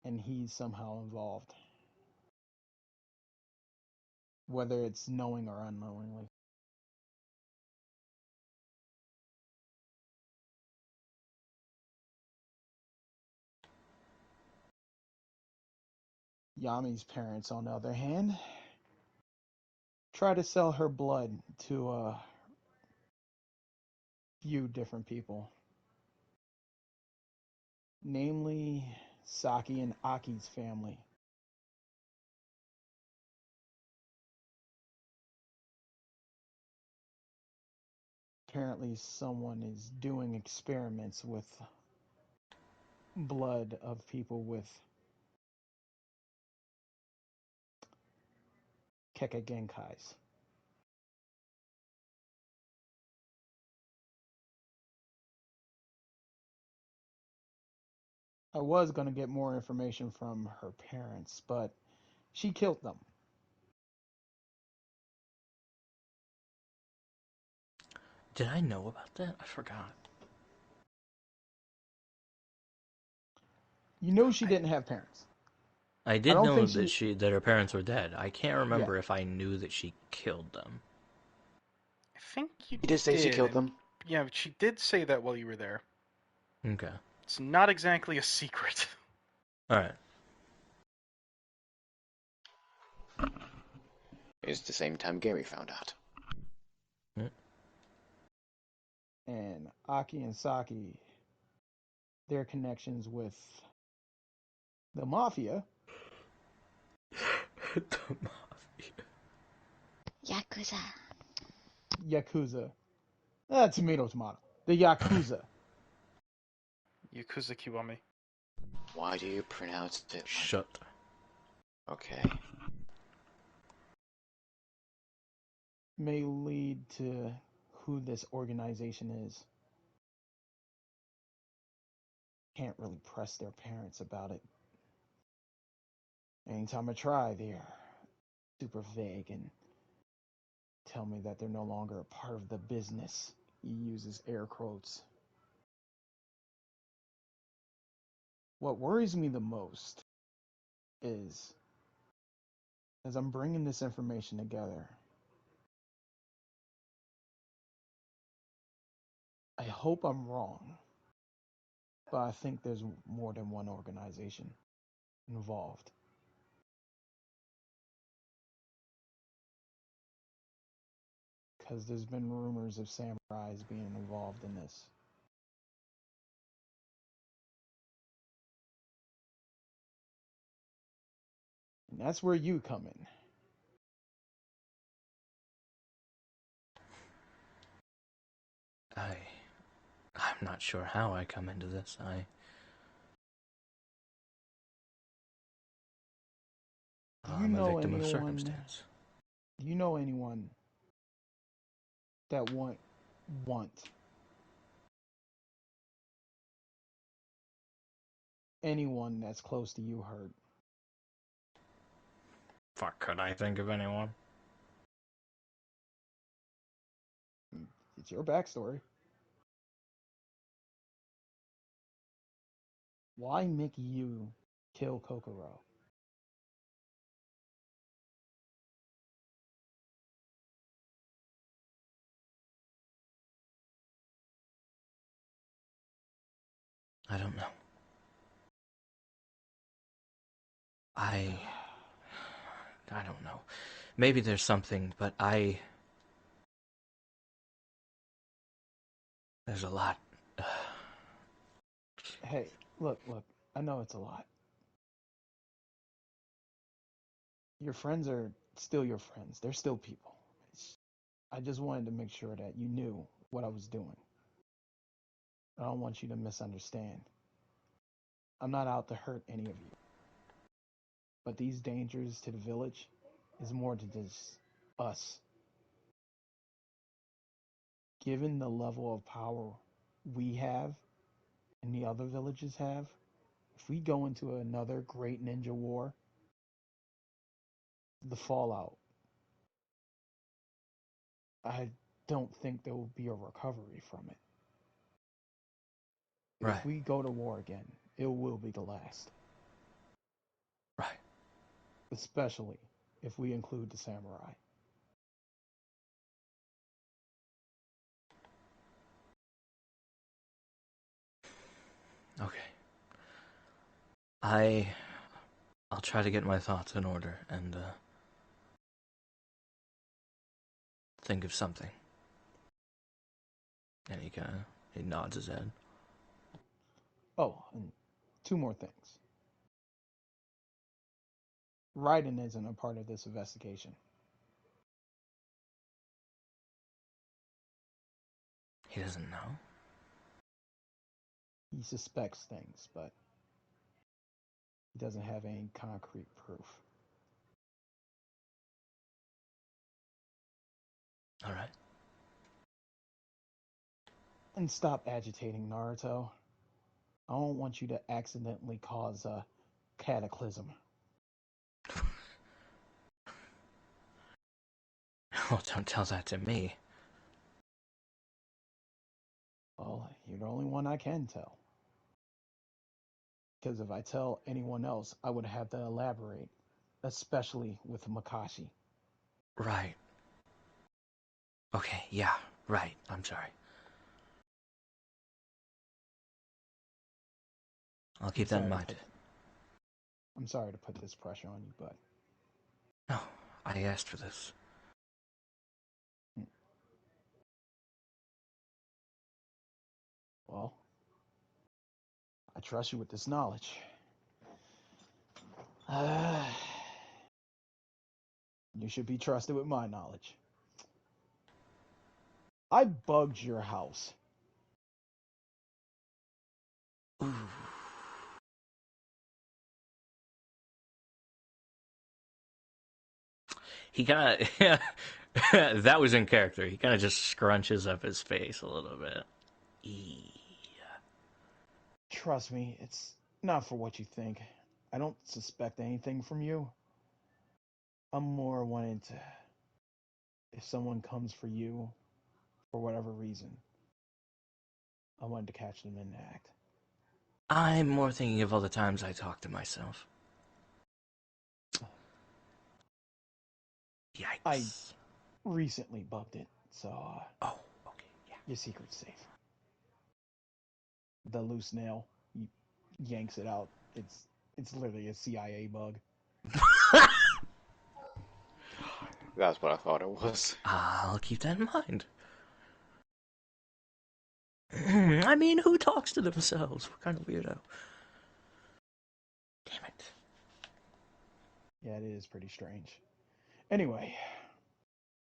And he's somehow involved, whether it's knowing or unknowingly. Yami's parents, on the other hand, try to sell her blood to a few different people, namely Saki and Aki's family. Apparently, someone is doing experiments with blood of people with Keke Genkais. I was going to get more information from her parents, but she killed them. Did I know about that? I forgot. You know she I didn't have parents. I I did don't know think that she. her parents were dead. I can't Yeah. remember if I knew that she killed them. I think you He did say she did, killed and them. yeah, she did say that while you were there. Okay. It's not exactly a secret. All right. It's the same time Gary found out. Mm. And Aki and Saki, their connections with the mafia, The mafia. Yakuza. Yakuza. Tomato, tomato. The Yakuza. Yakuza Kiwami. Why do you pronounce it like? Shut. Okay. May lead to who this organization is. Can't really press their parents about it. Anytime I try, they're super vague and tell me that they're no longer a part of the business. He uses air quotes. What worries me the most is as I'm bringing this information together, I hope I'm wrong, but I think there's more than one organization. involved. Because there's been rumors of samurais being involved in this. And that's where you come in. I'm not sure how I come into this. Do you I'm a know victim of anyone? circumstance. Do you know anyone that want anyone that's close to you hurt? Fuck, could I think of anyone? It's your backstory. Why make you kill Kokoro? I don't know. I don't know. Maybe there's something, but there's a lot. Hey, look. I know it's a lot. Your friends are still your friends. They're still people. I just wanted to make sure that you knew what I was doing. I don't want you to misunderstand. I'm not out to hurt any of you. But these dangers to the village is more than just us. Given the level of power we have and the other villages have, if we go into another great ninja war, the fallout, I don't think there will be a recovery from it. If Right, we go to war again, it will be the last, right. especially if we include the samurai. Okay. I I'll try to get my thoughts in order and think of something. And he nods his head. Oh, and two more things. Raiden isn't a part of this investigation. He doesn't know. He suspects things, but he doesn't have any concrete proof. All right. And stop agitating, Naruto. I don't want you to accidentally cause a cataclysm. Oh, don't tell that to me. Well, you're the only one I can tell. Because if I tell anyone else, I would have to elaborate, especially with Makashi. Right. Okay, yeah, right. I'm sorry. I'll I'm keep that in sorry to mind. put I'm sorry to put this pressure on you, but No, I asked for this. well, I trust you with this knowledge. Uh, you should be trusted with my knowledge. I bugged your house. Ooh. He kind of that was in character. He kind of just scrunches up his face a little bit. Trust me, it's not for what you think. I don't suspect anything from you. I'm more wanting to, if someone comes for you for whatever reason, I wanted to catch them in the act. I'm more thinking of all the times I talk to myself. I Yikes. recently bugged it, so Oh, okay, yeah. your secret's safe. The loose nail, he yanks it out. It's literally a CIA bug. That's what I thought it was. I'll keep that in mind. I mean, who talks to themselves? What kind of weirdo? Damn it. Yeah, it is pretty strange. Anyway,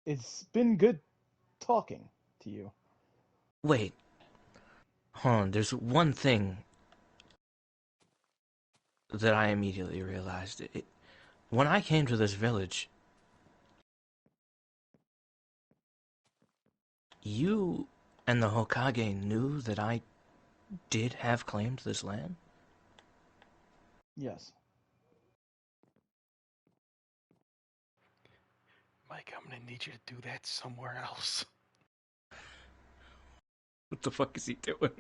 it's been good talking to you. Wait. Hold on, there's one thing that I immediately realized. When I came to this village, you and the Hokage knew that I did have claim to this land? Yes. Mike, I'm gonna need you to do that somewhere else. What the fuck is he doing?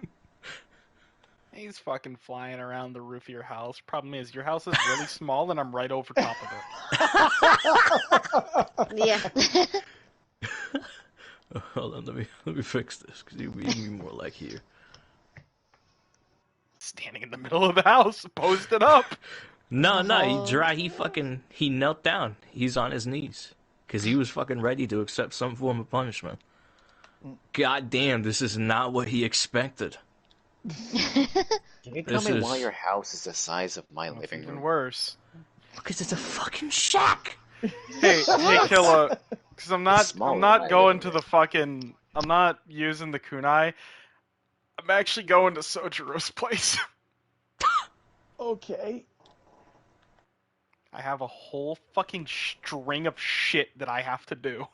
He's fucking flying around the roof of your house. Problem is, your house is really small, and I'm right over top of it. Yeah. Hold on, let me fix this, because you be more like here. Standing in the middle of the house, posted up. No, Oh. he knelt down. He's on his knees. Because he was fucking ready to accept some form of punishment. God damn, this is not what he expected. Can you tell This me why is... your house is the size of my That's living even room? worse. Because it's a fucking shack! Hey, Killa, because I'm not smaller than my going living to room. the fucking, I'm not using the kunai. I'm actually going to Sojiro's place. Okay. I have a whole fucking string of shit that I have to do.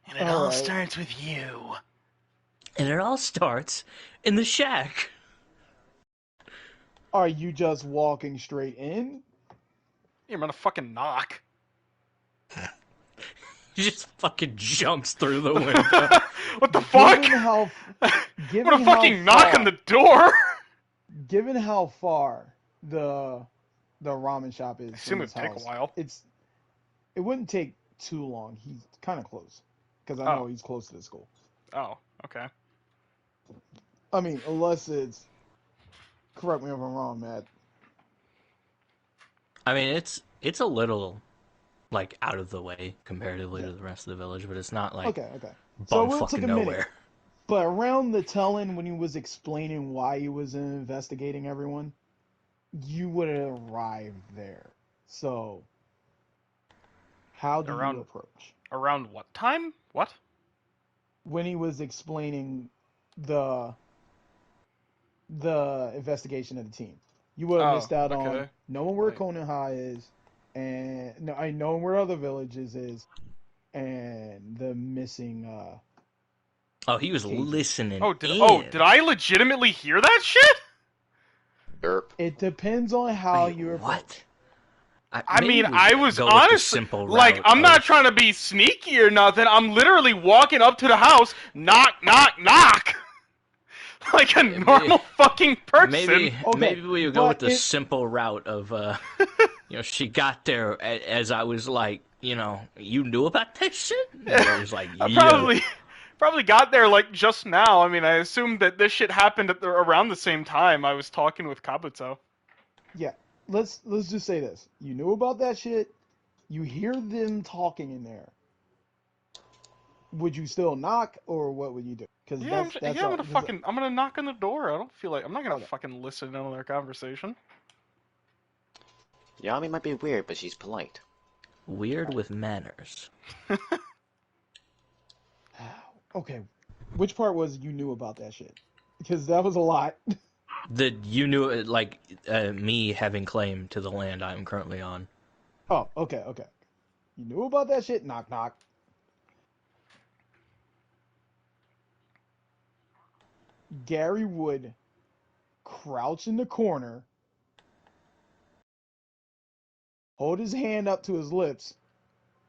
And it all Alright. starts with you. And it all starts in the shack. Are you just walking straight in? You're gonna fucking knock. He just fucking jumps through the window. What the fuck? Given how, I'm given gonna how fucking knock on far- the door. given how far the ramen shop is I from assume his it'd take a house, while. it wouldn't take too long. He's kind of close, because I Oh. know he's close to the school. Oh, okay. I mean, unless it's, correct me if I'm wrong, Matt. I mean, it's a little, like, out of the way comparatively Yeah. to the rest of the village, but it's not, like, Okay. So it will take fucking a nowhere. minute. But around the telling, when he was explaining why he was investigating everyone, you would have arrived there. So, how do you approach? Around what time? What? When he was explaining the investigation of the team, you would have Oh, missed out on okay. knowing where Like- Konoha is, and no, I know where other villages is, and the missing. Oh, he was Cages. listening did I legitimately hear that shit? Derp. It depends on how Wait, you approach. what? I Maybe mean, we I was go with the honestly simple like, route I'm not of- trying to be sneaky or nothing. I'm literally walking up to the house, knock, knock, knock, like a normal fucking person. Maybe Okay, maybe we would go with but the simple route of she got there as I was like, you knew about that shit? And I was like, I yeah. probably got there like just now. I mean, I assumed that this shit happened around the same time I was talking with Kabuto. Yeah, let's just say this: you knew about that shit. You hear them talking in there. Would you still knock, or what would you do? Because Yeah, that's I'm all. gonna fucking, I'm gonna knock on the door. I don't feel like I'm not gonna Okay. fucking listen in on their conversation. Yami might be weird, but she's polite. Weird with manners. Okay, which part was you knew about that shit? Because that was a lot. That you knew it, like me having claim to the land I'm currently on. Oh, okay. You knew about that shit. Knock knock. Gary would crouch in the corner, hold his hand up to his lips,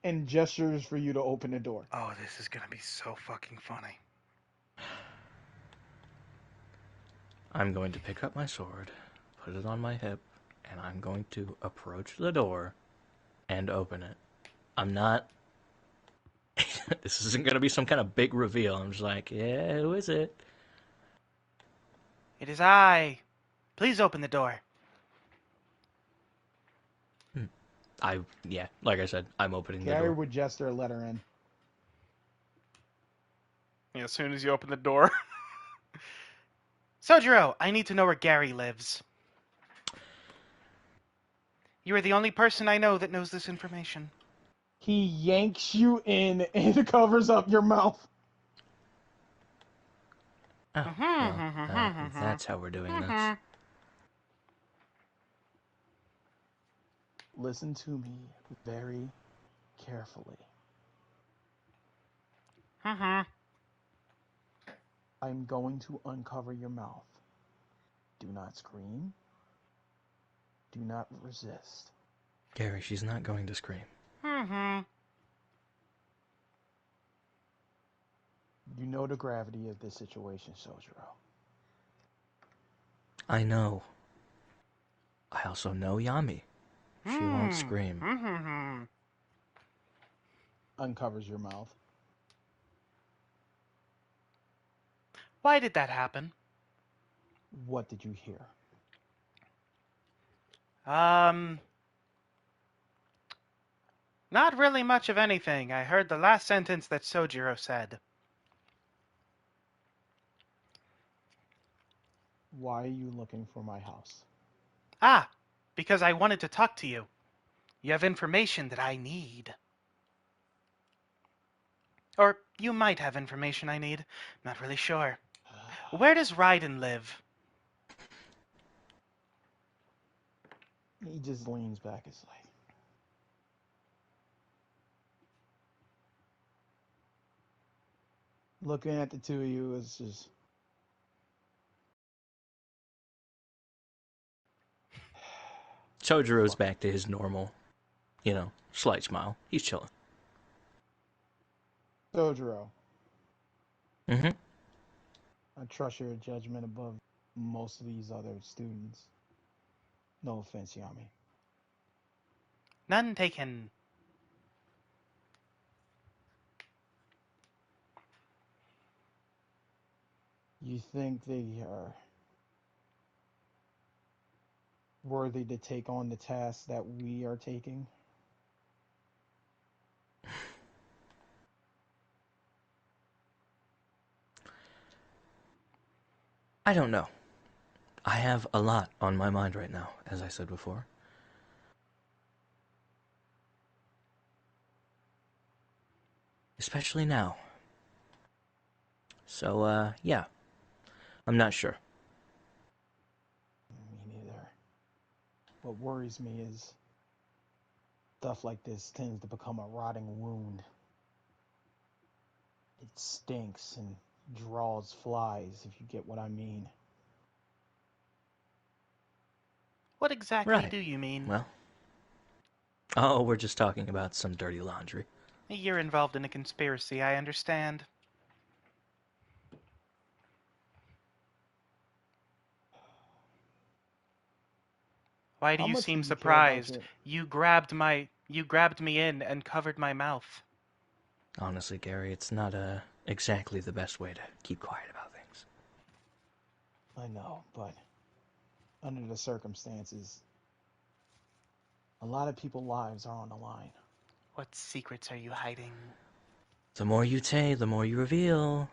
and gestures for you to open the door. Oh, this is gonna be so fucking funny. I'm going to pick up my sword, put it on my hip, and I'm going to approach the door and open it. I'm not... This isn't going to be some kind of big reveal. I'm just like, yeah, who is it? It is I. Please open the door. Yeah, like I said, I'm opening the Gary door. would gesture, let her in. As soon as you open the door. Sojiro, I need to know where Gary lives. You are the only person I know that knows this information. He yanks you in and covers up your mouth. Oh, well, that's how we're doing this. Listen to me very carefully. I'm going to uncover your mouth. Do not scream. Do not resist. Gary, she's not going to scream. You know the gravity of this situation, Sojiro. I know. I also know Yami. She won't scream. Uncovers your mouth. Why did that happen? What did you hear? Not really much of anything. I heard the last sentence that Sojiro said. Why are you looking for my house? Ah, because I wanted to talk to you. You have information that I need. Or you might have information I need. Not really sure. Where does Raiden live? He just leans back. It's like, looking at the two of you is just. Chojiro's Fuck. back to his normal, slight smile. He's chilling. Sojiro, Mm-hmm. I trust your judgment above most of these other students. No offense, Yami. None taken. You think they are worthy to take on the task that we are taking? I don't know. I have a lot on my mind right now, as I said before. Especially now. So, yeah. I'm not sure. Me neither. What worries me is stuff like this tends to become a rotting wound. It stinks and draws flies, if you get what I mean. What exactly Right. do you mean? Well. Oh, we're just talking about some dirty laundry. You're involved in a conspiracy, I understand. Why do How you much do seem you care about surprised? your... You grabbed me in and covered my mouth. Honestly, Gary, it's not exactly the best way to keep quiet about things. I know, but under the circumstances, a lot of people's lives are on the line. What secrets are you hiding? The more you say, the more you reveal.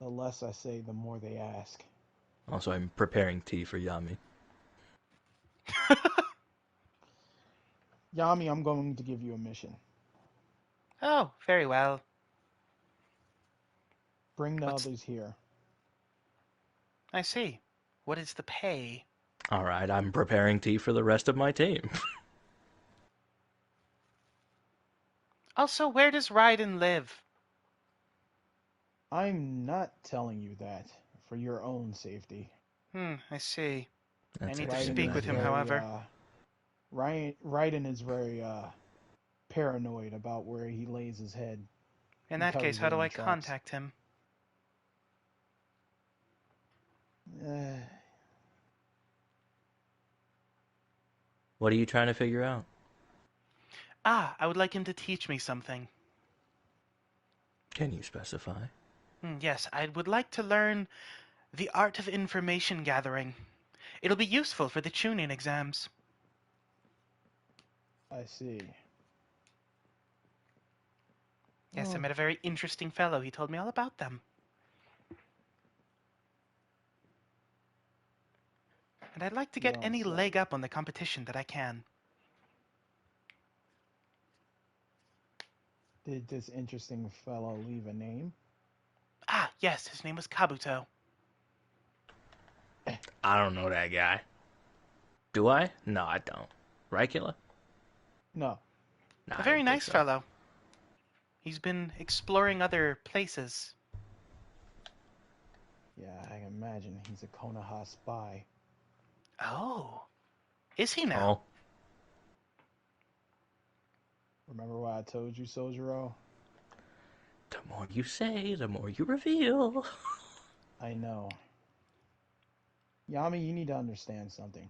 The less I say, the more they ask. Also, I'm preparing tea for Yami. Yami, I'm going to give you a mission. Oh, very well. Bring the What's... others here. I see. What is the pay? Alright, I'm preparing tea for the rest of my team. Also, where does Raiden live? I'm not telling you that for your own safety. I see. I That's need to actually a Raiden good speak is with him, idea. very, however. Raiden is very, paranoid about where he lays his head. In He that case, covers how it do in I tracks. contact him? Uh, What are you trying to figure out? Ah, I would like him to teach me something. Can you specify? Yes, I would like to learn the art of information gathering. It'll be useful for the tune-in exams. I see. Yes, I Oh, met a very interesting fellow. He told me all about them. And I'd like to you get don't any say. leg up on the competition that I can. Did this interesting fellow leave a name? Ah, yes, his name was Kabuto. I don't know that guy. Do I? No, I don't. Right, Killa? No. No, A I very didn't think nice so. fellow. He's been exploring other places. Yeah, I can imagine he's a Konoha spy. Oh, is he now? Oh, Remember what I told you, Sojiro? the more you say, the more you reveal. I know. Yami, you need to understand something.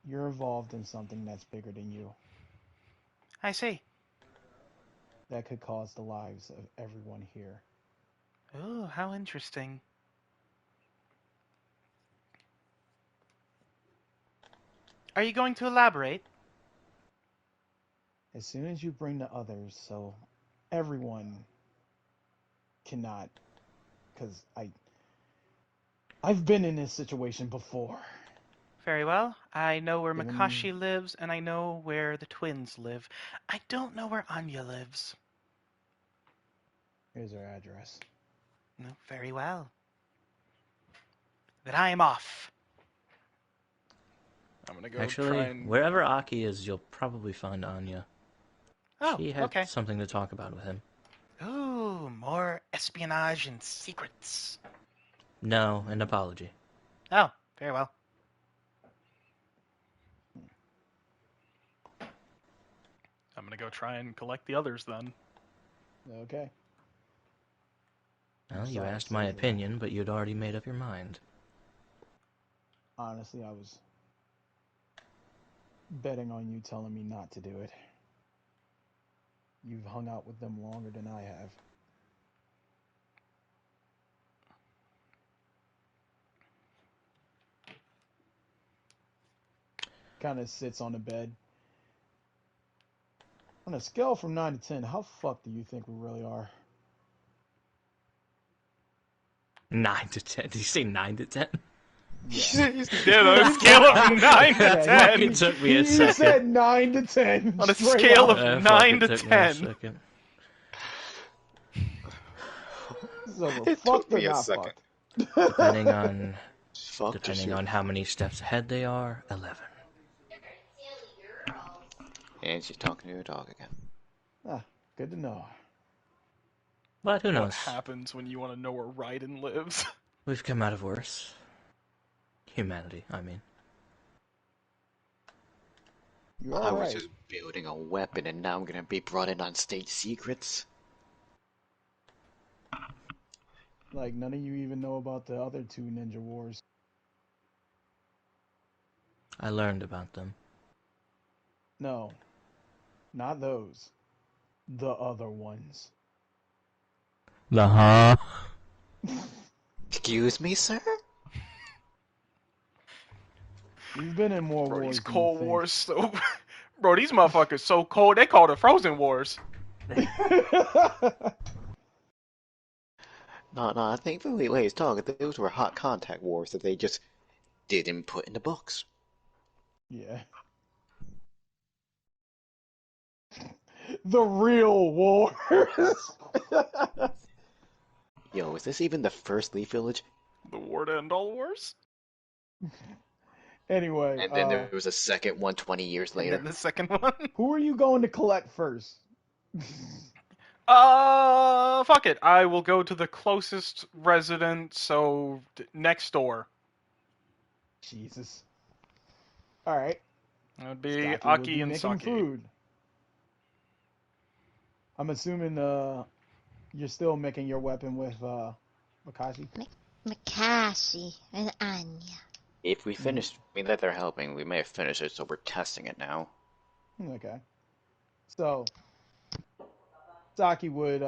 You're involved in something that's bigger than you. I see. That could cause the lives of everyone here. Oh, how interesting. Are you going to elaborate? As soon as you bring the others, so everyone cannot, because I've been in this situation before. Very well. I know where Given Makashi lives, and I know where the twins live. I don't know where Anya lives. here's her address. No, very well. Then I am off. I'm gonna go try Actually, and... wherever Aki is, you'll probably find Anya. Oh, She had okay. something to talk about with him. Ooh, more espionage and secrets. No, an apology. Oh, very well. I'm gonna go try and collect the others then. Okay. I'm Well, you sorry, asked my Sojiro. opinion, but you'd already made up your mind. Honestly, I was betting on you telling me not to do it. You've hung out with them longer than I have. Kind of sits on the bed. On a scale from 9 to 10, how fucked do you think we really are? 9 to 10. Did you say 9 to 10? Yeah. He's dead on a scale of 9 to Yeah, 10. It took me a he second. said 9 to 10. On a Straight scale up. of Fuck, 9 it to took me a 10. second. So we're It took fucked or me a not second. fucked? Depending on Fucked or depending super on how fucked. many steps ahead they are, 11. And she's talking to her dog again. Ah, good to know. But who What knows? happens when you want to know where Raiden lives? We've come out of worse. Humanity, I mean. You're I was alright. just building a weapon and now I'm gonna be brought in on state secrets? Like, none of you even know about the other two Ninja Wars. I learned about them. No, not those. The other ones. The Excuse me, sir? You've been in more Bro, these wars than you Cold think. Wars so... Bro, these motherfuckers so cold, they call it Frozen Wars. No, I think the way he's talking, those were hot contact wars that they just didn't put in the books. Yeah. The real wars. Yo, is this even the first Leaf Village? The war to end all wars? Anyway, And then there was a second one 20 years And then later. the second one? who are you going to collect first? Fuck it. I will go to the closest resident, so next door. Jesus. Alright. That would be Stocky would Aki be and making Saki. food. I'm assuming you're still making your weapon with Makashi. Makashi and Anya. If we finished, I mean that they're helping, we may have finished it, so we're testing it now. Okay. So Saki would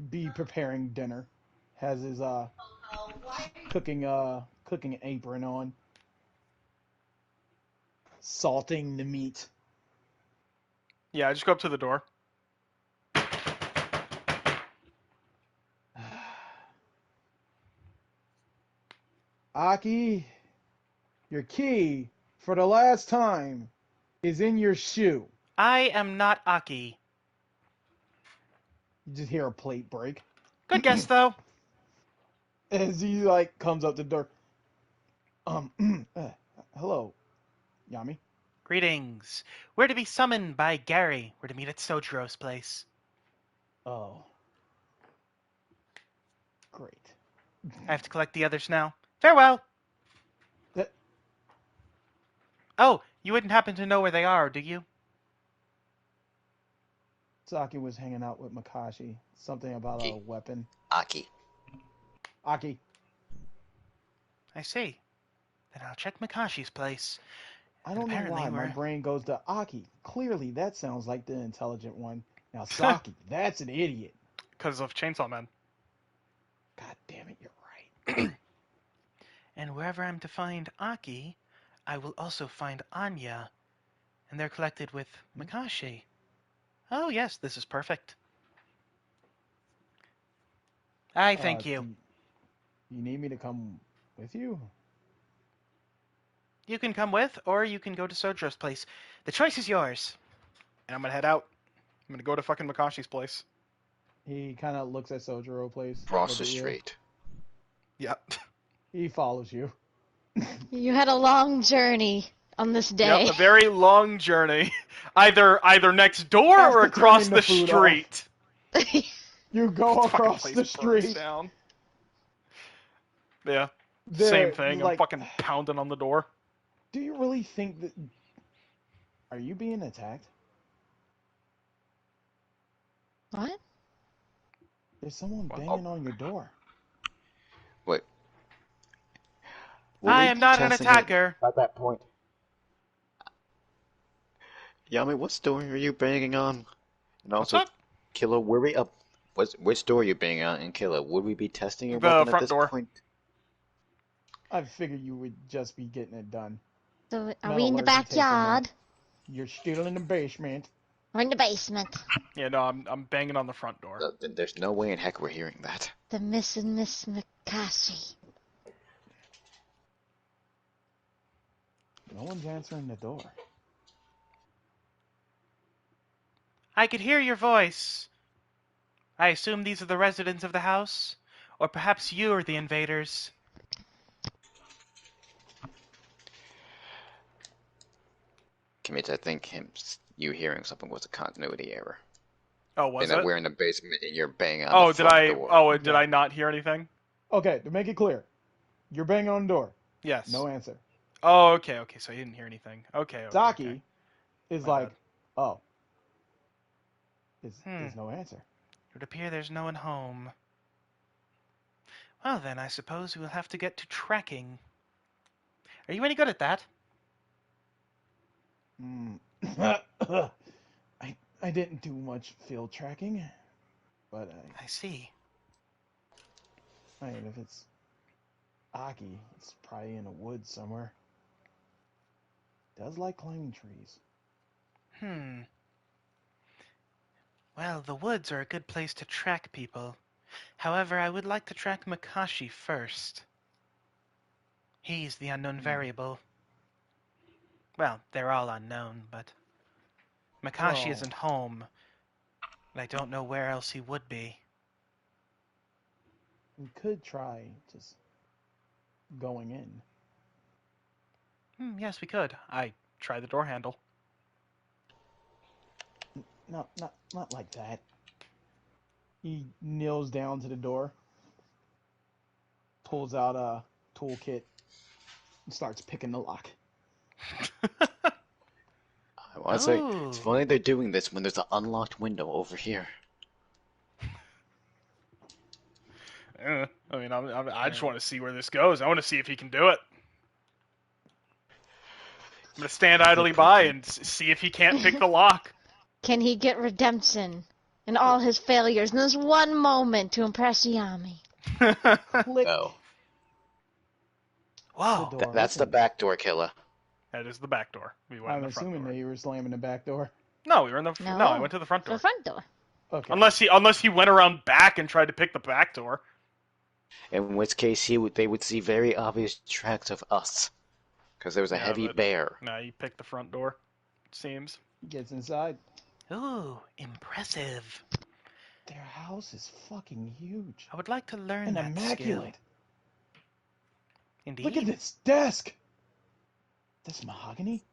be preparing dinner. Has his cooking cooking apron on, salting the meat. Yeah, I just go up to the door. Aki, your key for the last time is in your shoe. I am not Aki. You just hear a plate break Good guess, though. as he like comes up the door. Hello, Yami. Greetings. We're to be summoned by Gary. We're to meet at Sojiro's place. Oh, great. I have to collect the others now. Farewell. That Oh, you wouldn't happen to know where they are, do you? Saki was hanging out with Makashi. Something about a Aki. weapon. Aki. Aki, I see. Then I'll check Makashi's place. I And don't know apparently why my we're... brain goes to Aki. Clearly, that sounds like the intelligent one. Now, Saki, that's an idiot. Because of Chainsaw Man. God damn it, you're right. And wherever I'm to find Aki, I will also find Anya. And they're collected with Makashi. Oh, yes, this is perfect. I thank you. You need me to come with you? You can come with, or you can go to Sojiro's place. The choice is yours. And I'm gonna head out. I'm gonna go to fucking Makashi's place. He kind of looks at Sojiro place. Across Look the at you. street. Yep. He follows you. You had a long journey on this day. Yep, a very long journey. Either next door Has or to across turn the the food street. You go Fucking across place the burns street. down. Yeah. Same There, thing. I'm like, fucking pounding on the door. do you really think that? Are you being attacked? What? There's someone Well, banging on your door. wait. Will I we am be not an testing it attacker. at that point? Yami, what door are you banging on? And What's also, up? Killer, were we up? Which door are you banging on? And Killer, would we be testing your The weapon at front this door. point? I figured you would just be getting it done. So are Metal we in the alert detector backyard? not. You're still in the basement. Or in the basement? Yeah, no, I'm banging on the front door. There's no way in heck we're hearing that. The missing Miss Makashi. No one's answering the door. I could hear your voice. I assume these are the residents of the house? Or perhaps you are the invaders. Kimita, I think you hearing something was a continuity error. Oh, was And that it? we're in the basement and you're banging on Oh, the did front I? door. Oh, did Yeah. I not hear anything? Okay, to make it clear, you're banging on the door. Yes. No answer. Oh, okay, okay. So I didn't hear anything. Okay. Saki Okay. is My like, bad. oh, there's no answer. It would appear there's no one home. Well, then I suppose we'll have to get to tracking. Are you any good at that? Hmm. I didn't do much field tracking, but I see. I mean, if it's Aki, it's probably in a woods somewhere. Does like climbing trees. Well, the woods are a good place to track people. However, I would like to track Makashi first. He's the unknown variable. Well, they're all unknown, but Makashi Well- isn't home, and I don't know where else he would be. We could try just going in. Yes, we could. I try the door handle. No, not like that. He kneels down to the door, pulls out a toolkit, and starts picking the lock. I want to say, it's Ooh. funny they're doing this when there's an unlocked window over here. I mean, I just want to see where this goes. I want to see if he can do it. I'm going to stand idly by and see if he can't pick the lock. Can he get redemption in all his failures in this one moment to impress Yami? Click. No. The Whoa! door That's the opens. back door, killer. That is the back door. We went in I'm the front assuming door. that you were slamming the back door. No, we were in the. No, I No, went to the front the door. front door. Okay. Unless he went around back and tried to pick the back door. In which case, they would see very obvious tracks of us, because there was a Yeah, heavy but bear. no, he picked the front door. It seems. Gets inside. Ooh, impressive. Their house is fucking huge I would like to learn and that skill. immaculate. Look at Indeed. this desk. This mahogany.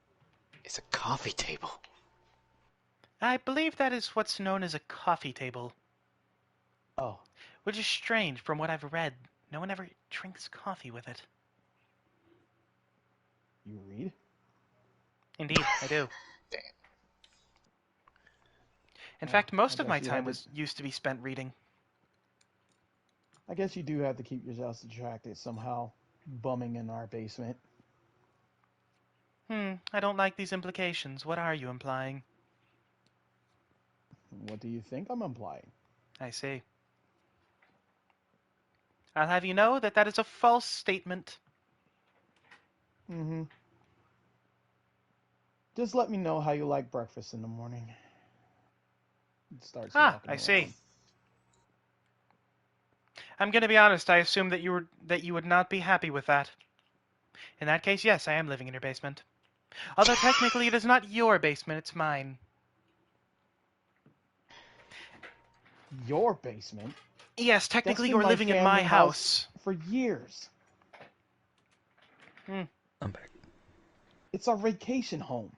It's a coffee table. I believe that is what's known as a coffee table, Oh, which is strange from what I've read. No one ever drinks coffee with it. you read? Indeed, I do. Damn. In Well, fact, most I of my guess you time had to. used to be spent reading. I guess you do have to keep yourselves distracted somehow, bumming in our basement. I don't like these implications. What are you implying? What do you think I'm implying? I see. I'll have you know that that is a false statement. Mm-hmm. Just let me know how you like breakfast in the morning. It starts Ah, walking I see. around. I'm going to be honest. I assumed that you would not be happy with that. In that case, yes, I am living in your basement. Although technically it is not your basement, it's mine. Your basement? Yes, That's technically been you're my living in my family house house. for years. Hmm, I'm back. It's our vacation home.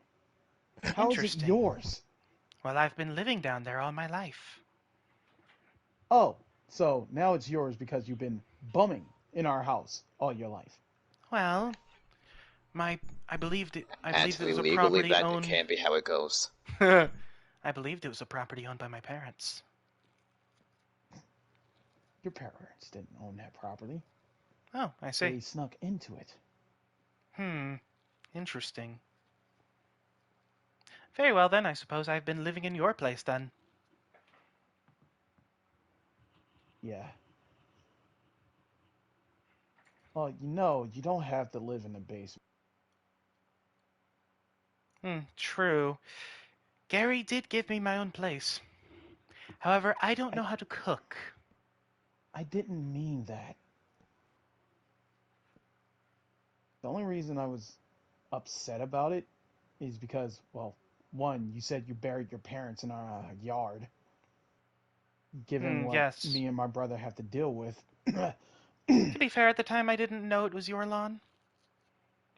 How is it interesting. yours? Well, I've been living down there all my life. Oh, so now it's yours because you've been bumming in our house all your life. Well, my I believed it Actually, was a legally, property that owned can't be how it goes. I believed it was a property owned by my parents. Your parents didn't own that property. Oh, I see. They snuck into it. Interesting. Very well then, I suppose I've been living in your place then. Yeah. Well, you don't have to live in the basement. True. Gary did give me my own place. However, I don't I know how to cook. I didn't mean that. The only reason I was upset about it is because, well, one, you said you buried your parents in our yard, given what Yes. me and my brother have to deal with. To be fair, at the time I didn't know it was your lawn.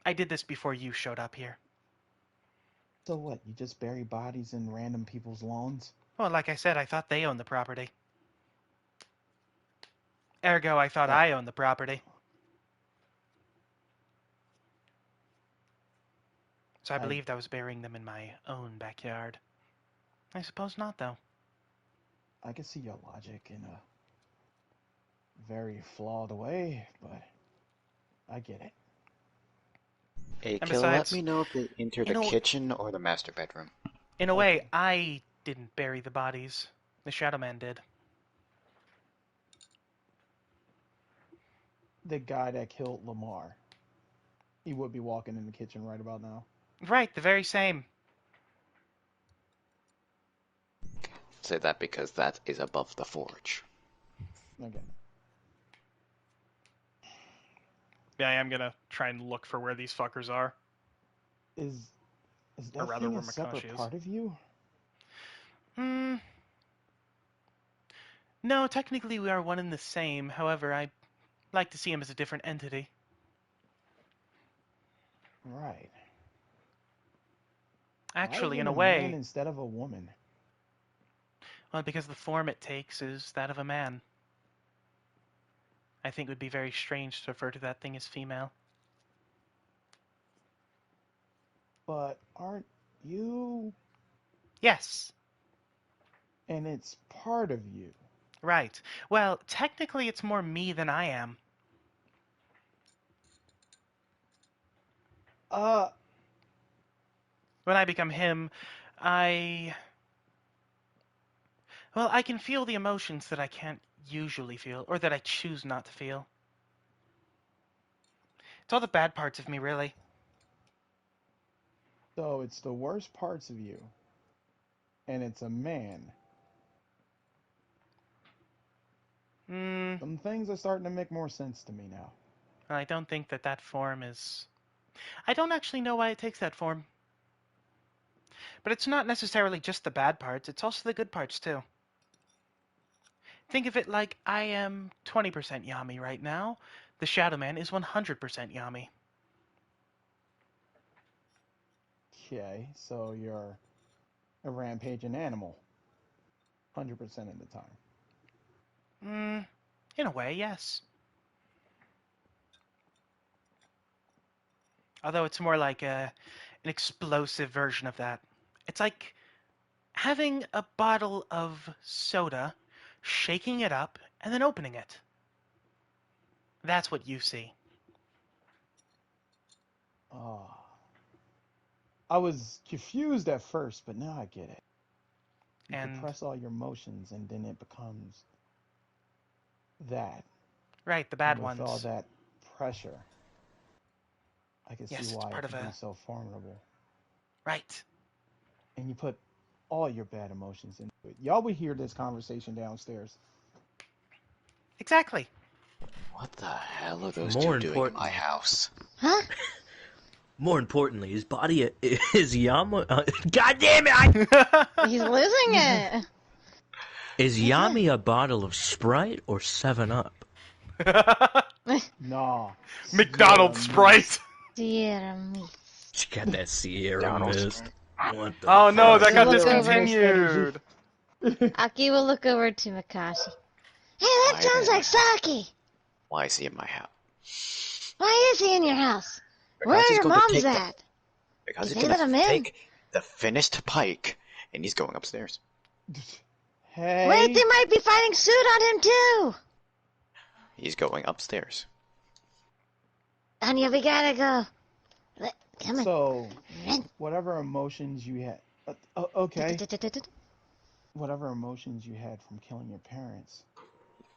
I did this before you showed up here. So what? You just bury bodies in random people's lawns? Well, like I said, I thought they owned the property. Ergo, I thought Well, I owned the property. So I I believed I was burying them in my own backyard. I suppose not, though. I can see your logic in a very flawed way, but I get it. Hey, And killer, let besides, me know if they enter the in a, kitchen or the master bedroom. in a way, Okay. I didn't bury the bodies. The Shadow Man did. The guy that killed Lamar, he would be walking in the kitchen right about now. Right, the very same. Say that because that is above the forge. Okay. Yeah, I am gonna try and look for where these fuckers are. Is is Or that rather, thing where a separate Makashi is. part of you? Hmm. No, technically we are one and the same. However, I like to see him as a different entity. Right. Why is Actually, in it a a man way, instead of a woman? well, because the form it takes is that of a man. I think it would be very strange to refer to that thing as female. But aren't you? Yes, And it's part of you. right. Well, technically it's more me than I am. Uh, When I become him, I... Well, I can feel the emotions that I can't usually feel, or that I choose not to feel. It's all the bad parts of me, really. So it's the worst parts of you, and it's a man. Hmm. Some things are starting to make more sense to me now. I don't think that form is... I don't actually know why it takes that form. But it's not necessarily just the bad parts, it's also the good parts, too. Think of it like I am 20% Yami right now. The Shadow Man is 100% Yami. Okay, so you're a rampaging animal, 100% of the time. Hmm. In a way, yes. Although it's more like an explosive version of that. It's like having a bottle of soda, shaking it up, and then opening it. That's what you see. Ah, I was confused at first, but now I get it. You And, suppress all your emotions, and then it becomes that. right, the And bad with all ones. that pressure, I can see Yes, it's why it part of could be a... so formidable. Right. And you put all your bad emotions into it. Y'all would hear this conversation downstairs. Exactly. What the hell are those two More doing in my importantly, house? Huh? more importantly, his body is Yama. God damn it! He's losing it. Is What's that? Yami a bottle of Sprite or 7-Up? Nah, Sierra McDonald's Sprite. Mist. Dear me. She got that Sierra Donald's. Mist. What the Oh no, fuck? that Aki will got look over. Mist energy. discontinued. Aki will look over to Makashi. Hey, that Why sounds then? like Saki. Why is he in my house? Why is he in your house? Where Because are he's your going to moms take the at? because Did he's they going let to him in? take the finished pike, and he's going upstairs. Wait, they Hey, might be fighting suit on him too. He's going upstairs. Anya, we gotta go. Come on. so Run. whatever emotions you had, okay, whatever emotions you had from killing your parents,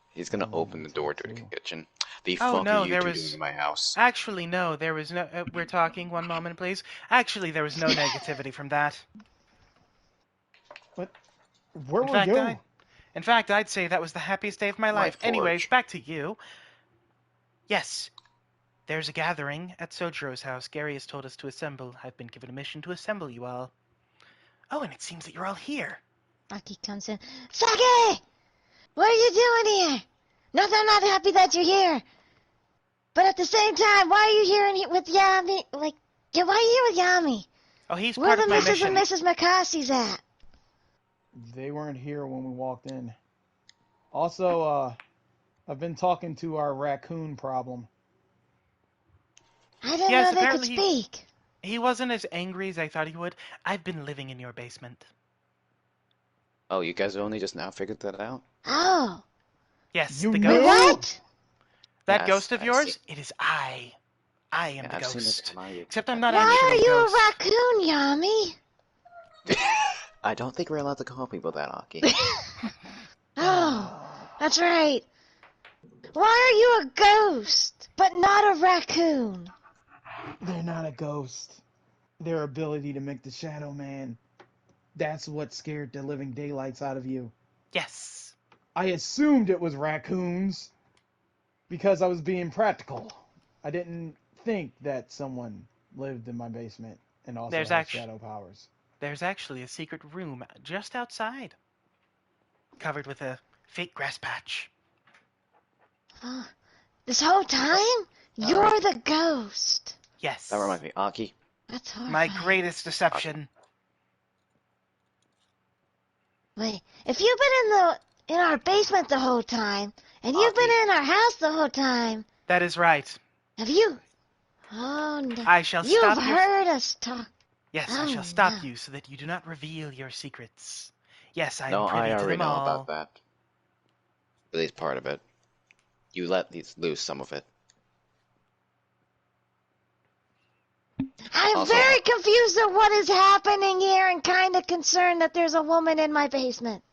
He's you're going to going open the into door it to the too. kitchen. The Oh fuck are no, you there two doing was... in my house? Actually, no, there was no... we're talking, one moment, please. Actually, there was no negativity from that. What? Where In were fact, you? I'd say that was the happiest day of my My life. Anyways, forge. back to you. Yes, there's a gathering at Sojiro's house. Gary has told us to assemble. I've been given a mission to assemble you all. Oh, and it seems that you're all here. Aki comes in. Saki! What are you doing here? Not that I'm not happy that you're here. But at the same time, why are you here with Yami? Like, yeah, why are you here with Yami? Oh, he's Where are part the of my Mrs. and mission. Mrs. Makasi's at? They weren't here when we walked in. Also, I've been talking to our raccoon problem. I didn't Yes, know they could apparently speak. he wasn't as angry as I thought he would. I've been living in your basement. Oh, you guys only just now figured that out? Oh. Yes, You the Wait, ghost. knew? what? That Yes, ghost of I've seen. yours, it is I. I am Yeah, the I've seen this ghost. MIA. Except I'm not Why actually are a you a ghost. raccoon, Yami? I don't think we're allowed to call people that, Aki. Oh, that's right. Why are you a ghost, but not a raccoon? They're not a ghost. Their ability to make the Shadow Man. That's what scared the living daylights out of you. Yes. I assumed it was raccoons because I was being practical. I didn't think that someone lived in my basement and also There's has actually shadow powers. there's actually a secret room just outside, covered with a fake grass patch. Huh. This whole time, you're Alright, the ghost. Yes. that reminds me, Aki. That's My horrifying. greatest deception. Wait, if you've been in our basement the whole time, and you've been Aki. in our house the whole time, That is right. have you? Oh no, I shall you've stop your... heard us talk. Yes, I Oh shall no. stop you so that you do not reveal your secrets. Yes, I am No, I privy to already them know all. about that. At least part of it. You let these lose some of it. I'm Also, very confused at what is happening here and kind of concerned that there's a woman in my basement.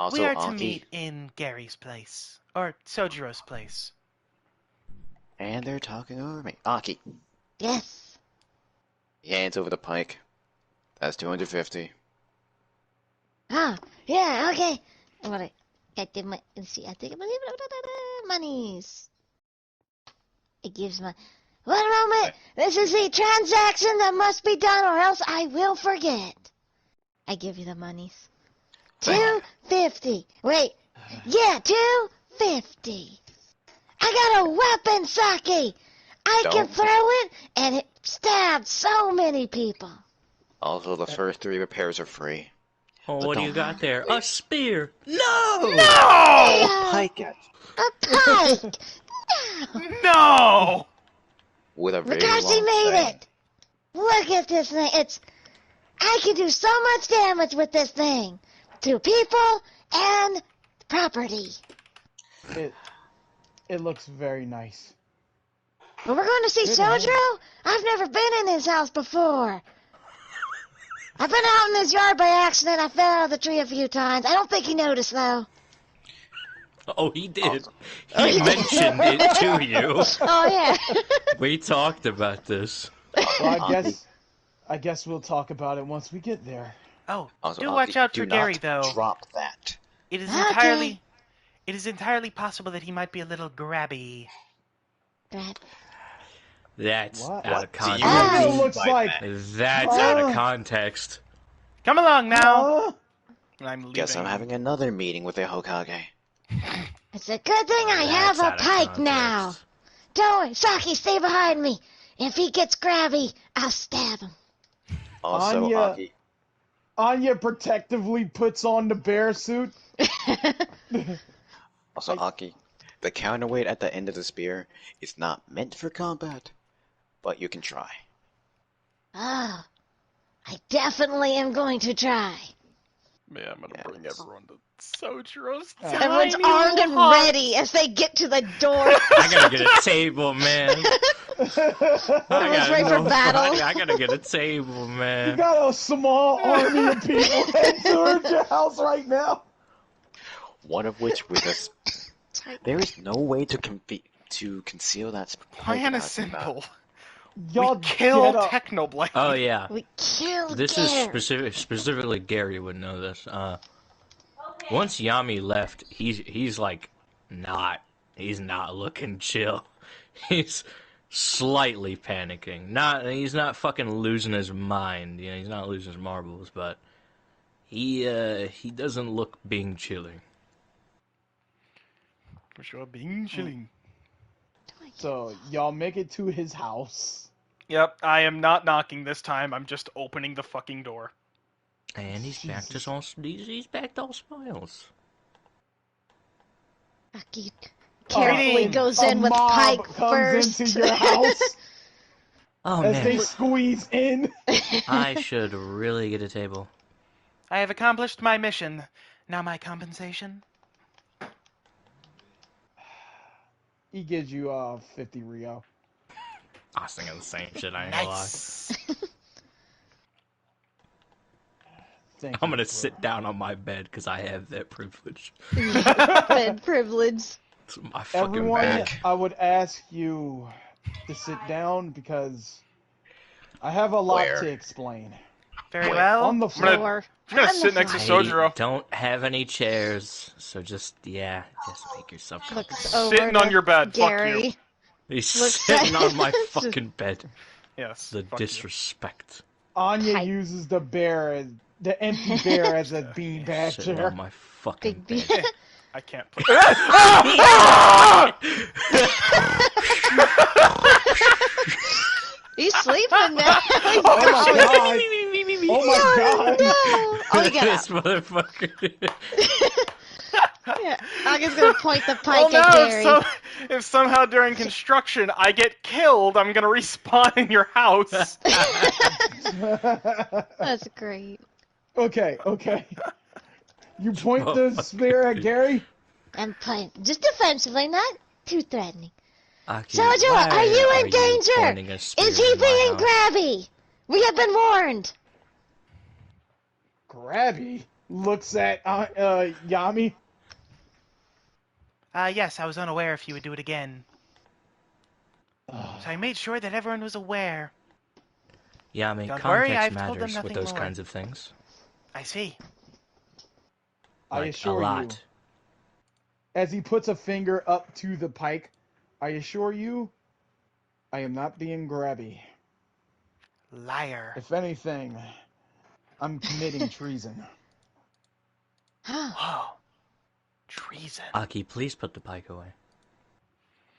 We also, are to Aki. meet in Gary's place. Or Sojiro's place. And they're talking over me. Aki, Yes. he hands over the pike. That's 250. Ah, yeah, okay. I'm gonna get the money. Let's see, I think I'm gonna leave it. Monies. It gives my. One moment. This is a transaction that must be done, or else I will forget. I give you the monies. 250. Wait. Yeah, 250. I got a weapon, Saki. I can Don't. throw it, and it stabbed so many people. Also, the first 3 repairs are free. Oh, But what do don't you got mind there? me. A spear! No! No! Pike at A pike. No. No! with a very Makashi long made thing. it. Look at this thing. I can do so much damage with this thing to people and property. It looks very nice. But we're going to see Good Sojiro? I've never been in his house before. I've been out in his yard by accident. I fell out of the tree a few times. I don't think he noticed, though. Oh, he did. Awesome. He mentioned it to you. Oh, yeah. We talked about this. Well, Aki, I guess we'll talk about it once we get there. Oh, also, do Aki, watch out do for not Gary, though. drop that. It is Okay. entirely possible that he might be a little grabby. That's What? out of What do you Kinda Ah. mean looks by like. that? That's out of Uh. context. Come along now. Huh? I'm leaving. Guess I'm having another meeting with the Hokage. It's a good thing I have That's a out of pike now. context. Don't worry, Saki, stay behind me. If he gets grabby, I'll stab him. Also, Anya. Aki, Anya protectively puts on the bear suit. Aki, the counterweight at the end of the spear is not meant for combat, but you can try. Oh, I definitely am going to try. Man, I'm gonna Yes. bring everyone to Sojiro's Everyone's tiny armed and hut. ready as they get to the door. I gotta get a table, man. Everyone's ready for battle. I gotta get a table, You man. got a small army of people heading towards your house right now. One of which with us. There is no way to conceal that pike. Plan now is I think about it. simple. Y'all We kill get up. Technoblade. Oh yeah, We killed this Gary. is specifically Gary would know this. Once Yami left, he's like he's not looking chill. He's slightly panicking. He's not fucking losing his mind. You know, he's not losing his marbles, but he doesn't look being chilling. For sure, being chilling. So y'all make it to his house. Yep, I am not knocking this time. I'm just opening the fucking door. And he's back to Jesus. all he's back to all smiles. Saki carefully Greetings. goes A in with mob pike comes first. into your house Oh as man, they squeeze in. I should really get a table. I have accomplished my mission. Now my compensation? He gives you 50 Rio. I was thinking the same shit. I ain't gonna lie. Nice. Thank I'm you gonna for- sit down on my bed because I have that privilege. Bed privilege. It's my fucking Everyone, bed. I would ask you to sit down because I have a lot Where? to explain. Very Wait, well. on the I'm gonna, floor. I'm gonna On sit the next to floor. Sojiro. I don't have any chairs, so just make yourself comfortable. Looks over Sitting on to your bed. Fuck Gary. you. He's looks sitting at- on my fucking bed. Yes. The fuck you. disrespect. Anya Pike. uses the empty bear as a beanbag Sitting chair. on my fucking Big bed. I can't play. He's sleeping now. Oh my god! Oh my god! No! Oh, he got This up. motherfucker. Yeah, Aga's gonna point the Oh pike no! at Gary. If somehow during construction I get killed, I'm gonna respawn in your house. That's great. Okay. You point the spear at Gary? I'm playing just defensively, not too threatening. Aki, Sojiro, why are you in danger? pointing a spear Is he in my being house? grabby? We have been warned. Grabby looks at Yami. Yes, I was unaware if you would do it again. So I made sure that everyone was aware. Yeah, I mean, Don't worry, context I've told them matters with nothing those more. kinds of things. I see. I Like, a assure you, lot. as he puts a finger up to the pike, I assure you, I am not being grabby. Liar. If anything, I'm committing treason. Whoa. Treason. Aki, please put the pike away.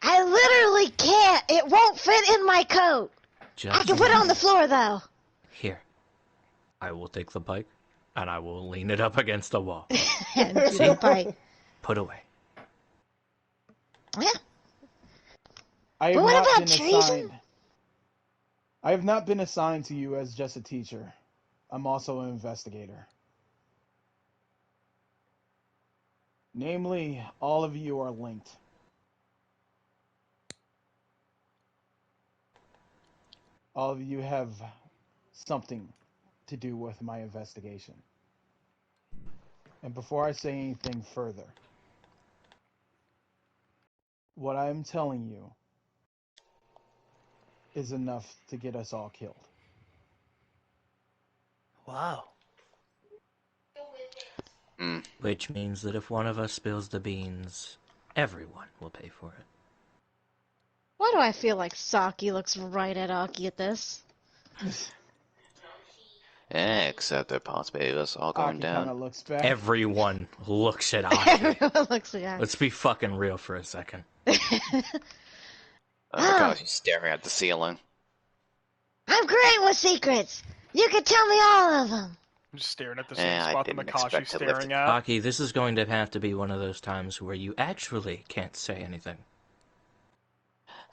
I literally can't. It won't fit in my coat. I Just can put it on the floor, though. here. I will take the pike, and I will lean it up against the wall. And you the pike. Put away. Yeah. I But have what not about been treason? assigned. I have not been assigned to you as just a teacher. I'm also an investigator. Namely, all of you are linked. All of you have something to do with my investigation. And before I say anything further, what I am telling you is enough to get us all killed. Whoa. Mm. Which means that if one of us spills the beans, everyone will pay for it. Why do I feel like Saki looks right at Aki at this? Except the possibility of us all going Aki kind down. of looks back. Everyone looks at Aki. Everyone looks at Let's be fucking real for a second. Because he's staring at the ceiling. I'm great with secrets. You can tell me all of them. I'm just staring at the same I spot that didn't Makashi's expect to lift staring it. at. Aki, this is going to have to be one of those times where you actually can't say anything.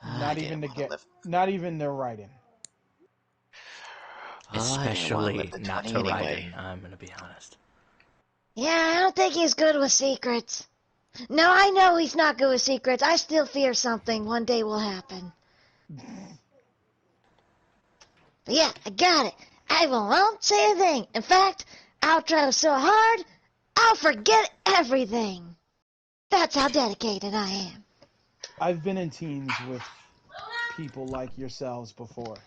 Not I even didn't to want to get, lift. not even the writing. I didn't want to Especially lift the not 20 to anyway. Raiden, I'm gonna be honest. Yeah, I don't think he's good with secrets. No, I know he's not good with secrets. I still fear something one day will happen. But yeah, I got it. I won't say a thing. In fact, I'll try so hard, I'll forget everything. That's how dedicated I am. I've been in teams with people like yourselves before.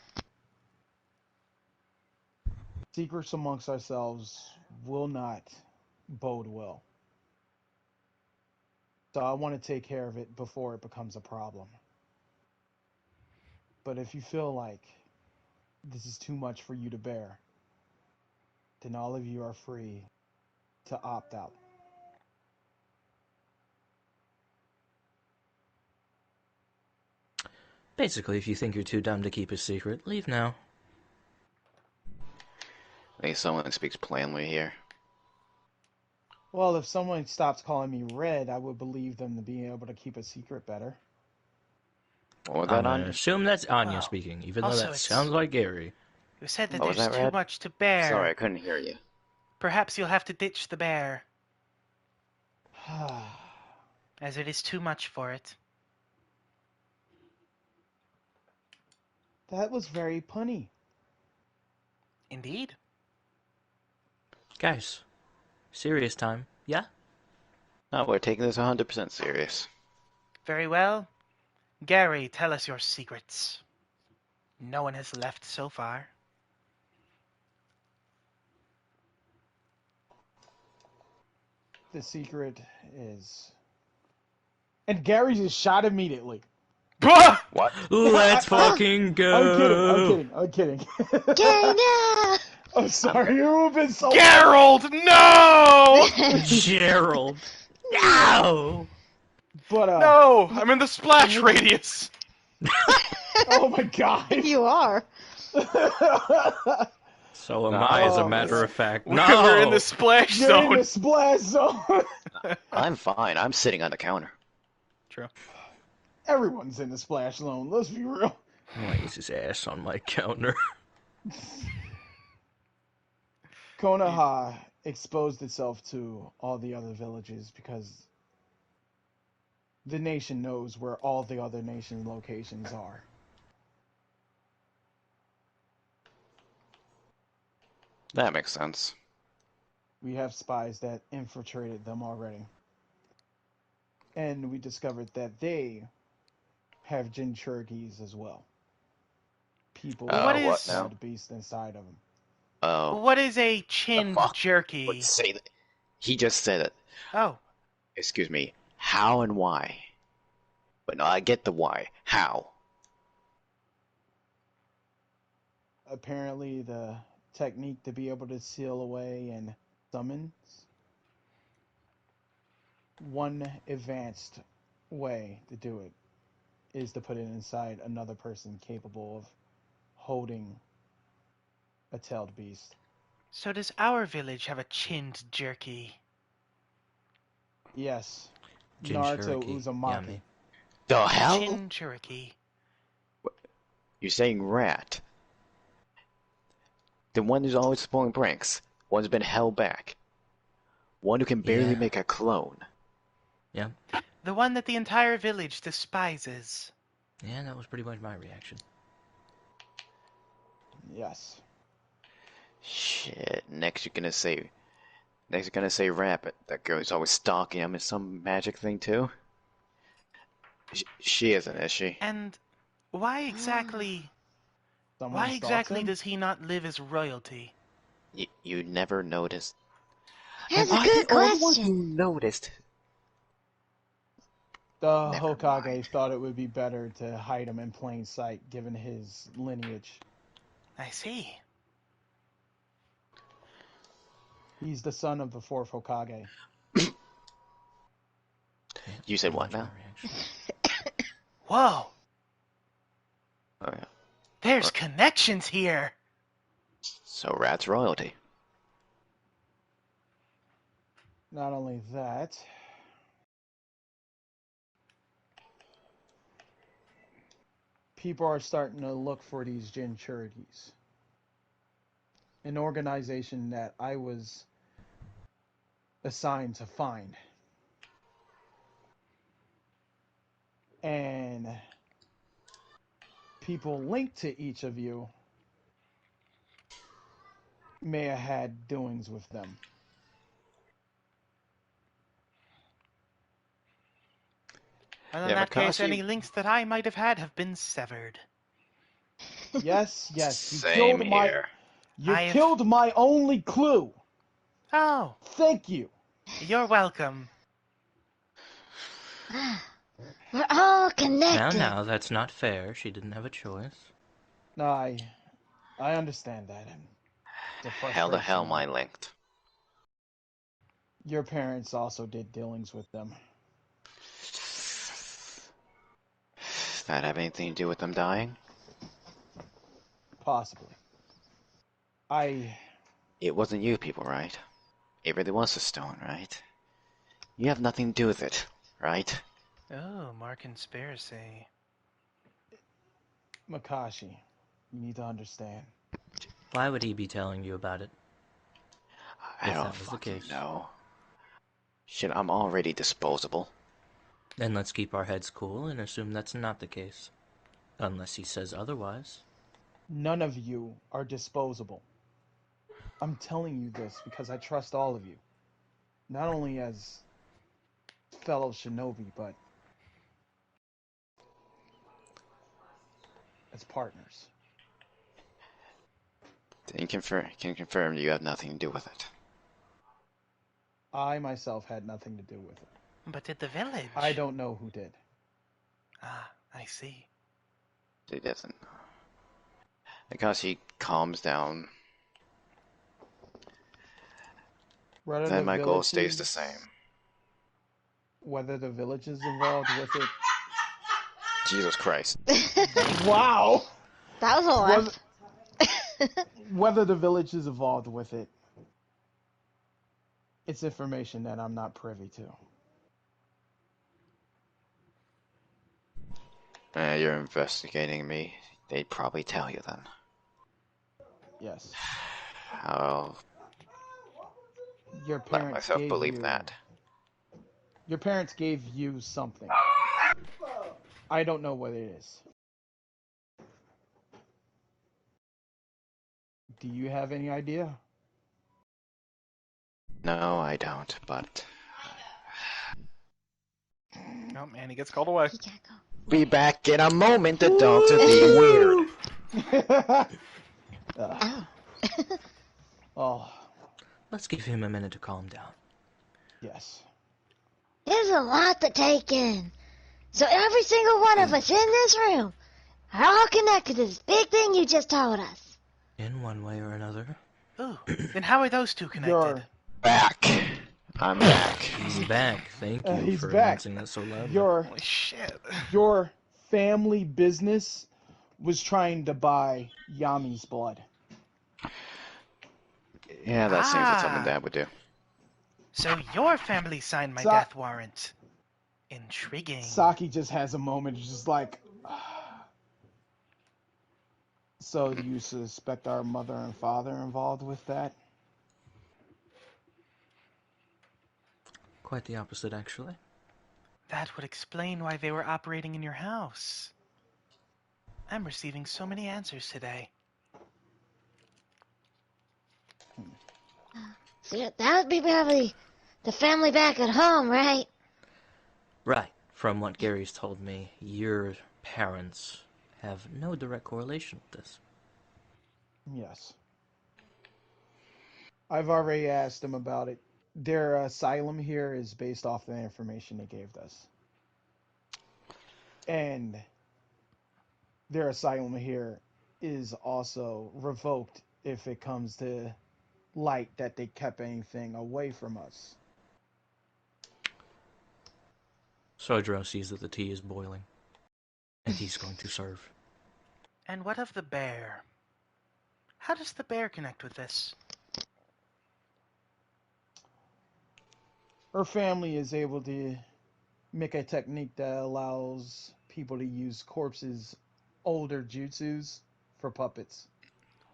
Secrets amongst ourselves will not bode well. So I want to take care of it before it becomes a problem. But if you feel like this is too much for you to bear, then all of you are free to opt out. Basically, if you think you're too dumb to keep a secret, leave now. I think someone speaks plainly here. Well, if someone stops calling me Red, I would believe them to be able to keep a secret better. What was I'm that gonna on? assume that's Anya Well, speaking, even though also that it's- sounds like Gary. You said that What was there's that, too Red? much to bear. Sorry, I couldn't hear you. Perhaps you'll have to ditch the bear, as it is too much for it. That was very punny. Indeed. Guys, serious time, yeah? No, we're taking this 100% serious. Very well. Gary, tell us your secrets. No one has left so far. The secret is. And Gary just shot immediately. What? Let's fucking go! I'm kidding. Gary, no! I'm sorry, you have been so. Gerald, no! Gerald! No! But, No! I'm in the splash radius! oh my god. You are. So am I, as a Oh, matter man. of fact. We're No! in the splash You're zone! in the splash zone. I'm fine. I'm sitting on the counter. True. Everyone's in the splash zone, let's be real. Lays his ass on my counter. Konoha exposed itself to all the other villages because the nation knows where all the other nations' locations are. That makes sense. We have spies that infiltrated them already. And we discovered that they have Jinchurikis as well. People What with What is now? tailed beast inside of them. Oh, what is a the chinned fuck? What jerky? say that? He just said it. Oh, Excuse me. How and why? But no, I get the why. How? Apparently, the technique to be able to seal away and summons. One advanced way to do it is to put it inside another person capable of holding a tailed beast. so does our village have a chinned jerky? Yes, Naruto Jinchuriki. Uzumaki. Yummy. The hell? Chin jerky. You're saying rat? The one who's always pulling pranks. One who's been held back. One who can barely Yeah. make a clone. Yeah. The one that the entire village despises. Yeah, that was pretty much my reaction. Yes. Shit. Next you're gonna say rabbit. That girl's always stalking him. Is some magic thing too? She isn't, is she? And why exactly Someone why stalks exactly him? does he not live as royalty? You never noticed. Am That's a I the good only one who question. noticed? The Never Hokage mind. thought it would be better to hide him in plain sight given his lineage. I see. He's the son of the fourth Hokage. Yeah, You said pretty what much my now? reaction. Whoa, Oh yeah. there's Or- connections here. So rat's royalty. Not only that, people are starting to look for these Jinchuritis. An organization that I was assigned to find. And people linked to each of you may have had doings with them. Well, in Yeah, that case, Makashi. any links that I might have had have been severed. Yes, yes, Same here. you I have. killed my only clue. Oh, Thank you. you're welcome. We're all Now, connected. now, that's not fair. She didn't have a choice. No, I understand that, and the How the hell frustration am of I linked? your parents also did dealings with them. Does that have anything to do with them dying? Possibly. I It wasn't you people, right? It really was the stone, right? You have nothing to do with it, right? Oh, more conspiracy. Makashi, you need to understand. Why would he be telling you about it I if don't that was the fucking case? know. Shit, I'm already disposable. Then let's keep our heads cool and assume that's not the case. Unless he says otherwise. None of you are disposable. I'm telling you this because I trust all of you. Not only as fellow shinobi, but as partners. Can confirm you have nothing to do with it. I myself had nothing to do with it. But did the village? I don't know who did. Ah, I see. It doesn't. Because he calms down, Whether then the my goal stays the villages, same. whether the village is involved with it. Jesus Christ. Wow. That was a Whether, laugh. whether the village is involved with it, it's information that I'm not privy to. You're investigating me. They'd probably tell you then. Yes. I'll Your let parents myself gave believe you that. your parents gave you something. I don't know what it is. Do you have any idea? No, I don't, but Oh man, he gets called away. He gotta go. Be back in a moment. The dogs are being weird. Oh. Oh, Let's give him a minute to calm down. yes. There's a lot to take in. So every single one of us in this room are all connected to this big thing you just told us. In one way or another. Ooh, then how are those two connected? Your Back. I'm back. He's back. Thank you he's for back. announcing that so loudly. Holy shit. Your family business was trying to buy Yami's blood. Yeah, that seems like something Ah. Dad would do. So your family signed my So- death warrant. Intriguing. Saki just has a moment, just like. So you suspect our mother and father involved with that? Quite the opposite, actually. That would explain why they were operating in your house. I'm receiving so many answers today. So that would be probably the family back at home, right? Right. From what Gary's told me, your parents have no direct correlation with this. Yes. I've already asked them about it. Their asylum here is based off the information they gave us. And their asylum here is also revoked if it comes to light that they kept anything away from us. Sojiro sees that the tea is boiling, and he's going to serve. And what of the bear? How does the bear connect with this? Her family is able to make a technique that allows people to use corpses' older jutsus for puppets.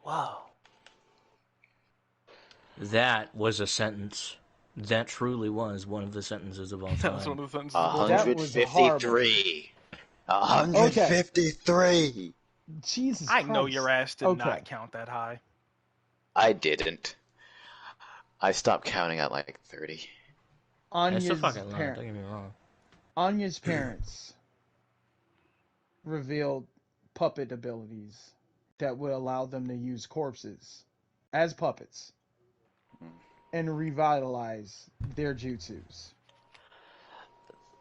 Whoa. That was a sentence. That truly was one of the sentences of all That was time. one of the sentences of all time. That was horrible. 153. 153. Jesus I Christ. know your ass did Okay. not count that high. I didn't. I stopped counting at like 30. It's a Anya's, fucking lie, parent, don't get me wrong. Anya's parents revealed puppet abilities that would allow them to use corpses as puppets and revitalize their jutsus.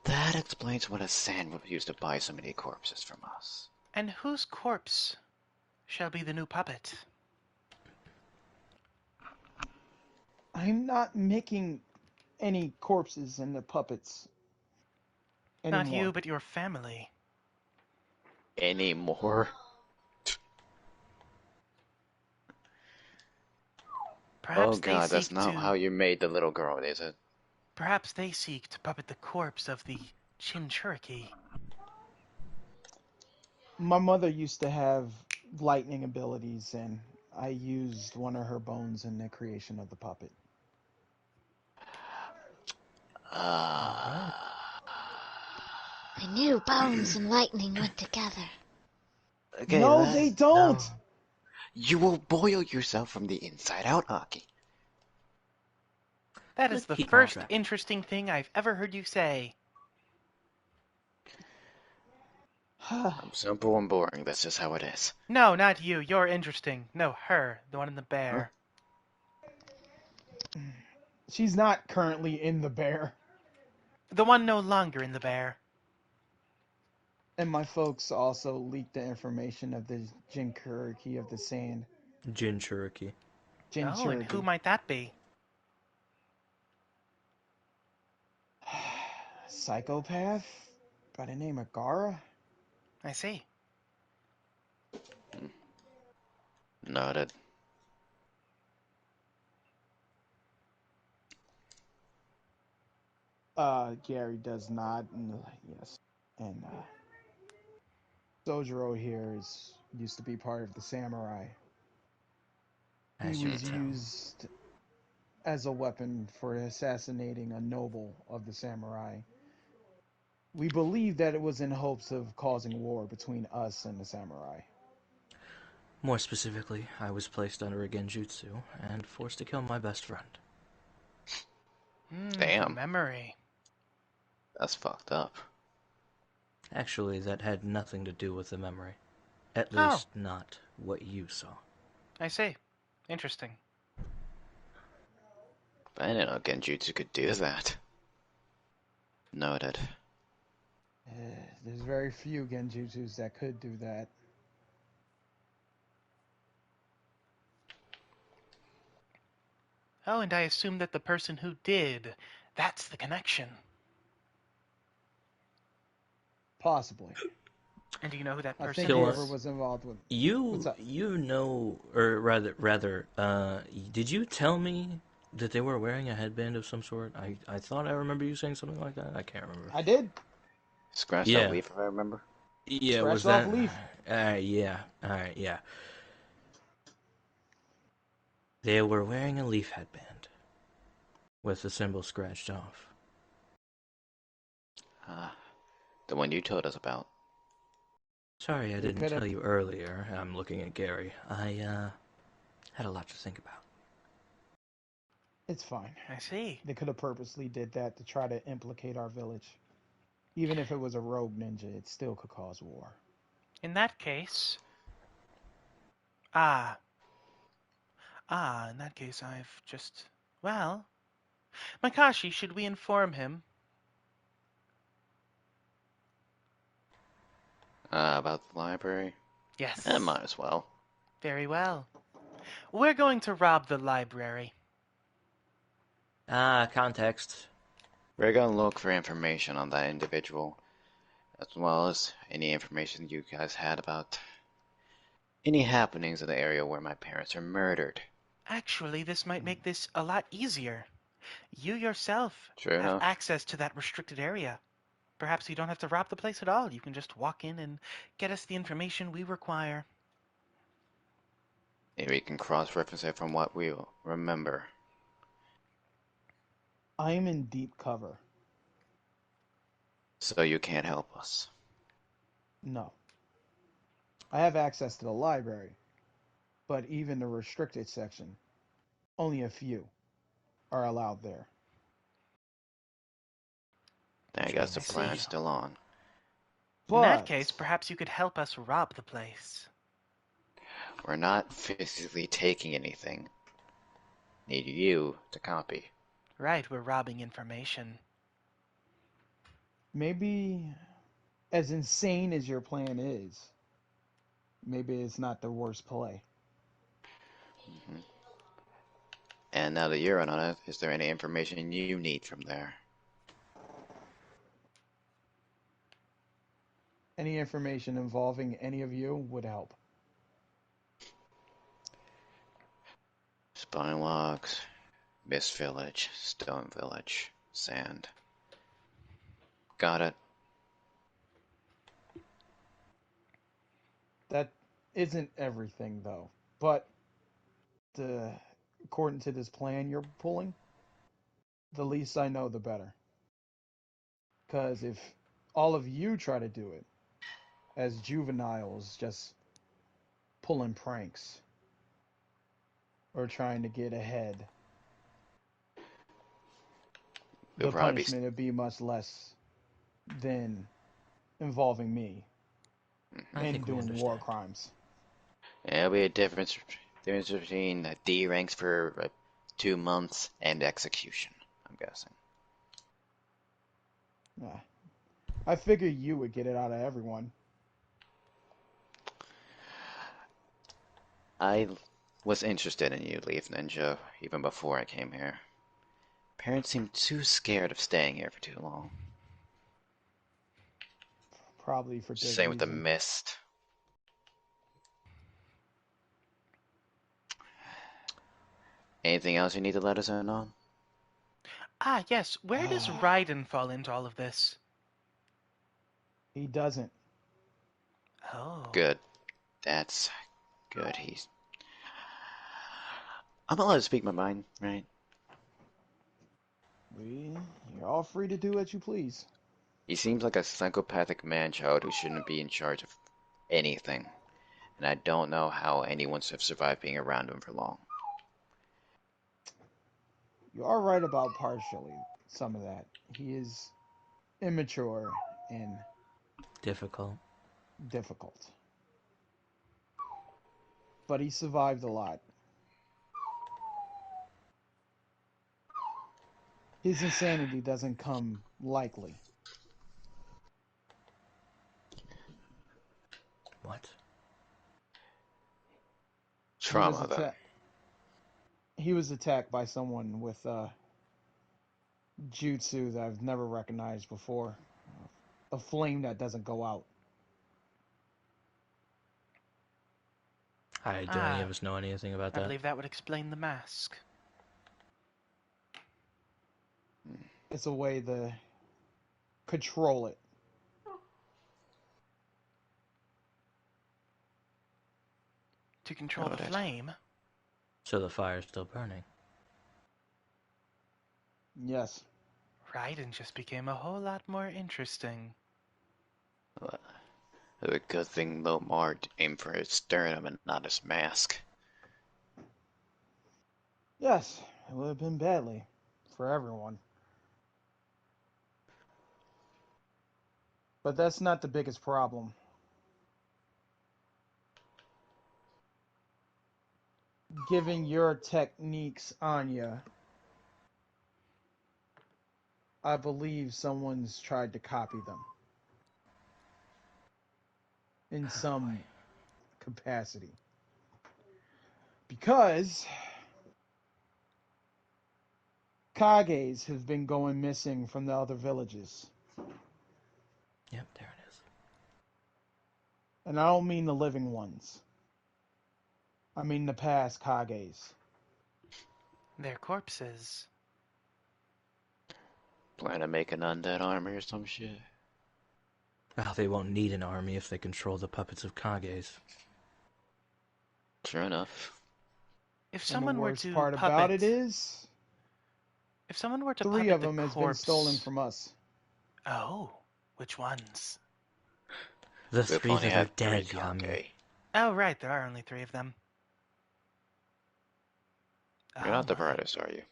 That explains why the sand used to buy so many corpses from us. And whose corpse shall be the new puppet? I'm not making any corpses into puppets anymore. Not you, but your family. Anymore? Perhaps Oh god, they that's seek not to... how you made the little girl, is it? Perhaps they seek to puppet the corpse of the Chinchuriki. My mother used to have lightning abilities, and I used one of her bones in the creation of the puppet. Uh, I knew bones and lightning went together. okay, No, they don't! no. You will boil yourself from the inside out, Aki. That is Let's the keep on first track. interesting thing I've ever heard you say. I'm simple and boring, that's just how it is. No, not you. You're interesting. No, her. The one in the bear. She's not currently in the bear. The one no longer in the bear. And my folks also leaked the information of the Jinchuriki of the Sand. Jinchuriki. Oh, and who Jinchuriki. might that be? Psychopath by the name of Gara? I see. Noted. Gary does not. Yes. And Sojiro here used to be part of the samurai. As He you was can tell. used as a weapon for assassinating a noble of the samurai. We believe that it was in hopes of causing war between us and the samurai. More specifically, I was placed under a genjutsu and forced to kill my best friend. The Damn. memory. That's fucked up. Actually, that had nothing to do with the memory. At Oh, least, not what you saw. I see. Interesting. I didn't know Genjutsu could do that. Noted. There's very few genjutsus that could do that. Oh, and I assume that the person who did, that's the connection. Possibly. And do you know who that I person think So, whoever is? was involved with. What's you up? you know, or rather, did you tell me that they were wearing a headband of some sort? I thought I remember you saying something like that. I can't remember. I did. Scratch that Yeah, leaf if I remember. yeah, was Scratched off that? leaf. Yeah, alright, yeah. They were wearing a leaf headband with the symbol scratched off. Ah, the one you told us about. Sorry I They didn't could have. tell you earlier. I'm looking at Gary. I had a lot to think about. It's fine. I see. They could have purposely did that to try to implicate our village. Even if it was a rogue ninja, it still could cause war. In that case. Ah. In that case, I've just. Well. Makashi, should we inform him? About the library? Yes. Might as well. Very well. We're going to rob the library. Context. We're gonna look for information on that individual, as well as any information you guys had about any happenings in the area where my parents are murdered. Actually, this might make this a lot easier. You yourself True have enough. access to that restricted area. Perhaps you don't have to rob the place at all. You can just walk in and get us the information we require. Maybe we can cross-reference it from what we remember. I'm in deep cover. So you can't help us. No. I have access to the library, but even the restricted section, only a few are allowed there. I Which guess the I means plan's see. me. still on. In that But case, perhaps you could help us rob the place. We're not physically taking anything. Need you to copy. Right, we're robbing information. maybe, as insane as your plan is, maybe it's not the worst play. Mhm. And now that you're in on it, is there any information you need from there? Any information involving any of you would help. Spine logs, Mist Village, Stone Village, Sand. Got it. That isn't everything, though. But the, according to this plan you're pulling, the least I know, the better. Because if all of you try to do it as juveniles, just pulling pranks or trying to get ahead, We'll the probably punishment would be much less than involving me I be. and think we doing war understand. crimes. There'll be a difference between D ranks for 2 months and execution, I'm guessing. Nah. I figured you would get it out of everyone. I was interested in you, Leaf Ninja, even before I came here. Parents seem too scared of staying here for too long. Probably for good Same with the reason. mist. Anything else you need to let us in on? Ah, yes, where does Raiden fall into all of this? He doesn't. Oh, Good. That's good. I'm allowed to speak my mind, right? We, you're all free to do what you please. He seems like a psychopathic man-child who shouldn't be in charge of anything, and I don't know how anyone should have survived being around him for long. You are right about partially some of that. He is immature and Difficult. difficult. But he survived a lot. His insanity doesn't come likely. What? He was Trauma, then. attacked. He was attacked by someone with jutsu that I've never recognized before. A flame that doesn't go out. Hi, do any Ah, of us know anything about I that? believe that would explain the mask. It's a way to control it. To control the Noted. flame. So the fire's still burning. Yes. Raiden just became a whole lot more interesting. Well, a good thing Lomar aimed for his sternum and not his mask. Yes. It would have been badly for everyone. But that's not the biggest problem. Given your techniques, Anya, I believe someone's tried to copy them in Oh boy. some capacity. Because Kages have been going missing from the other villages. Yep, there it is. And I don't mean the living ones. I mean the past Kages. Their corpses. Plan to make an undead army or some shit. Well, they won't need an army if they control the puppets of Kages. Sure enough. If And the someone were worst to part about it puppet, is, if someone were to 3 puppet of the them has been stolen corpse, from us. oh, which ones? The We've 3 only that are had 3 dead, Yami. Kage. Oh, right, there are only 3 of them. You're Oh not the my. brightest, are you?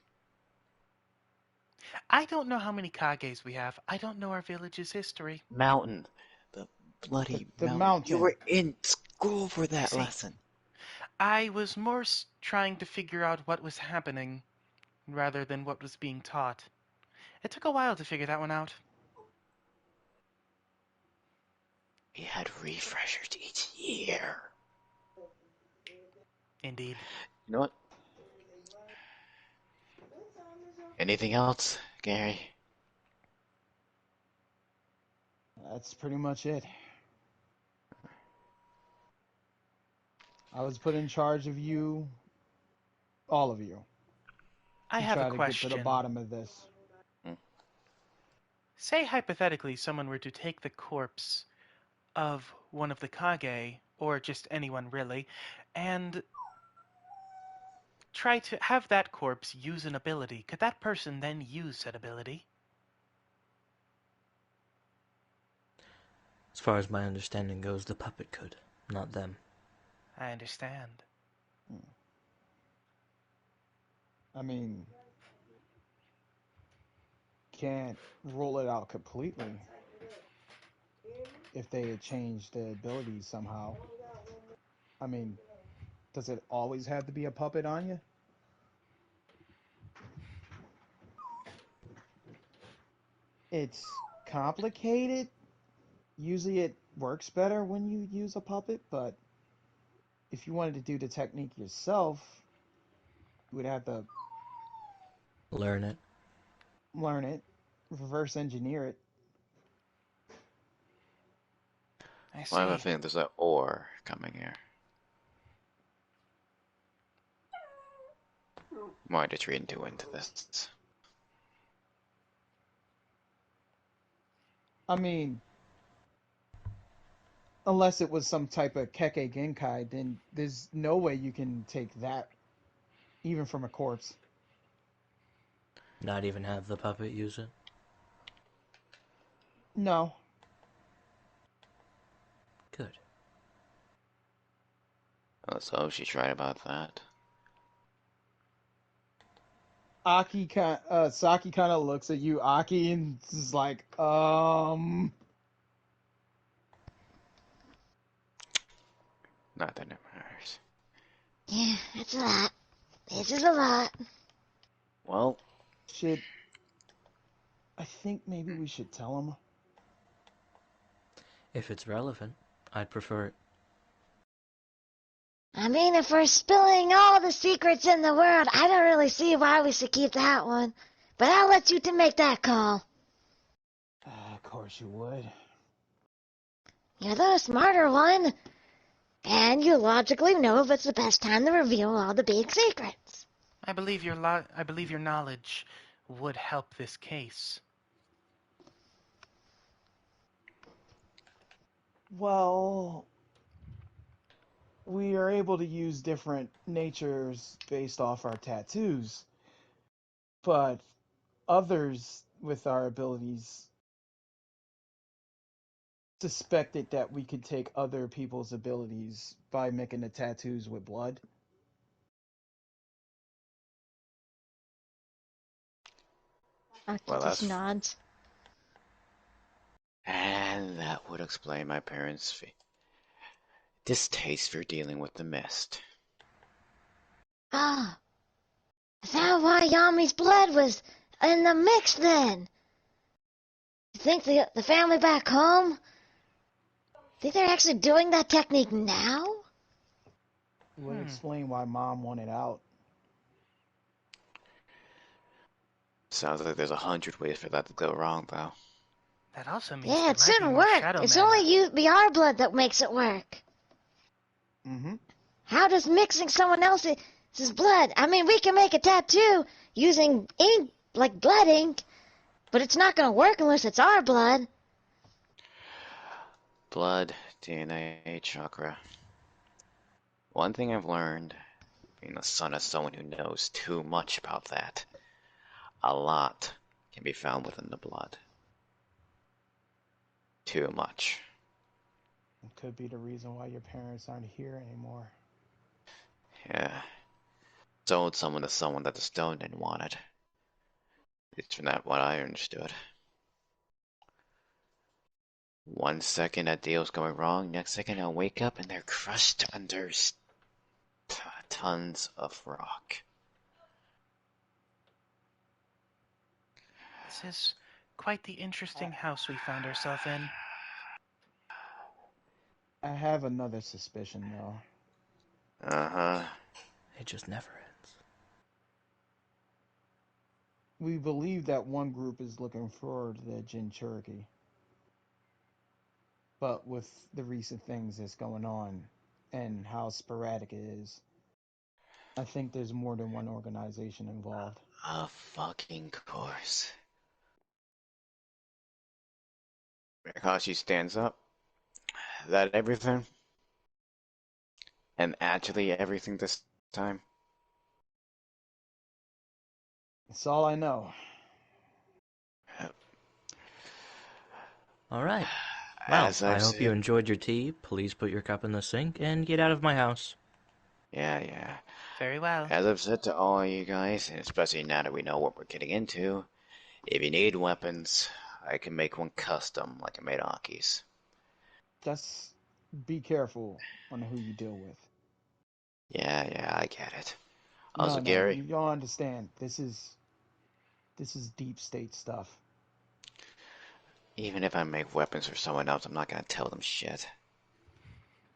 I don't know how many Kages we have. I don't know our village's history. Mountain. The bloody The mountain. You mountain. were in school for I that see. lesson. I was more trying to figure out what was happening rather than what was being taught. It took a while to figure that one out. We had refreshers each year. Indeed. You know what? Anything else, Gary? That's pretty much it. I was put in charge of you, all of you, I to have a try to get to the question. bottom of this. Hmm. Say hypothetically someone were to take the corpse of one of the Kage, or just anyone really, and try to have that corpse use an ability. Could that person then use said ability? As far as my understanding goes, the puppet could, not them. I understand. I mean, can't rule it out completely if they had changed the abilities somehow. I mean, does it always have to be a puppet on you? It's complicated. Usually it works better when you use a puppet, but if you wanted to do the technique yourself, you would have to Learn it. learn it, reverse engineer it. I Well, I have a see. feeling there's an ore coming here. Might just read into this. I mean, unless it was some type of Keke Genkai, then there's no way you can take that, even from a corpse. Not even have the puppet use it. No. Good. So she's right about that. Saki kind of looks at you, Aki, and is like, Not that it matters. Yeah, that's a lot. This is a lot. Well, Should I think maybe we should tell him? If it's relevant, I'd prefer it. I mean, if we're spilling all the secrets in the world, I don't really see why we should keep that one. But I'll let you to make that call. Of course you would. You're the smarter one. And you logically know if it's the best time to reveal all the big secrets. I believe your knowledge would help this case. Well, we are able to use different natures based off our tattoos, but others with our abilities suspected that we could take other people's abilities by making the tattoos with blood. Aki well, just that's nods. and that would explain my parents' distaste for dealing with the mist. Ah, is that why Yami's blood was in the mix then? You think the family back home? Think they're actually doing that technique now? It would explain why Mom wanted out. Sounds like there's 100 ways for that to go wrong, though. That also means Yeah, there it might be shouldn't more work. shadow It's men. only UBR blood that makes it work. Mm-hmm. How does mixing someone else's blood? I mean, we can make a tattoo using ink, like blood ink, but it's not gonna work unless it's our blood. Blood, DNA, chakra. One thing I've learned, being the son of someone who knows too much about that, a lot can be found within the blood. Too much. It could be the reason why your parents aren't here anymore. Yeah. Sold someone to someone that the stone didn't want it. It's not what I understood. 1 second that deal's going wrong, next second I'll wake up and they're crushed under tons of rock. This is quite the interesting house we found ourselves in. I have another suspicion, though. Uh-huh. It just never ends. We believe that one group is looking for the Jinchuriki. But with the recent things that's going on and how sporadic it is, I think there's more than one organization involved. Of fucking course. Mikashi stands up. That everything? And actually everything this time? That's all I know. All right. Well, As I I've hope you said. enjoyed your tea. Please put your cup in the sink and get out of my house. Yeah. Very well. As I've said to all you guys, and especially now that we know what we're getting into, if you need weapons, I can make one custom like I made Aki's. Just be careful on who you deal with. Yeah, I get it. No, Also, no, Gary, you don't understand. This is deep state stuff. even if I make weapons for someone else, I'm not gonna tell them shit.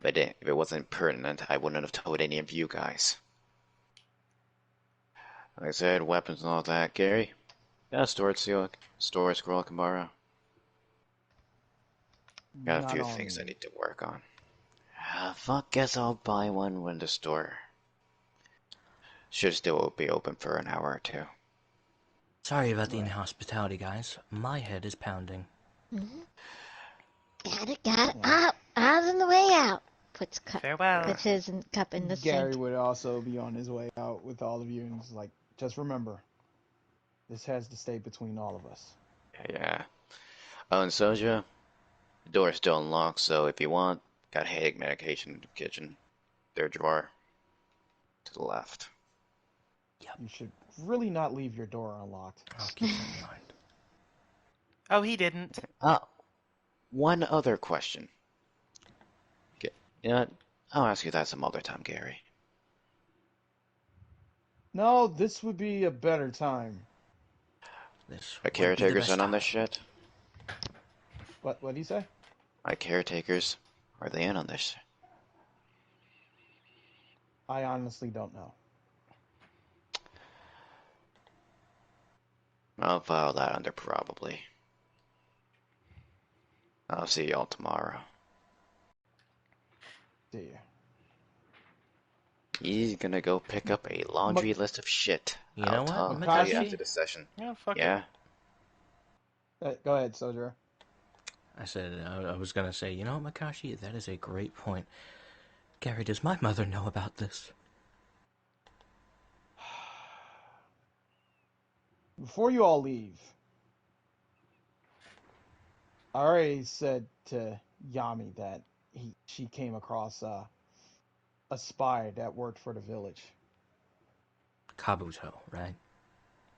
But if it wasn't pertinent, I wouldn't have told any of you guys. Like I said, weapons and all that. Gary, got a storage scroll I can borrow? Got a Not few on things I me. need to work on. Fuck, guess I'll buy one when the store should still be open for an hour or two. Sorry about the Right. inhospitality, guys. My head is pounding. Mm-hmm. Got it. Got it. Yeah. Eyes on the way out. Farewell. Puts his cup in the Gary sink. would also be on his way out with all of you, and it's like, just remember, this has to stay between all of us. Yeah. Oh, and Soja, the door's still unlocked, so if you want, got headache medication in the kitchen. Third drawer. To the left. You should really not leave your door unlocked. I'll keep that in mind. Oh, he didn't. Oh, one other question. Okay, you know what? I'll ask you that some other time, Gary. No, this would be a better time. This Are would be the caretakers best in on time. this shit? What do you say? My caretakers, are they in on this? I honestly don't know. I'll file that under probably. I'll see y'all tomorrow. Do you? He's gonna go pick up a laundry list of shit. You know I'll what, tell you Makashi? after the session. Yeah, fuck Yeah? it. Go ahead, Sojiro. I said, I was gonna say, you know what, Makashi, that is a great point. Gary, does my mother know about this? Before you all leave, I already said to Yami that she came across a spy that worked for the village. Kabuto, right?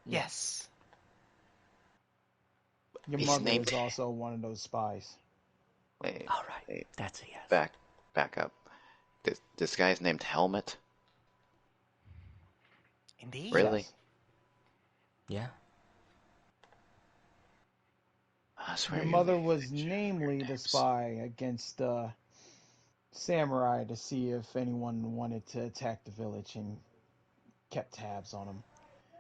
Yes. Your He's mother named. is also one of those spies. Wait, All right, wait, that's a yes. back up. This guy's named Helmet? Indeed. Really? Yes. Yeah. I swear Your you're mother leaving was the namely the names. spy against samurai to see if anyone wanted to attack the village and kept tabs on them.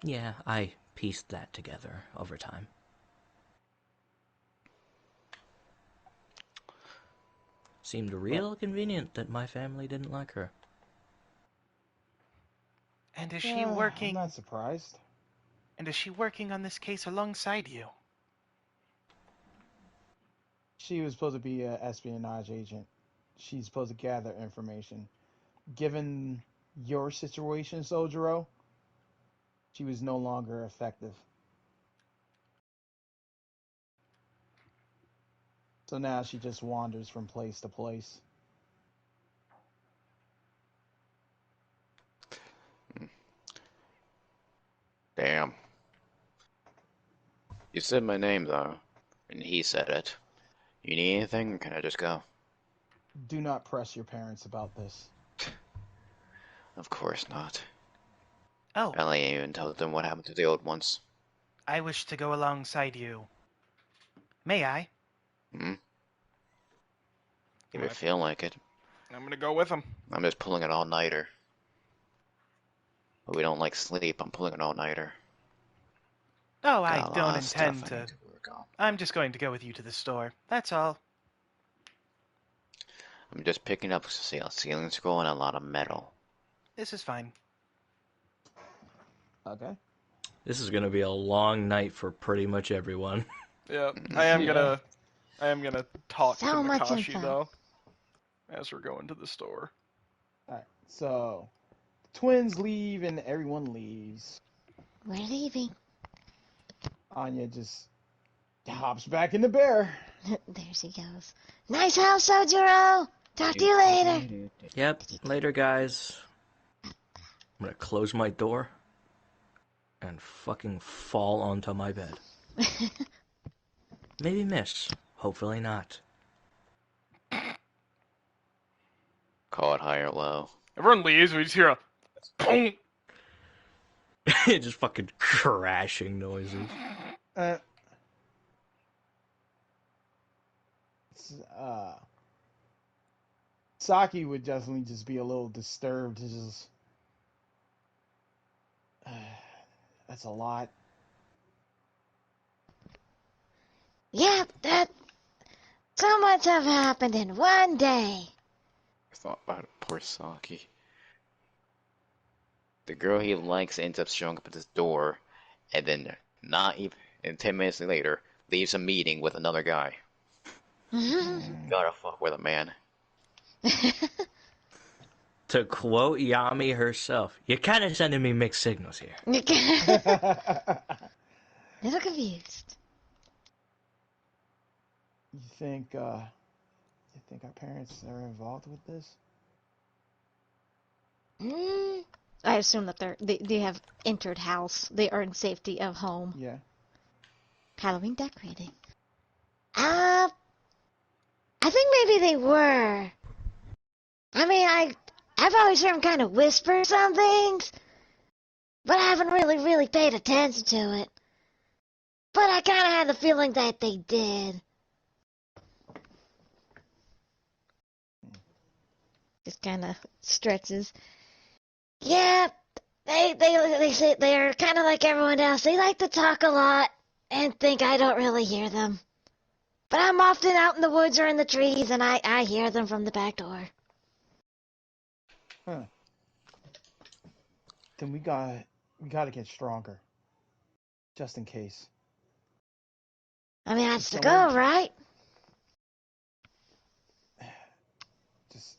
Yeah, I pieced that together over time. Seemed But real convenient that my family didn't like her. And is she yeah, I'm working? not surprised. And is she working on this case alongside you? She was supposed to be an espionage agent. She's supposed to gather information. Given your situation, Sojiro, she was no longer effective. So now she just wanders from place to place. Damn. You said my name, though. And he said it. You need anything, or can I just go? Do not press your parents about this. Of course not. Oh, I only even told them what happened to the old ones. I wish to go alongside you. May I? Hmm? If you Alright. feel like it. I'm gonna go with him. I'm just pulling an all-nighter. But we don't like sleep. I'm pulling an all-nighter. Oh, I Got a don't lot of stuff intend I to. need to work on. I'm just going to go with you to the store. That's all. I'm just picking up a ceiling scroll and a lot of metal. This is fine. Okay. This is gonna be a long night for pretty much everyone. Yeah, Yeah. I am gonna talk to So much Makashi info. though, as we're going to the store. Alright, so twins leave and everyone leaves. We're leaving. Anya just hops back in the bear. There she goes. Nice house, Sojiro! Talk to you later! Yep, later, guys. I'm gonna close my door and fucking fall onto my bed. Maybe miss. Hopefully not. Call it high or low. Everyone leaves. We just hear a boom. Just fucking crashing noises. Uh, uh, Saki would definitely just be a little disturbed. It's just, that's a lot. Yep, that... So much have happened in one day. I thought about it. Poor Saki. The girl he likes ends up showing up at his door, and then not even, and 10 minutes later, leaves a meeting with another guy. Gotta fuck with a man. To quote Yami herself, you're kind of sending me mixed signals here. Little confused. You think our parents are involved with this? I assume that they have entered house. They are in safety of home. Yeah. Halloween decorating. I think maybe they were. I mean, I've always heard him kind of whisper some things, but I haven't really paid attention to it. But I kind of had the feeling that they did. Just kind of stretches. Yeah, they say they're kind of like everyone else. They like to talk a lot and think I don't really hear them. But I'm often out in the woods or in the trees, and I hear them from the back door. Huh. Then we gotta get stronger, just in case. I mean, If that's the someone goal, right? just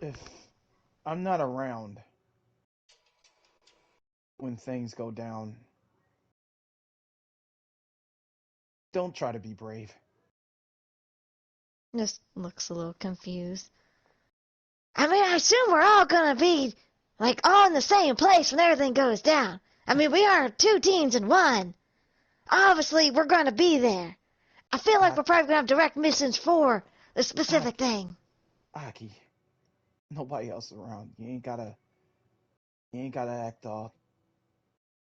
if I'm not around when things go down, don't try to be brave. Just looks a little confused. I mean, I assume we're all gonna be, like, all in the same place when everything goes down. I mean, we are 2 teams in 1. Obviously, we're gonna be there. I feel like Ah, we're probably gonna have direct missions for the ah, specific thing. Aki, nobody else around. You ain't gotta act all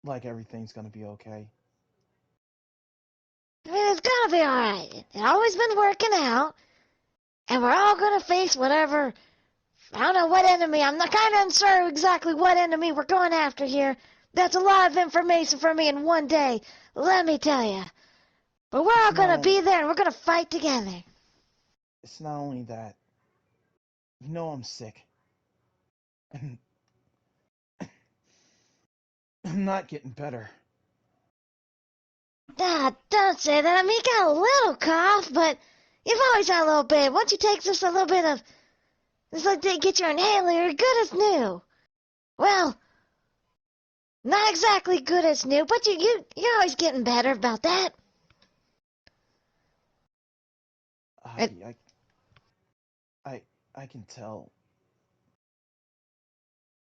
like everything's gonna be okay. I mean, it's gonna be alright. It's always been working out, and we're all gonna face whatever. I don't know what enemy. I'm not kind of unsure exactly what enemy we're going after here. That's a lot of information for me in one day. Let me tell you. But we're all gonna be there, and we're gonna fight together. It's not only that. You know I'm sick, and I'm not getting better. Ah, don't say that. I mean, you got a little cough, but you've always had a little bit. Once you take just a little bit of, it's like they get your inhaler, you're good as new. Well, not exactly good as new, but you're always getting better about that. It, Aki, I can tell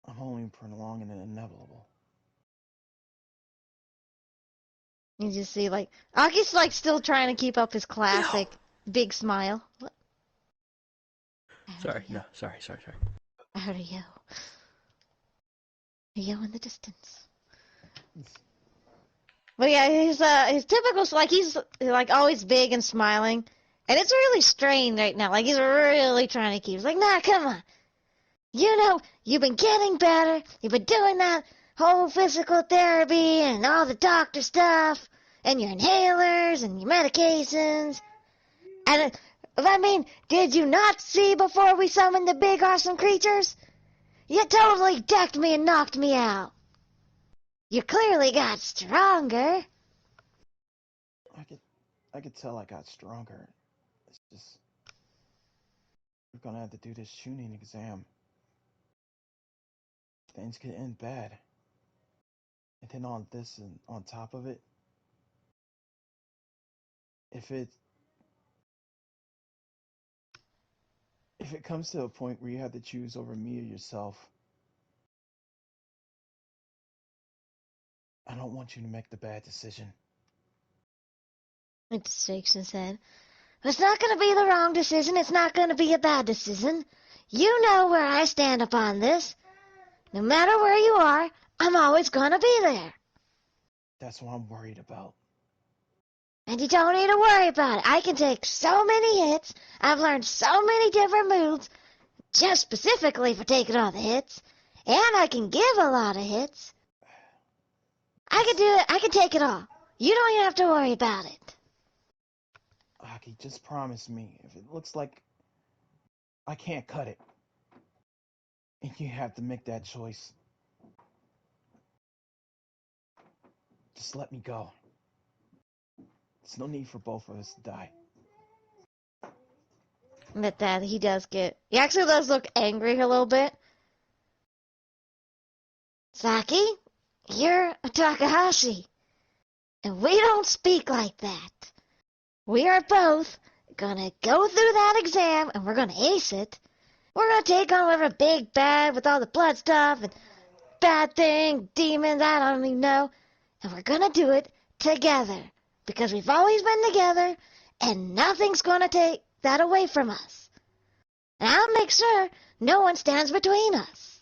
I'm only prolonging an inevitable. you just see, like, Aki's, like, still trying to keep up his classic big smile. What? Sorry, no, sorry. I heard a yo. A yo in the distance. But yeah, his typical, like, he's like always big and smiling, and it's really strained right now. Like, he's really trying to keep. It's like, nah, come on. You know, you've been getting better. You've been doing that whole physical therapy and all the doctor stuff, and your inhalers and your medications. And I mean, did you not see before we summoned the big awesome creatures? You totally decked me and knocked me out. You clearly got stronger. I could tell I got stronger. It's just we're gonna have to do this tuning exam. Things could end bad. And then on this and on top of it, if it if it comes to a point where you have to choose over me or yourself, I don't want you to make the bad decision. He just shakes his head. It's not going to be the wrong decision. It's not going to be a bad decision. You know where I stand upon this. No matter where you are, I'm always going to be there. That's what I'm worried about. And you don't need to worry about it. I can take so many hits. I've learned so many different moves, just specifically for taking all the hits. And I can give a lot of hits. I can do it. I can take it all. You don't even have to worry about it. Aki, just promise me. If it looks like I can't cut it, and you have to make that choice, just let me go. There's no need for both of us to die. But that he does get. He actually does look angry a little bit. Saki, you're a Takahashi. And we don't speak like that. We are both gonna go through that exam and we're gonna ace it. We're gonna take on whatever big bad with all the blood stuff and bad thing, demons, I don't even know. And we're gonna do it together. Because we've always been together and nothing's gonna take that away from us. And I'll make sure no one stands between us.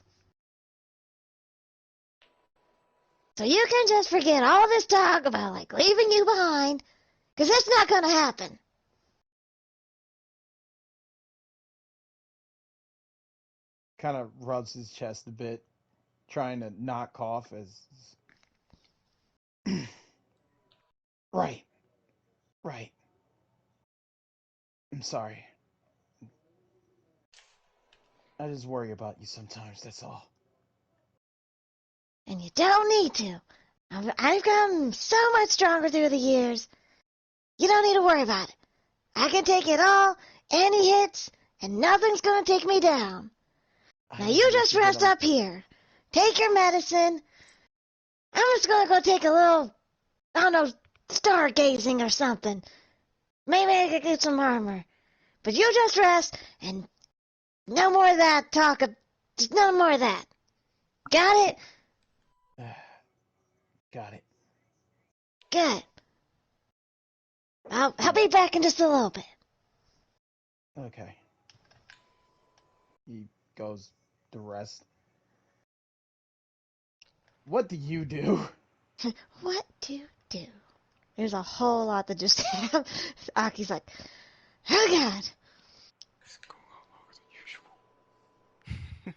So you can just forget all this talk about, like, leaving you behind, because it's not going to happen. Kind of rubs his chest a bit, trying to not cough as... Right. Right. I'm sorry. I just worry about you sometimes, that's all. And you don't need to. I've gotten so much stronger through the years. You don't need to worry about it. I can take it all, any hits, and nothing's going to take me down. Now you just rest up here. Take your medicine. I'm just going to go take a little, I don't know, stargazing or something. Maybe I could get some armor. But you just rest, and no more of that talk. Just no more of that. Got it? Got it. Good. I'll be back in just a little bit. Okay. He goes to rest. What do you do? What to do? There's a whole lot to just have. Aki's like, oh God.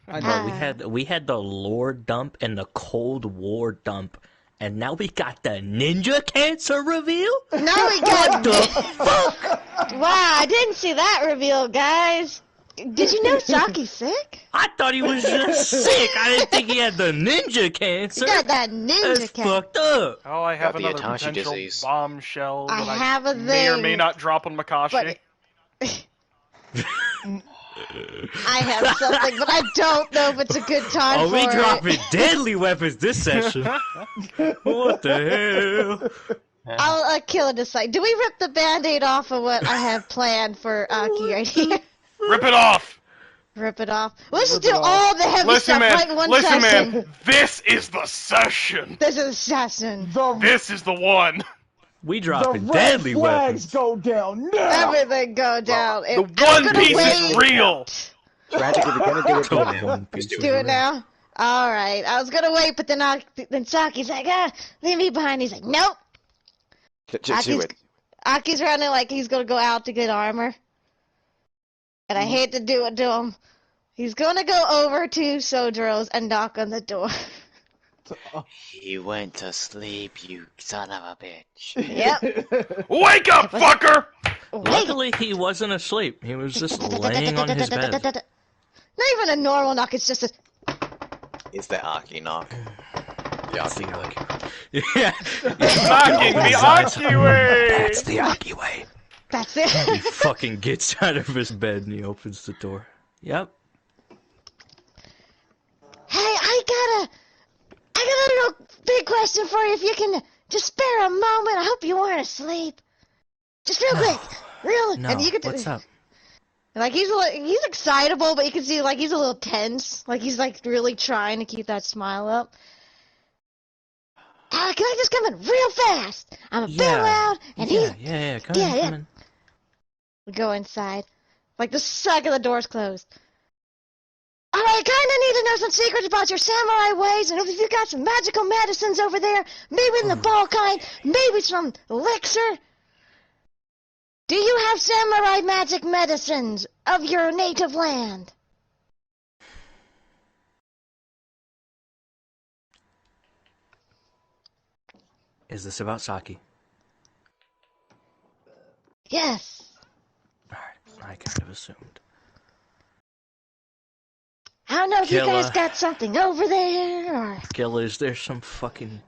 I Bro, know. we had the lore dump and the Cold War dump, and now we got the ninja cancer reveal? Now we got the fuck. Wow, I didn't see that reveal, guys. Did you know Saki's sick? I thought he was just sick. I didn't think he had the ninja cancer. He got that ninja That's cancer. fucked up. Oh, I have Got the another Itachi potential disease. bombshell I that have a may or thing, may not drop on Makashi. but I have something, but I don't know if it's a good time Oh, for we it. dropping deadly weapons this session. What the hell? I'll kill it aside. Do we rip the band-aid off of what I have planned for Aki right here? Rip it off! Rip it off. Let's Rip do it off. all the heavy Listen, stuff man. right in one Listen, session. man. This is the session. This is a session. This is the one. We The dropping red deadly flags weapons. go down now. Everything go down. The I was One gonna Piece wait. is real. Tragic, if you're gonna do it, do Come it now. on, Just piece do Do it. it now. All right. I was gonna wait, but then Saki's like, leave me behind. He's like, nope. Just do it. Aki's running like he's gonna go out to get armor, and I hate to do it to him. He's gonna go over to Sojiro's and knock on the door. He went to sleep, you son of a bitch. Yep. Wake up, fucker! Luckily, he wasn't asleep. He was just laying on his bed. Not even a normal knock. It's just a. It's the Aki knock. The Aki knock. Yeah. Knocking the Aki way! That's the Aki way. That's He it. fucking gets out of his bed and he opens the door. Yep. Hey, I got a real big question for you. If you can just spare a moment. I hope you weren't asleep. Just real quick. No, And you can what's up? Like he's excitable, but you can see like he's a little tense. Like he's like really trying to keep that smile up. Can I just come in real fast? I'm a bit loud, and yeah, he's. yeah, come Yeah, in, yeah. come in. We go inside. Like the second the door's closed. Alright, I kinda need to know some secrets about your samurai ways, and if you got some magical medicines over there, maybe in the ball kind, maybe some elixir. Do you have samurai magic medicines of your native land? Is this about Saki? Yes. Alright, I kind of assumed. I don't know if you guys Killa. got something over there, or... Gil, is there some fucking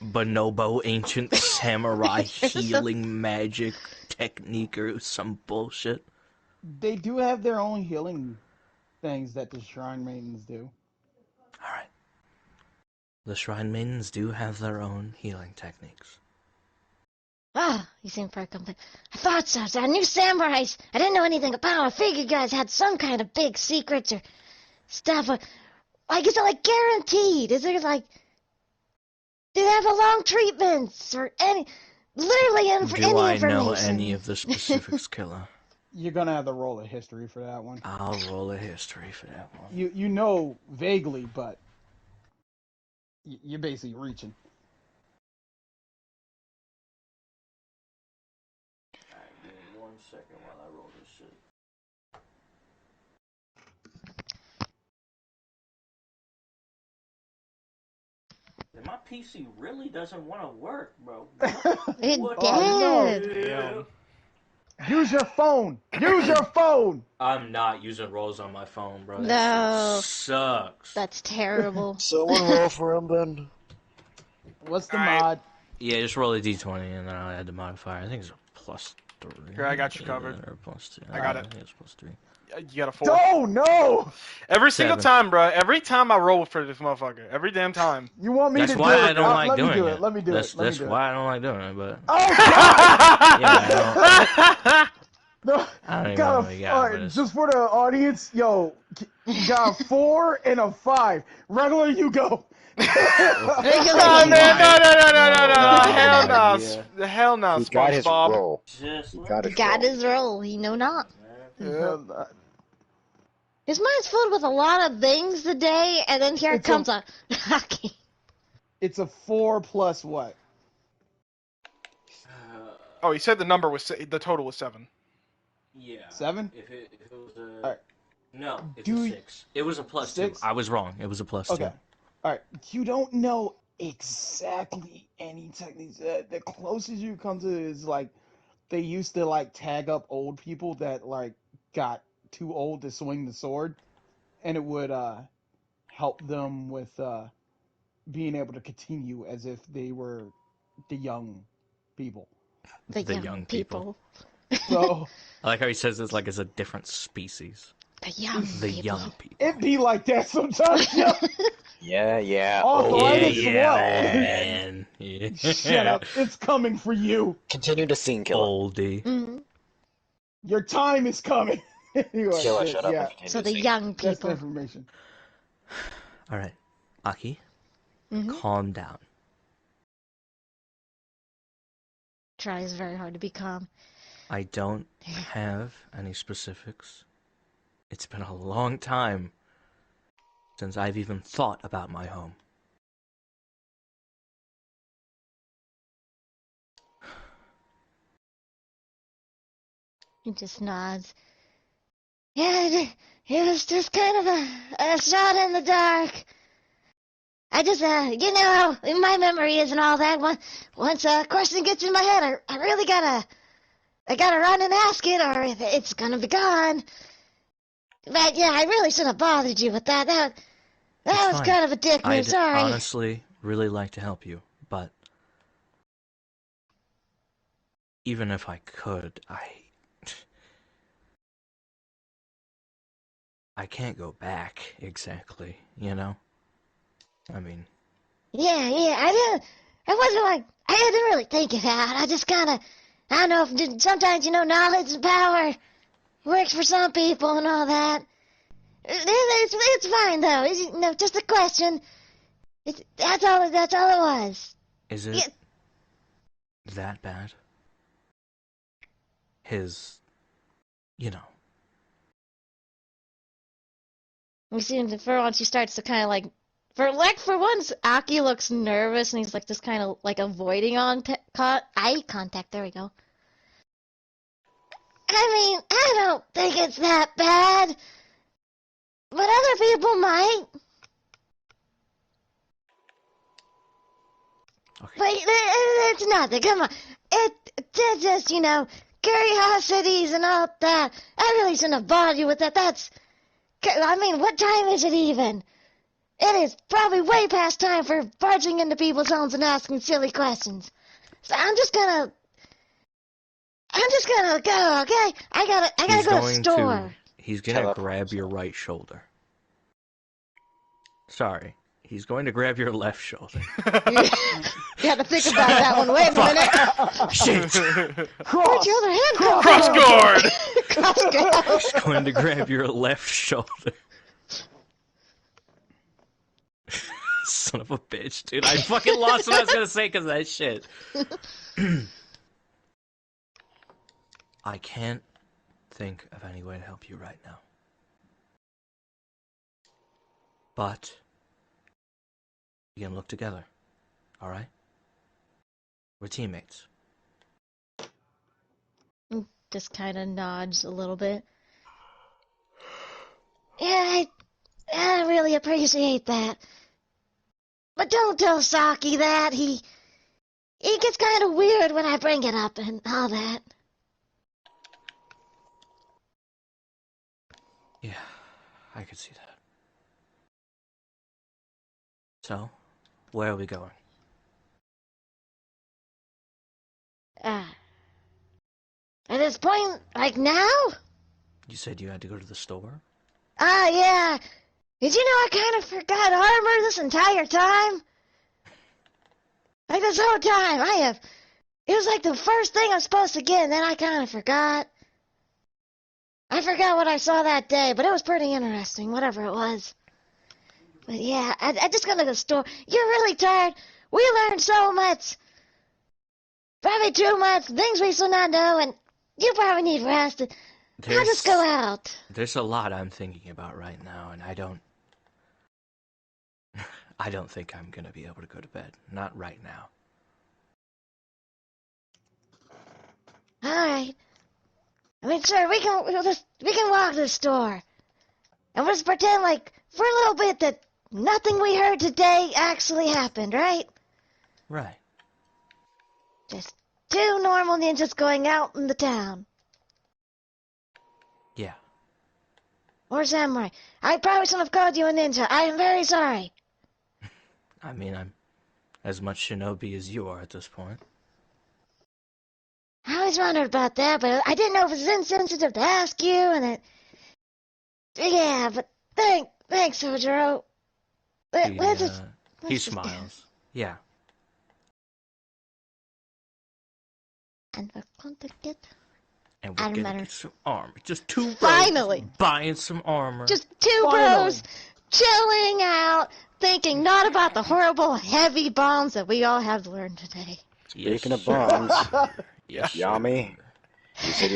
bonobo ancient samurai healing magic technique or some bullshit? They do have their own healing things that the Shrine Maidens do. Alright. The Shrine Maidens do have their own healing techniques. Ah, you seem pretty complete. I thought so. I knew samurais. I didn't know anything about them. I figured you guys had some kind of big secrets or stuff. Like, is it like guaranteed? Is it like, do they have a long treatments or any, literally any Do I information? know any of the specifics, Killa? You're gonna have to roll a history for that one. I'll roll a history for that one. You know vaguely, but you're basically reaching. Alright, give me 1 second while I roll this shit. My PC really doesn't want to work, bro. It What Oh, did. no. Damn. Use your phone. Use your phone. I'm not using rolls on my phone, bro. That No. shit sucks. That's terrible. Someone roll for him then. What's the Alright. mod? Yeah, just roll a d20 and then I'll add the modifier. I think it's a +3. Here, I got you covered. Or +2. I got it. I think it's +3. You got a 4. Oh no! Every single 7. time, bro. Every time I roll for this motherfucker. Every damn time. You want me That's to why do it? I don't like Let doing me do it. it. Let me do That's it. Let that's me do why it. I don't like doing it, but Oh god! yeah, No, I don't even got know a, what we got. all But right, it's, just for the audience, yo, got a 4 and a 5. Regular, you go. Regular. Oh, man, No, hell no. yeah. The hell no, He got his SpongeBob. roll. just He let got me his Got roll. his roll. He know not. Yeah, His mind's filled with a lot of things today, and then here It's comes a hockey. it's a 4 plus what? Oh, he said the number was the total was 7. Yeah. 7? If it was a Alright. no, it's Do a you- 6. It was a +2. 6? I was wrong. It was a +2. Okay. All right. You don't know exactly any techniques. The closest you come to is like they used to like tag up old people that like got too old to swing the sword, and it would help them with being able to continue as if they were the young people. The, The young, young people. So I like how he says it's like it's a different species. The young The people. young people. it be like that sometimes. Yo. Yeah. Arthritis, yeah, what? old man. Yeah. Shut up! It's coming for you. Continue to scene killer. Oldie. Mhm. Your time is coming. Anyway, Killer, shut up yeah, and continue So to the scene. young that's the people. information. All right, Aki, Mhm. calm down. Tries very hard to be calm. I don't have any specifics. It's been a long time since I've even thought about my home. He just nods. Yeah, it was just kind of a shot in the dark. I just, you know how my memory isn't all that. Once a question gets in my head, I really gotta run and ask it, or it's gonna be gone. But yeah, I really shouldn't have bothered you with that. That It's was fine. kind of a dick move. I'd Sorry. honestly really like to help you, but even if I could, I can't go back exactly, you know? I mean, Yeah, I wasn't like, I didn't really think it out. I just kind of, I don't know, if sometimes, you know, knowledge and power works for some people and all that. It's fine, though. It's, you know, just a question. That's all it was. is it Yeah. that bad? His, you know. We see him, for once, he starts to kind of like, for once, Aki looks nervous and he's like just kind of like avoiding eye contact. There we go. I mean, I don't think it's that bad, but other people might. Okay. But it's nothing. Come on, it's just, you know, curiosities and all that. I really shouldn't have bothered you with that. I mean, what time is it even? It is probably way past time for barging into people's homes and asking silly questions. So I'm just gonna go, okay? I gotta He's go to the going store. He's gonna Teleport grab your himself. right shoulder. Sorry. He's going to grab your left shoulder. You have to think about that one. Wait a minute. Shit! Where'd Cross. your other hand come Cross from? guard! Cross guard. He's going to grab your left shoulder. Son of a bitch, dude. I fucking lost what I was gonna say because of that shit. I can't think of any way to help you right now. But we can look together, alright? We're teammates. Just kind of nods a little bit. Yeah, I really appreciate that. But don't tell Saki that. He gets kind of weird when I bring it up and all that. Yeah, I could see that. So, where are we going? At this point, like now? You said you had to go to the store? Yeah. Did you know I kind of forgot armor this entire time? Like this whole time, it was like the first thing I'm supposed to get, and then I kind of forgot. I forgot what I saw that day, but it was pretty interesting, whatever it was. But yeah, I just got to the store. You're really tired. We learned so much. Probably too much, things we still not know, and you probably need rest. I'll just go out. There's a lot I'm thinking about right now, and I don't think I'm gonna be able to go to bed. Not right now. Alright. I mean, sure, we can walk to the store. And we'll just pretend like, for a little bit, that nothing we heard today actually happened, right? Right. Just two normal ninjas going out in the town. Yeah. Or samurai. I probably shouldn't have called you a ninja. I am very sorry. I mean, I'm as much shinobi as you are at this point. I always wondered about that, but I didn't know if it was insensitive to ask you, and it... Yeah, but thanks, Ojiro. He smiles. Yeah. And we're going to get... And we're gonna get some armor. Just two bros Finally! buying some armor. Just two bros chilling out, thinking not about the horrible, heavy bombs that we all have learned today. Speaking of bombs, Yes, Yami, you said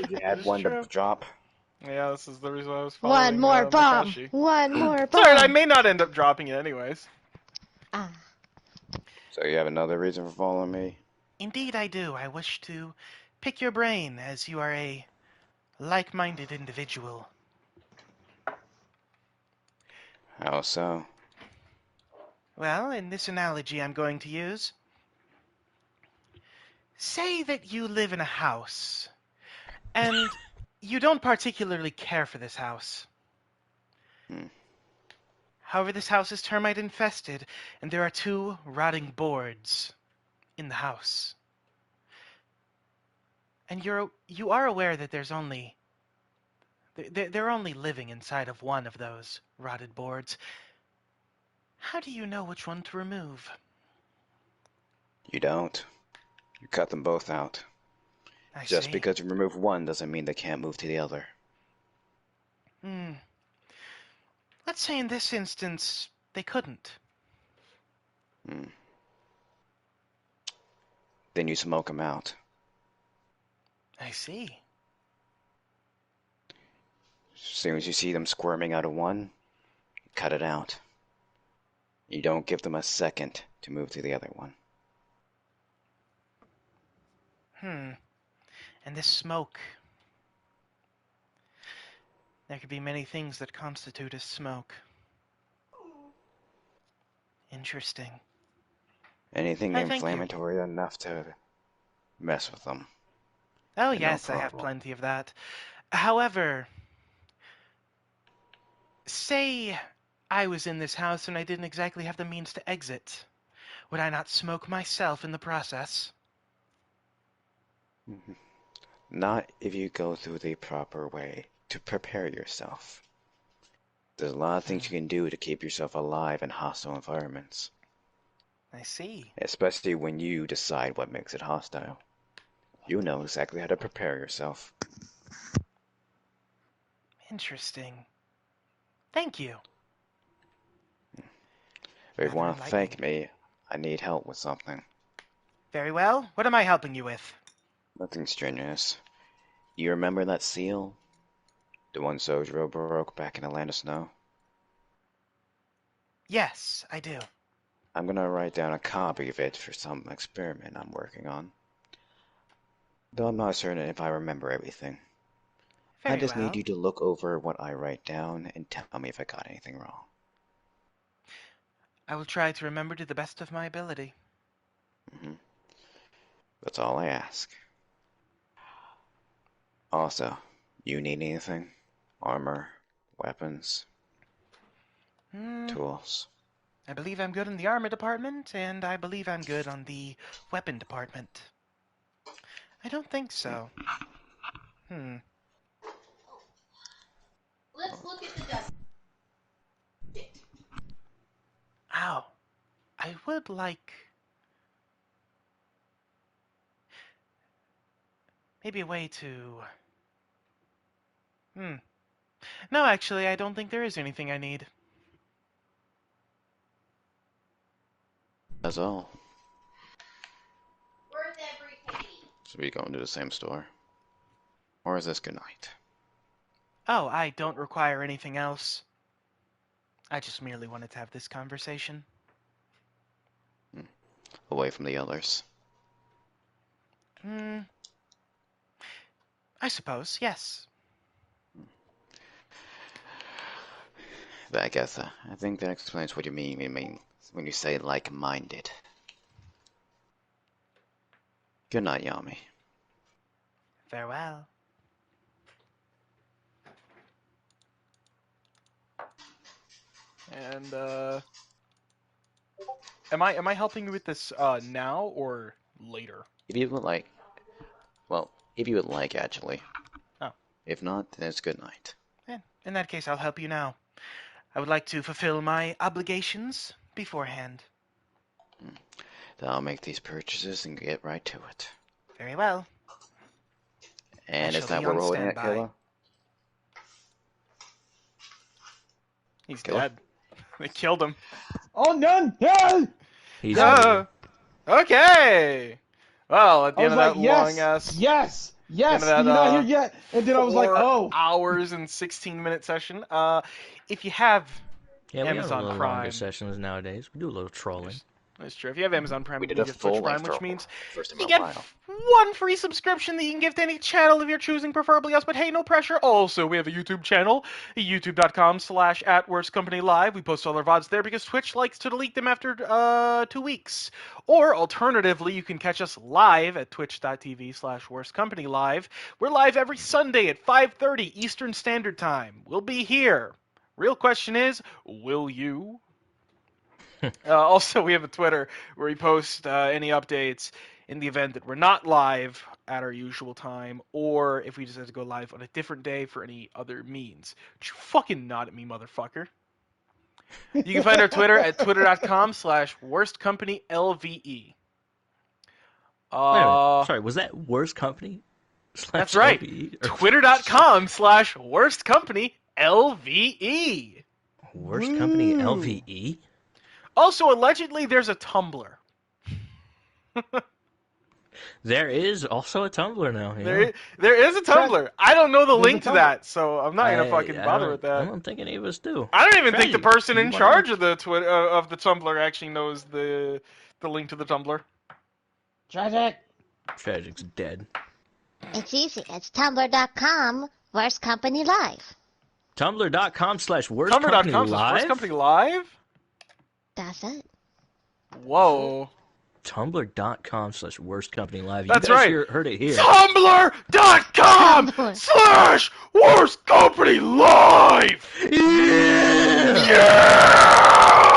you had one to drop. Yeah, this is the reason I was following One more bomb. Makashi. One more It's alright, I bomb. may not end up dropping it anyways. Ah. So you have another reason for following me? Indeed, I do. I wish to pick your brain, as you are a like-minded individual. How so? Well, in this analogy I'm going to use, say that you live in a house, and you don't particularly care for this house. However, this house is termite infested, and there are two rotting boards in the house. And you are aware that they're only living inside of one of those rotted boards. How do you know which one to remove? You don't. You cut them both out. I Just see. because you remove one doesn't mean they can't move to the other. Let's say in this instance, they couldn't. Then you smoke them out. I see. As soon as you see them squirming out of one, you cut it out. You don't give them a second to move to the other one. And this smoke. There could be many things that constitute as smoke. Interesting. Anything I thank you. inflammatory enough to mess with them. Oh, And no yes, I have problem. plenty of that. However, say I was in this house and I didn't exactly have the means to exit. Would I not smoke myself in the process? Not if you go through the proper way to prepare yourself. There's a lot of things you can do to keep yourself alive in hostile environments. I see. Especially when you decide what makes it hostile. You know exactly how to prepare yourself. Interesting. Thank you. If you Rather want to enlightening. thank me, I need help with something. Very well. What am I helping you with? Nothing strenuous. You remember that seal? The one Sojiro broke back in the land of snow? Yes, I do. I'm gonna write down a copy of it for some experiment I'm working on. Though I'm not certain if I remember everything. I Very just need well. you to look over what I write down and tell me if I got anything wrong. I will try to remember to the best of my ability. Hmm. That's all I ask. Also, you need anything? Armor, weapons, Hmm. tools. I believe I'm good in the armor department, and I believe I'm good on the weapon department. I don't think so. Hmm. Let's look at the dust. Ow. I would like maybe a way to... Hmm. No, actually, I don't think there is anything I need. That's all. Where's every penny? So we going to the same store? Or is this good night? Oh, I don't require anything else. I just merely wanted to have this conversation. Away from the others. Hmm. I suppose, yes. I guess I think that explains what you mean when you say like-minded. Good night, Yami. Farewell. And am I helping you with this now or later? If you would like, well, if you would like, actually. Oh. If not, then it's good night. In that case, I'll help you now. I would like to fulfill my obligations beforehand. Then I'll make these purchases and get right to it. Very well. And I is shall that be where on we're holding at, standby. Kayla? He's Killer? dead. They killed him. Oh, none! Yeah! He's Yes! Okay. Well, at the I end was of like, that long yes! ass, Yes! end of Yes! that You're not here yet! And then I was like, 4 oh! hours and 16-minute session. If you have Yeah, we have a Amazon little longer Prime, sessions nowadays. We do a little trolling. that's true. If you have Amazon Prime, We you did can a get Twitch Prime, full-length which roll. means First in you a get while. one free subscription that you can give to any channel of your choosing, preferably us, but hey, no pressure. Also, we have a YouTube channel, youtube.com/@worstcompanylive. We post all our VODs there because Twitch likes to delete them after 2 weeks. Or, alternatively, you can catch us live at twitch.tv/worstcompanylive. We're live every Sunday at 5:30 Eastern Standard Time. We'll be here. Real question is, will you? Also, we have a Twitter where we post any updates in the event that we're not live at our usual time, or if we just have to go live on a different day for any other means. Don't you fucking nod at me, motherfucker. You can find our Twitter at twitter.com/worstcompanylve. Wait a minute. Sorry, was that worst company? That's Slash right. LVE? Twitter.com/worstcompanylve. Worst company Woo! LVE? Also, allegedly, there's a Tumblr. There is also a Tumblr now. Yeah. There is a Tumblr. I don't know the There's a link to Tumblr. that, so I'm not gonna fucking I bother with I that. don't think any of us do. I don't even think the Tragic, person you in wanna- charge of the Twitter of the Tumblr actually knows the link to the Tumblr. Tragic! Tragic's dead. It's easy. It's tumblr.com, worst company live. Tumblr.com/worst company Tumblr.com/Worst Company live? Live. That's it. Whoa. Tumblr.com/worst company live. That's you guys right. heard it here. Tumblr.com/Worst Company Live. Yeah! Yeah!